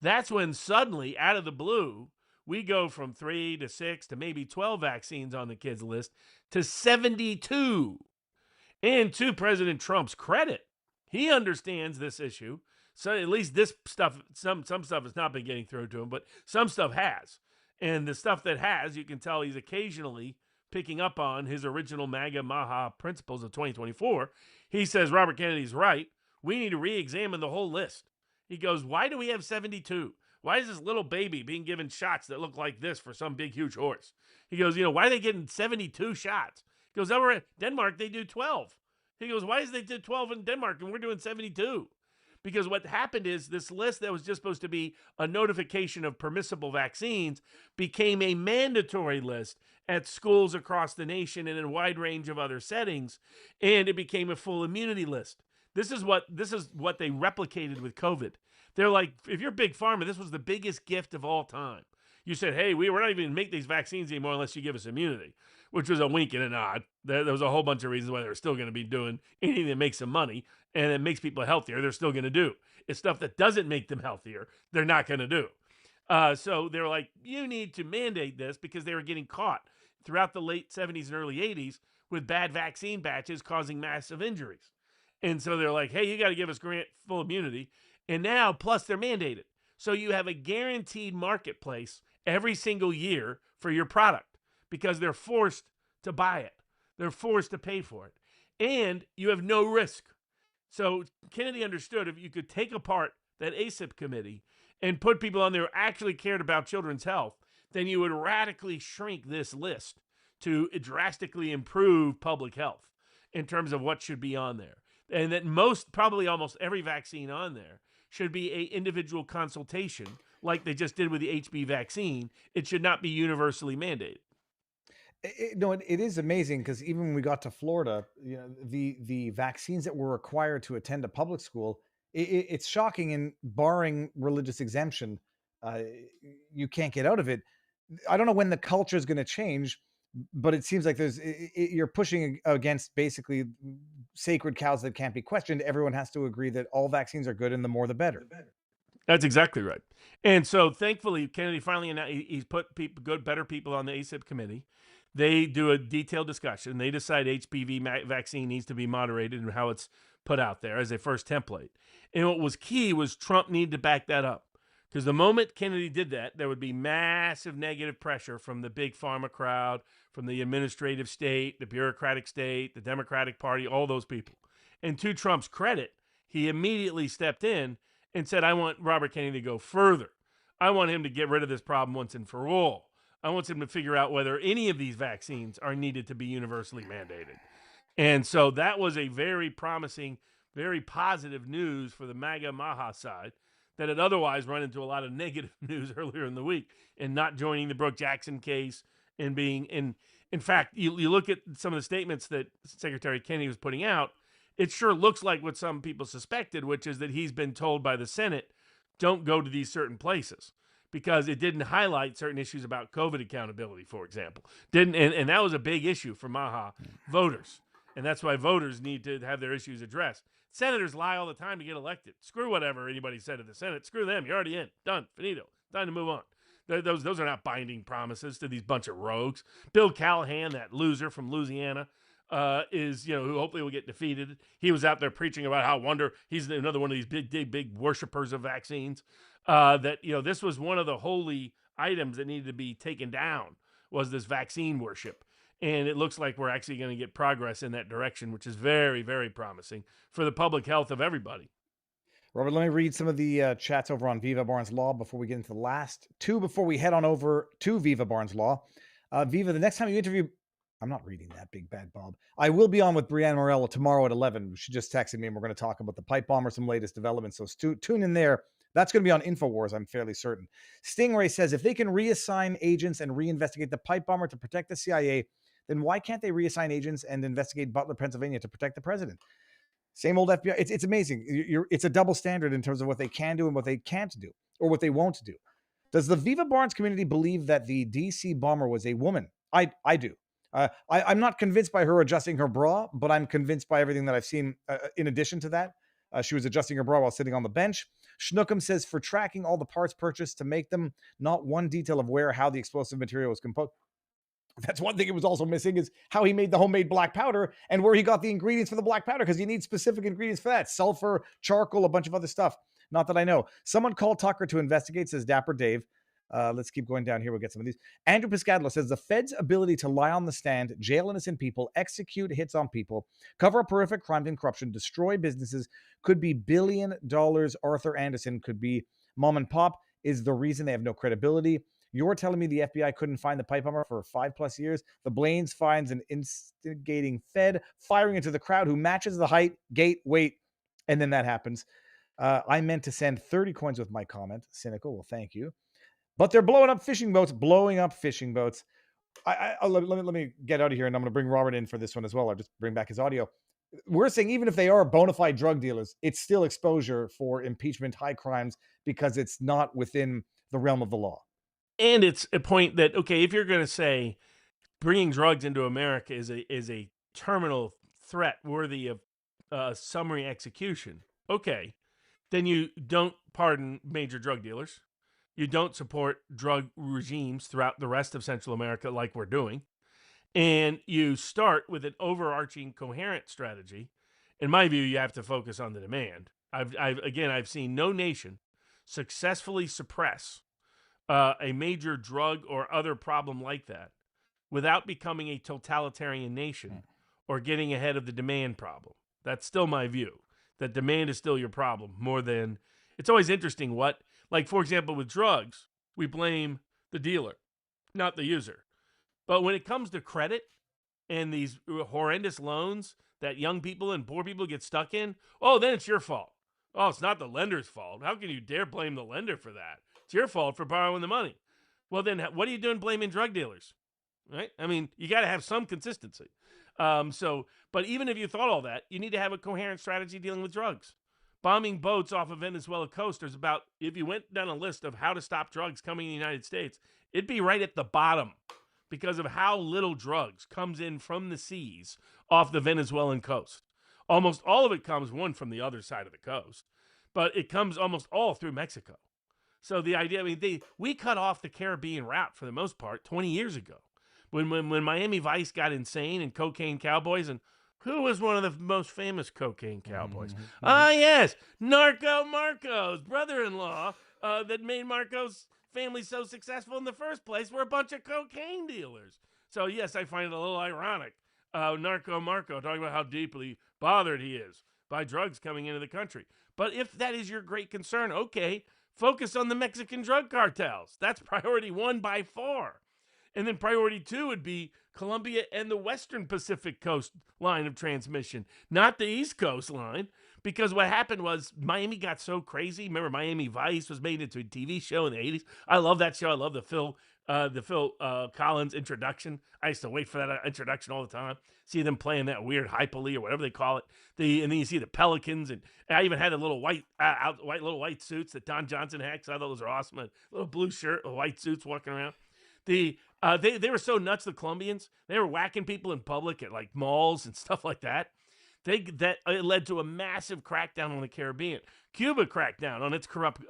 That's when suddenly, out of the blue, we go from 3 to 6 to maybe 12 vaccines on the kids list to 72. And to President Trump's credit, he understands this issue. So at least this stuff, some stuff has not been getting through to him, but some stuff has. And the stuff that has, you can tell he's occasionally picking up on his original MAGA Maha principles of 2024. He says Robert Kennedy's right. We need to re-examine the whole list. He goes, why do we have 72? Why is this little baby being given shots that look like this for some big, huge horse? He goes, why are they getting 72 shots? He goes, over at Denmark, they do 12. He goes, why is they did 12 in Denmark and we're doing 72? Because what happened is this list that was just supposed to be a notification of permissible vaccines became a mandatory list at schools across the nation and in a wide range of other settings, and it became a full immunity list. This is what they replicated with COVID. They're like, if you're Big Pharma, this was the biggest gift of all time. You said, hey, we're not even going to make these vaccines anymore unless you give us immunity, which was a wink and a nod. There was a whole bunch of reasons why they're still going to be doing anything that makes them money and it makes people healthier. They're still going to do. It's stuff that doesn't make them healthier. They're not going to do. So they're like, you need to mandate this, because they were getting caught throughout the late 70s and early 80s with bad vaccine batches causing massive injuries. And so they're like, hey, you got to give us grant full immunity. And now, plus they're mandated. So you have a guaranteed marketplace every single year for your product because they're forced to buy it. They're forced to pay for it. And you have no risk. So Kennedy understood if you could take apart that ACIP committee and put people on there who actually cared about children's health, then you would radically shrink this list to drastically improve public health in terms of what should be on there. And that probably almost every vaccine on there should be an individual consultation like they just did with the HB vaccine. It should not be universally mandated. It is amazing, because even when we got to Florida, the vaccines that were required to attend a public school, it's shocking. And barring religious exemption, you can't get out of it. I don't know when the culture is going to change, but it seems like you're pushing against basically sacred cows that can't be questioned. Everyone has to agree that all vaccines are good, and the more the better. That's exactly right. And so thankfully, Kennedy finally announced he's put better people on the ACIP committee. They do a detailed discussion. They decide HPV vaccine needs to be moderated and how it's put out there as a first template. And what was key was Trump needed to back that up. Because the moment Kennedy did that, there would be massive negative pressure from the big pharma crowd, from the administrative state, the bureaucratic state, the Democratic Party, all those people. And to Trump's credit, he immediately stepped in and said, I want Robert Kennedy to go further. I want him to get rid of this problem once and for all. I want him to figure out whether any of these vaccines are needed to be universally mandated. And so that was a very promising, very positive news for the MAGA Maha side that had otherwise run into a lot of negative news earlier in the week and not joining the Brooke Jackson case and being in fact, you look at some of the statements that Secretary Kennedy was putting out, it sure looks like what some people suspected, which is that he's been told by the Senate, don't go to these certain places because it didn't highlight certain issues about COVID accountability, for example. And that was a big issue for Maha voters. And that's why voters need to have their issues addressed. Senators lie all the time to get elected. Screw whatever anybody said in the Senate. Screw them. You're already in. Done. Finito. Time to move on. Those are not binding promises to these bunch of rogues. Bill Callahan, that loser from Louisiana, is, who hopefully will get defeated. He was out there preaching about how he's another one of these big worshipers of vaccines. This was one of the holy items that needed to be taken down, was this vaccine worship. And it looks like we're actually going to get progress in that direction, which is very, very promising for the public health of everybody. Robert, let me read some of the chats over on Viva Barnes Law before we get into the last two, before we head on over to Viva Barnes Law. Viva, the next time you interview, I'm not reading that, Big Bad Bob. I will be on with Brianne Morello tomorrow at 11. She just texted me and we're going to talk about the pipe bomber, some latest developments. So tune in there. That's going to be on InfoWars, I'm fairly certain. Stingray says, if they can reassign agents and reinvestigate the pipe bomber to protect the CIA, then why can't they reassign agents and investigate Butler, Pennsylvania to protect the president? Same old FBI. It's amazing. It's a double standard in terms of what they can do and what they can't do, or what they won't do. Does the Viva Barnes community believe that the DC bomber was a woman? I do. I'm not convinced by her adjusting her bra, but I'm convinced by everything that I've seen in addition to that. She was adjusting her bra while sitting on the bench. Schnookum says, for tracking all the parts purchased to make them, not one detail of where or how the explosive material was composed. That's one thing it was also missing, is how he made the homemade black powder and where he got the ingredients for the black powder, because you need specific ingredients for that. Sulfur, charcoal, a bunch of other stuff. Not that I know. Someone called Tucker to investigate, says Dapper Dave. Let's keep going down here. We'll get some of these. Andrew Piscadlo says the Fed's ability to lie on the stand, jail innocent people, execute hits on people, cover up horrific crimes and corruption, destroy businesses, could be $1 billion. Arthur Anderson could be mom and pop, is the reason they have no credibility. You're telling me the FBI couldn't find the pipe bomber for 5+ years? The Blaines finds an instigating Fed firing into the crowd who matches the height, gait, weight, and then that happens. I meant to send 30 coins with my comment. Cynical. Well, thank you. But they're blowing up fishing boats. Let me get out of here, and I'm going to bring Robert in for this one as well. I'll just bring back his audio. We're saying even if they are bona fide drug dealers, it's still exposure for impeachment, high crimes, because it's not within the realm of the law. And it's a point that, okay, if you're going to say bringing drugs into America is a terminal threat worthy of summary execution, okay, then you don't pardon major drug dealers. You don't support drug regimes throughout the rest of Central America like we're doing. And you start with an overarching coherent strategy. In my view, you have to focus on the demand. I've seen no nation successfully suppress a major drug or other problem like that without becoming a totalitarian nation or getting ahead of the demand problem. That's still my view, that demand is still your problem more than... It's always interesting like, for example, with drugs, we blame the dealer, not the user. But when it comes to credit and these horrendous loans that young people and poor people get stuck in, then it's your fault. Oh, it's not the lender's fault. How can you dare blame the lender for that? It's your fault for borrowing the money. Well, then what are you doing blaming drug dealers? Right? I mean, you got to have some consistency. But even if you thought all that, you need to have a coherent strategy dealing with drugs. Bombing boats off of Venezuela coast is about, if you went down a list of how to stop drugs coming in the United States, it'd be right at the bottom because of how little drugs comes in from the seas off the Venezuelan coast. Almost all of it comes, one, from the other side of the coast, but it comes almost all through Mexico. So the idea, we cut off the Caribbean route for the most part 20 years ago. When Miami Vice got insane and cocaine cowboys, and who was one of the most famous cocaine cowboys? Yes, Narco Marco's brother-in-law that made Marco's family so successful in the first place were a bunch of cocaine dealers. So yes, I find it a little ironic. Narco Marco talking about how deeply bothered he is by drugs coming into the country. But if that is your great concern, okay, focus on the Mexican drug cartels. That's priority 1 by far. And then priority 2 would be Colombia and the Western Pacific Coast line of transmission, not the East Coast line. Because what happened was Miami got so crazy. Remember, Miami Vice was made into a TV show in the 80s. I love that show. I love the Phil Collins introduction. I used to wait for that introduction all the time. See them playing that weird hyperly or whatever they call it. And then you see the Pelicans, and I even had the little white suits that Don Johnson had. Cause I thought those were awesome. A little blue shirt, white suits walking around. They were so nuts. The Colombians, they were whacking people in public at like malls and stuff like that. It led to a massive crackdown on the Caribbean. Cuba cracked down on its corrupt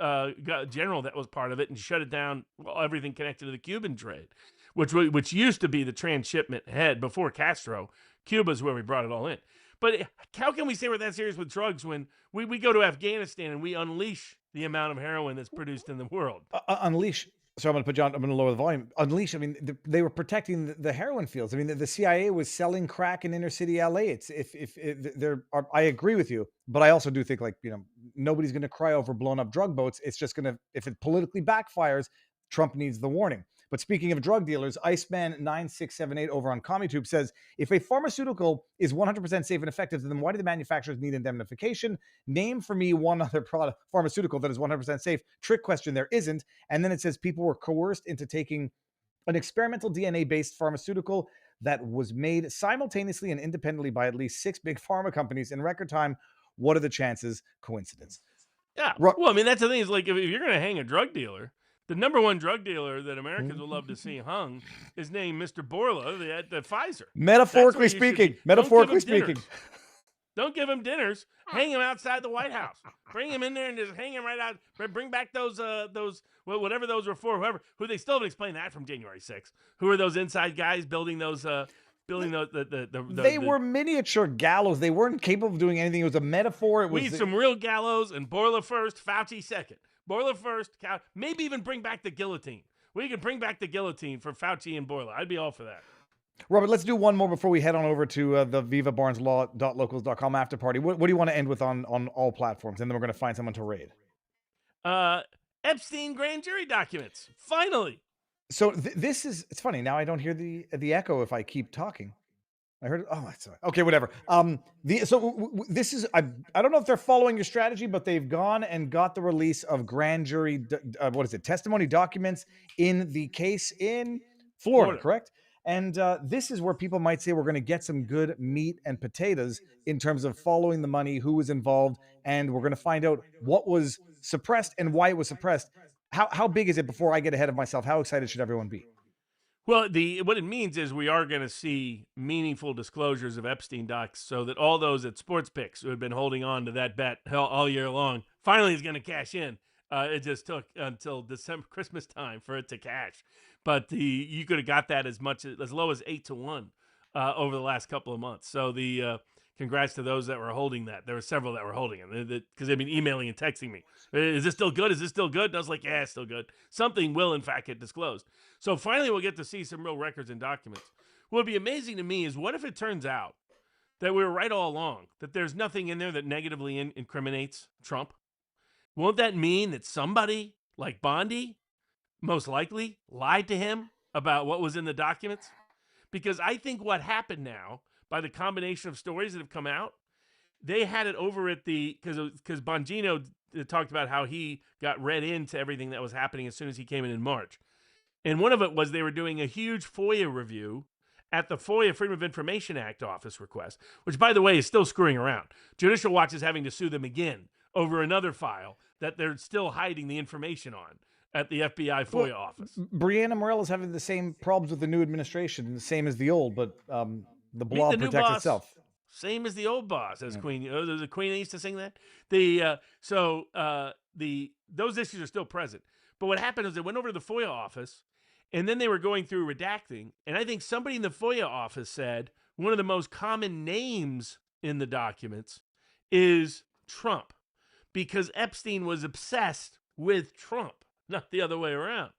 general that was part of it and shut it down. Everything connected to the Cuban trade, which used to be the transshipment head before Castro. Cuba's where we brought it all in. But how can we say we're that serious with drugs when we go to Afghanistan and we unleash the amount of heroin that's produced in the world? Unleash. So I'm going to put you on. I'm going to lower the volume. Unleash. I mean, they were protecting the heroin fields. I mean, the CIA was selling crack in inner city LA. It's if there are. I agree with you, but I also do think, like, nobody's going to cry over blown up drug boats. It's just going to, if it politically backfires, Trump needs the warning. But speaking of drug dealers, Iceman 9678 over on CommuTube says, if a pharmaceutical is 100% safe and effective, then why do the manufacturers need indemnification? Name for me one other pharmaceutical that is 100% safe. Trick question, there isn't. And then it says people were coerced into taking an experimental DNA-based pharmaceutical that was made simultaneously and independently by at least 6 big pharma companies in record time. What are the chances? Coincidence? Yeah. Well, I mean, that's the thing is, like, if you're going to hang a drug dealer, the number one drug dealer that Americans would love to see hung is named Mr. Borla at the Pfizer. Metaphorically speaking. Don't give him dinners. Hang him outside the White House. Bring him in there and just hang him right out. Bring back those whatever those were for. Who they still haven't explained that from January 6th. Who are those inside guys building those? They were miniature gallows. They weren't capable of doing anything. It was a metaphor. We need some real gallows, and Borla first, Fauci second. Borla first, maybe even bring back the guillotine. We can bring back the guillotine for Fauci and Borla. I'd be all for that. Robert, let's do one more before we head on over to the vivabarneslaw.locals.com after party. What do you want to end with on all platforms? And then we're going to find someone to raid. Epstein grand jury documents. Finally. So this is, it's funny. Now I don't hear the echo if I keep talking. I heard it. Oh, that's okay. Whatever. This is, I don't know if they're following your strategy, but they've gone and got the release of grand jury, testimony documents in the case in Florida. Correct? And this is where people might say we're going to get some good meat and potatoes in terms of following the money, who was involved, and we're going to find out what was suppressed and why it was suppressed. How big is it before I get ahead of myself? How excited should everyone be? Well, what it means is we are going to see meaningful disclosures of Epstein docs so that all those at Sports Picks who had been holding on to that bet all year long finally is going to cash in. It just took until Christmas time for it to cash. But you could have got that as low as 8-1 over the last couple of months. So congrats to those that were holding that. There were several that were holding it because they've been emailing and texting me. Is this still good? Is this still good? And I was like, yeah, it's still good. Something will, in fact, get disclosed. So finally, we'll get to see some real records and documents. What would be amazing to me is what if it turns out that we were right all along, that there's nothing in there that negatively incriminates Trump? Won't that mean that somebody like Bondi most likely lied to him about what was in the documents? Because I think what happened now, by the combination of stories that have come out, they had it over at because Bongino talked about how he got read into everything that was happening as soon as he came in March. And one of it was they were doing a huge FOIA review at the FOIA Freedom of Information Act office request, which, by the way, is still screwing around. Judicial Watch is having to sue them again over another file that they're still hiding the information on at the FBI FOIA office. Brianna Morell is having the same problems with the new administration, the same as the old, but the blob protects itself. Same as the old boss, as Queen. There's a Queen that used to sing that. Those issues are still present. But what happened is they went over to the FOIA office, and then they were going through redacting. And I think somebody in the FOIA office said one of the most common names in the documents is Trump, because Epstein was obsessed with Trump, not the other way around.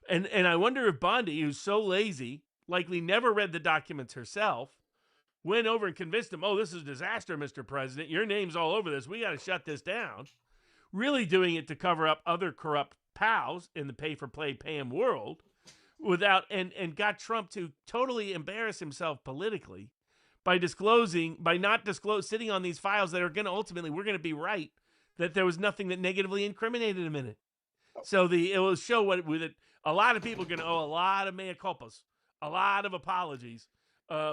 And I wonder if Bondi, who's so lazy, likely never read the documents herself, went over and convinced him, oh, this is a disaster, Mr. President. Your name's all over this. We got to shut this down. Really doing it to cover up other corrupt pals in the pay-for-play, pay-him world, and got Trump to totally embarrass himself politically by sitting on these files that are going to ultimately, we're going to be right, that there was nothing that negatively incriminated him in it. So it will show a lot of people are going to owe a lot of mea culpas, a lot of apologies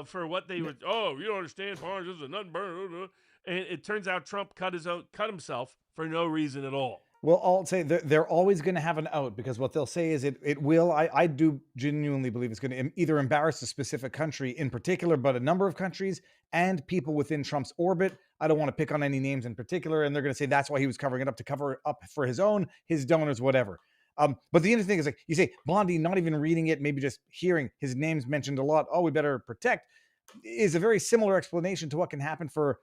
for what they were. Oh, you don't understand, Barnes, this is nothing. And it turns out Trump cut himself for no reason at all. Well, I'll say they're always going to have an out, because what they'll say is it will. I do genuinely believe it's going to either embarrass a specific country in particular, but a number of countries and people within Trump's orbit. I don't want to pick on any names in particular, and they're going to say that's why he was covering it up, to cover up for his donors, whatever. But the interesting thing is, like you say, Blondie not even reading it, maybe just hearing his name's mentioned a lot. Oh, we better protect, is a very similar explanation to what can happen for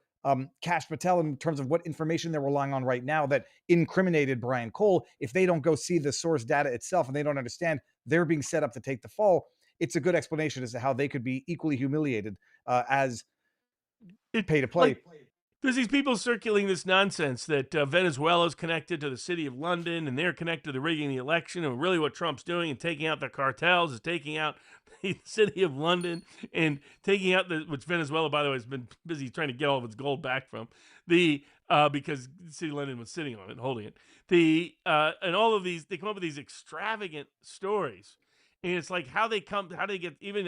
Kash Patel in terms of what information they're relying on right now that incriminated Brian Cole. If they don't go see the source data itself and they don't understand they're being set up to take the fall, it's a good explanation as to how they could be equally humiliated as pay to play. There's these people circulating this nonsense that Venezuela is connected to the city of London and they're connected to the rigging of the election, and really what Trump's doing and taking out the cartels is taking out the city of London and taking out which Venezuela, by the way, has been busy trying to get all of its gold back from because the city of London was sitting on it and holding it. And all of these, they come up with these extravagant stories. And it's like how they get, even,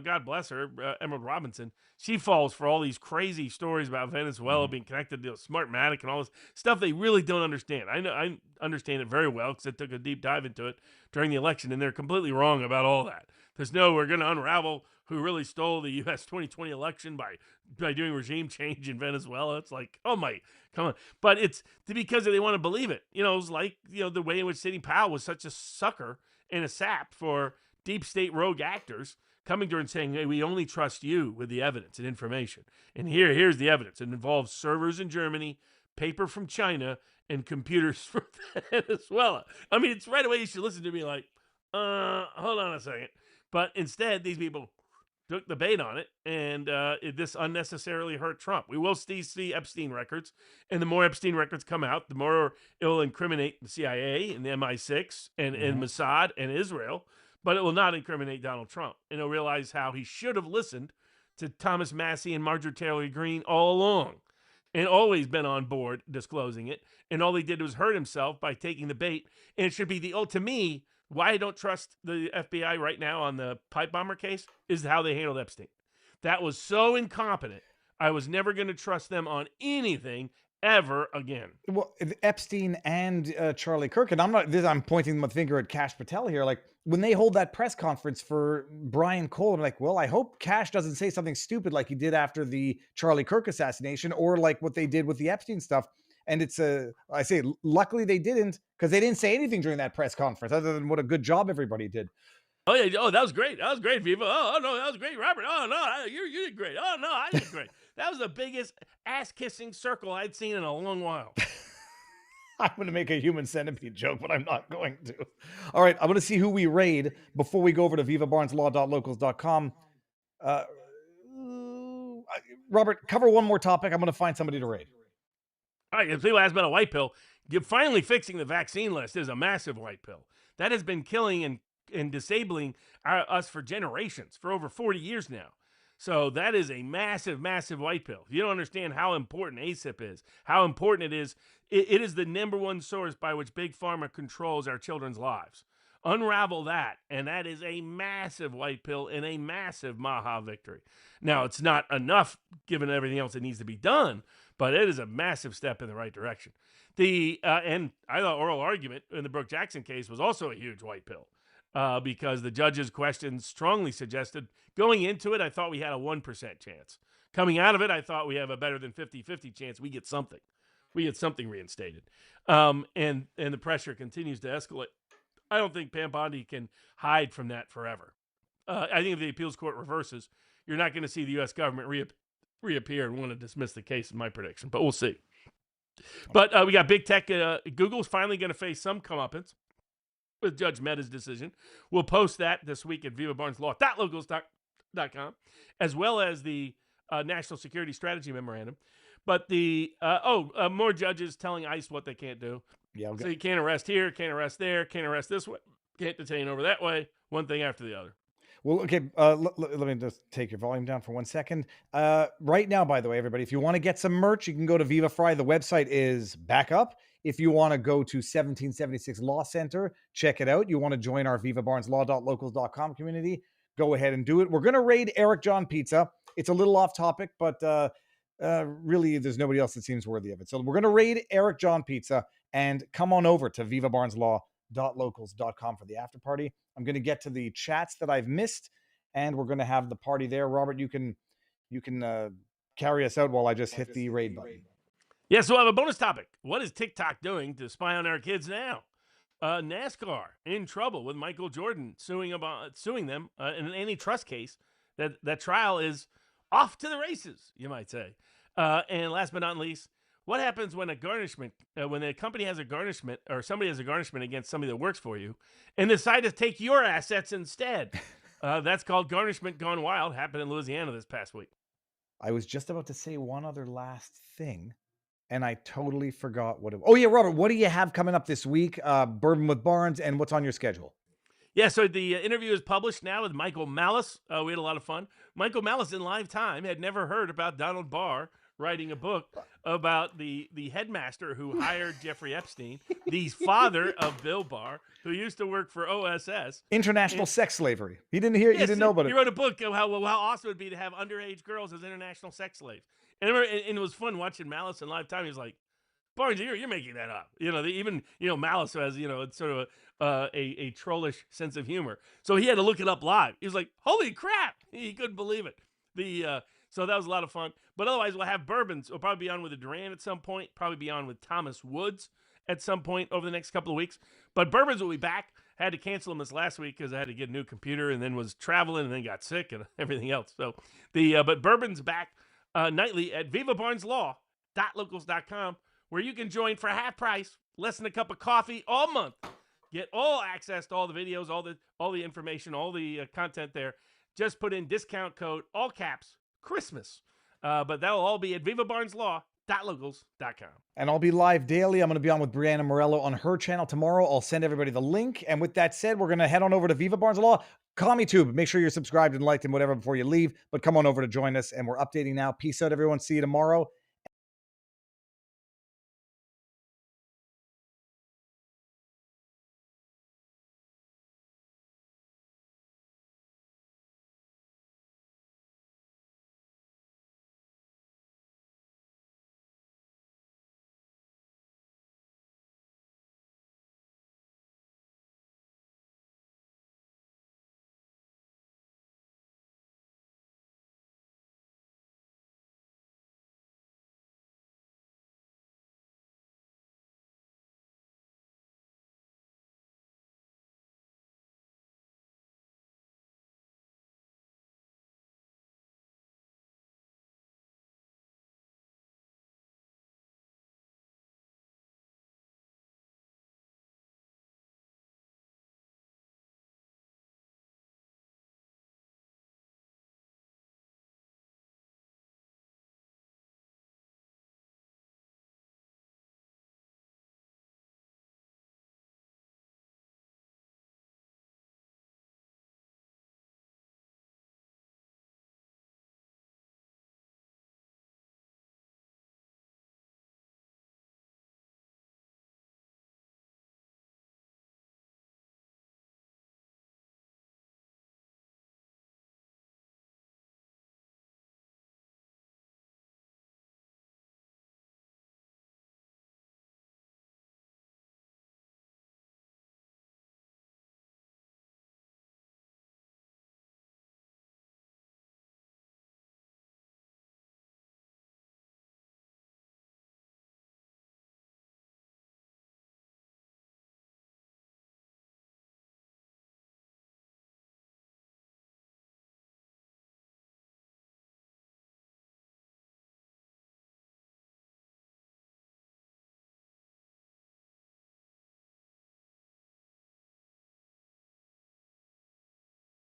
God bless her, Emerald Robinson, she falls for all these crazy stories about Venezuela being connected to Smartmatic and all this stuff they really don't understand. I understand it very well because I took a deep dive into it during the election, and they're completely wrong about all that. We're going to unravel who really stole the U.S. 2020 election by doing regime change in Venezuela. It's like, oh my, come on. But it's because they want to believe it. It's like, the way in which Sidney Powell was such a sucker and a sap for deep state rogue actors coming to her and saying, hey, we only trust you with the evidence and information. And here's the evidence. It involves servers in Germany, paper from China, and computers from Venezuela. I mean, it's right away you should listen to me like, hold on a second. But instead, these people took the bait on it, and this unnecessarily hurt Trump. We will see Epstein records, and the more Epstein records come out, the more it will incriminate the CIA and the MI6 and Mossad and Israel, but it will not incriminate Donald Trump. And he'll realize how he should have listened to Thomas Massie and Marjorie Taylor Greene all along and always been on board disclosing it. And all he did was hurt himself by taking the bait. And it should be to me, why I don't trust the FBI right now on the pipe bomber case is how they handled Epstein. That was so incompetent. I was never going to trust them on anything ever again. Well, Epstein and Charlie Kirk, and I'm pointing my finger at Kash Patel here. Like when they hold that press conference for Brian Cole, I'm like, well, I hope Kash doesn't say something stupid like he did after the Charlie Kirk assassination, or like what they did with the Epstein stuff. And I say, luckily they didn't, because they didn't say anything during that press conference other than what a good job everybody did. Oh, yeah. Oh, that was great. That was great, Viva. Oh, no, that was great, Robert. Oh, no, you did great. Oh, no, I did great. That was the biggest ass-kissing circle I'd seen in a long while. I'm going to make a human centipede joke, but I'm not going to. All right, I'm going to see who we raid before we go over to vivabarneslaw.locals.com. Robert, cover one more topic. I'm going to find somebody to raid. All right, if people ask about a white pill, finally fixing the vaccine list is a massive white pill. That has been killing and disabling us for generations, for over 40 years now. So that is a massive, massive white pill. You don't understand how important ASIP is, how important it is. It is the number one source by which Big Pharma controls our children's lives. Unravel that, and that is a massive white pill and a massive Maha victory. Now, it's not enough given everything else that needs to be done, but it is a massive step in the right direction. And I thought oral argument in the Brooke Jackson case was also a huge white pill. Because the judge's questions strongly suggested going into it, I thought we had a 1% chance. Coming out of it, I thought we have a better than 50-50 chance we get something. We get something reinstated. And the pressure continues to escalate. I don't think Pam Bondi can hide from that forever. I think if the appeals court reverses, you're not going to see the U.S. government reappear and want to dismiss the case, in my prediction. But we'll see. But we got big tech. Google's finally going to face some comeuppance with Judge Mehta's decision. We'll post that this week at vivabarneslaw.locals.com, as well as the National Security Strategy Memorandum. But more judges telling ICE what they can't do. Yeah, So you can't arrest here, can't arrest there, can't arrest this way, can't detain over that way. One thing after the other. Well, okay, let me just take your volume down for 1 second. Right now, by the way, everybody, if you want to get some merch, you can go to Viva Fry. The website is back up. If you want to go to 1776 Law Center, check it out. You want to join our vivabarneslaw.locals.com community, go ahead and do it. We're going to raid Eric John Pizza. It's a little off topic, but really, there's nobody else that seems worthy of it. So we're going to raid Eric John Pizza, and come on over to vivabarneslaw.locals.com for the after party. I'm going to get to the chats that I've missed, and we're going to have the party there. Robert, you can carry us out while I just hit the raid button. Yeah, so I have a bonus topic. What is TikTok doing to spy on our kids now? NASCAR in trouble with Michael Jordan suing them in an antitrust case. That trial is off to the races, you might say. And last but not least, what happens when a garnishment, when a company has a garnishment or somebody has a garnishment against somebody that works for you and decide to take your assets instead? That's called garnishment gone wild. Happened in Louisiana this past week. I was just about to say one other last thing, and I totally forgot what it was. Oh, yeah, Robert, what do you have coming up this week? Bourbon with Barnes, and what's on your schedule? Yeah, so the interview is published now with Michael Malice. We had a lot of fun. Michael Malice in live time had never heard about Donald Barr writing a book about the headmaster who hired Jeffrey Epstein, the father of Bill Barr, who used to work for OSS. International sex slavery. He didn't hear. Yes, he didn't know about it. He wrote a book of how awesome it would be to have underage girls as international sex slaves. And it was fun watching Malice in live time. He was like, Barnes, you're making that up. Malice has, it's sort of a trollish sense of humor. So he had to look it up live. He was like, holy crap. He couldn't believe it. So that was a lot of fun. But otherwise, we'll have bourbons. We'll probably be on with a Duran at some point. Probably be on with Thomas Woods at some point over the next couple of weeks. But bourbons will be back. Had to cancel them this last week because I had to get a new computer and then was traveling and then got sick and everything else. So but bourbon's back nightly at vivabarneslaw.locals.com, where you can join for half price, less than a cup of coffee all month. Get all access to all the videos, all the information, all the content there. Just put in discount code, all caps, Christmas. But that will all be at vivabarneslaw.locals.com. And I'll be live daily. I'm going to be on with Brianna Morello on her channel tomorrow. I'll send everybody the link. And with that said, we're going to head on over to Viva Barnes Law. CommieTube. Make sure you're subscribed and liked and whatever before you leave. But come on over to join us. And we're updating now. Peace out, everyone. See you tomorrow.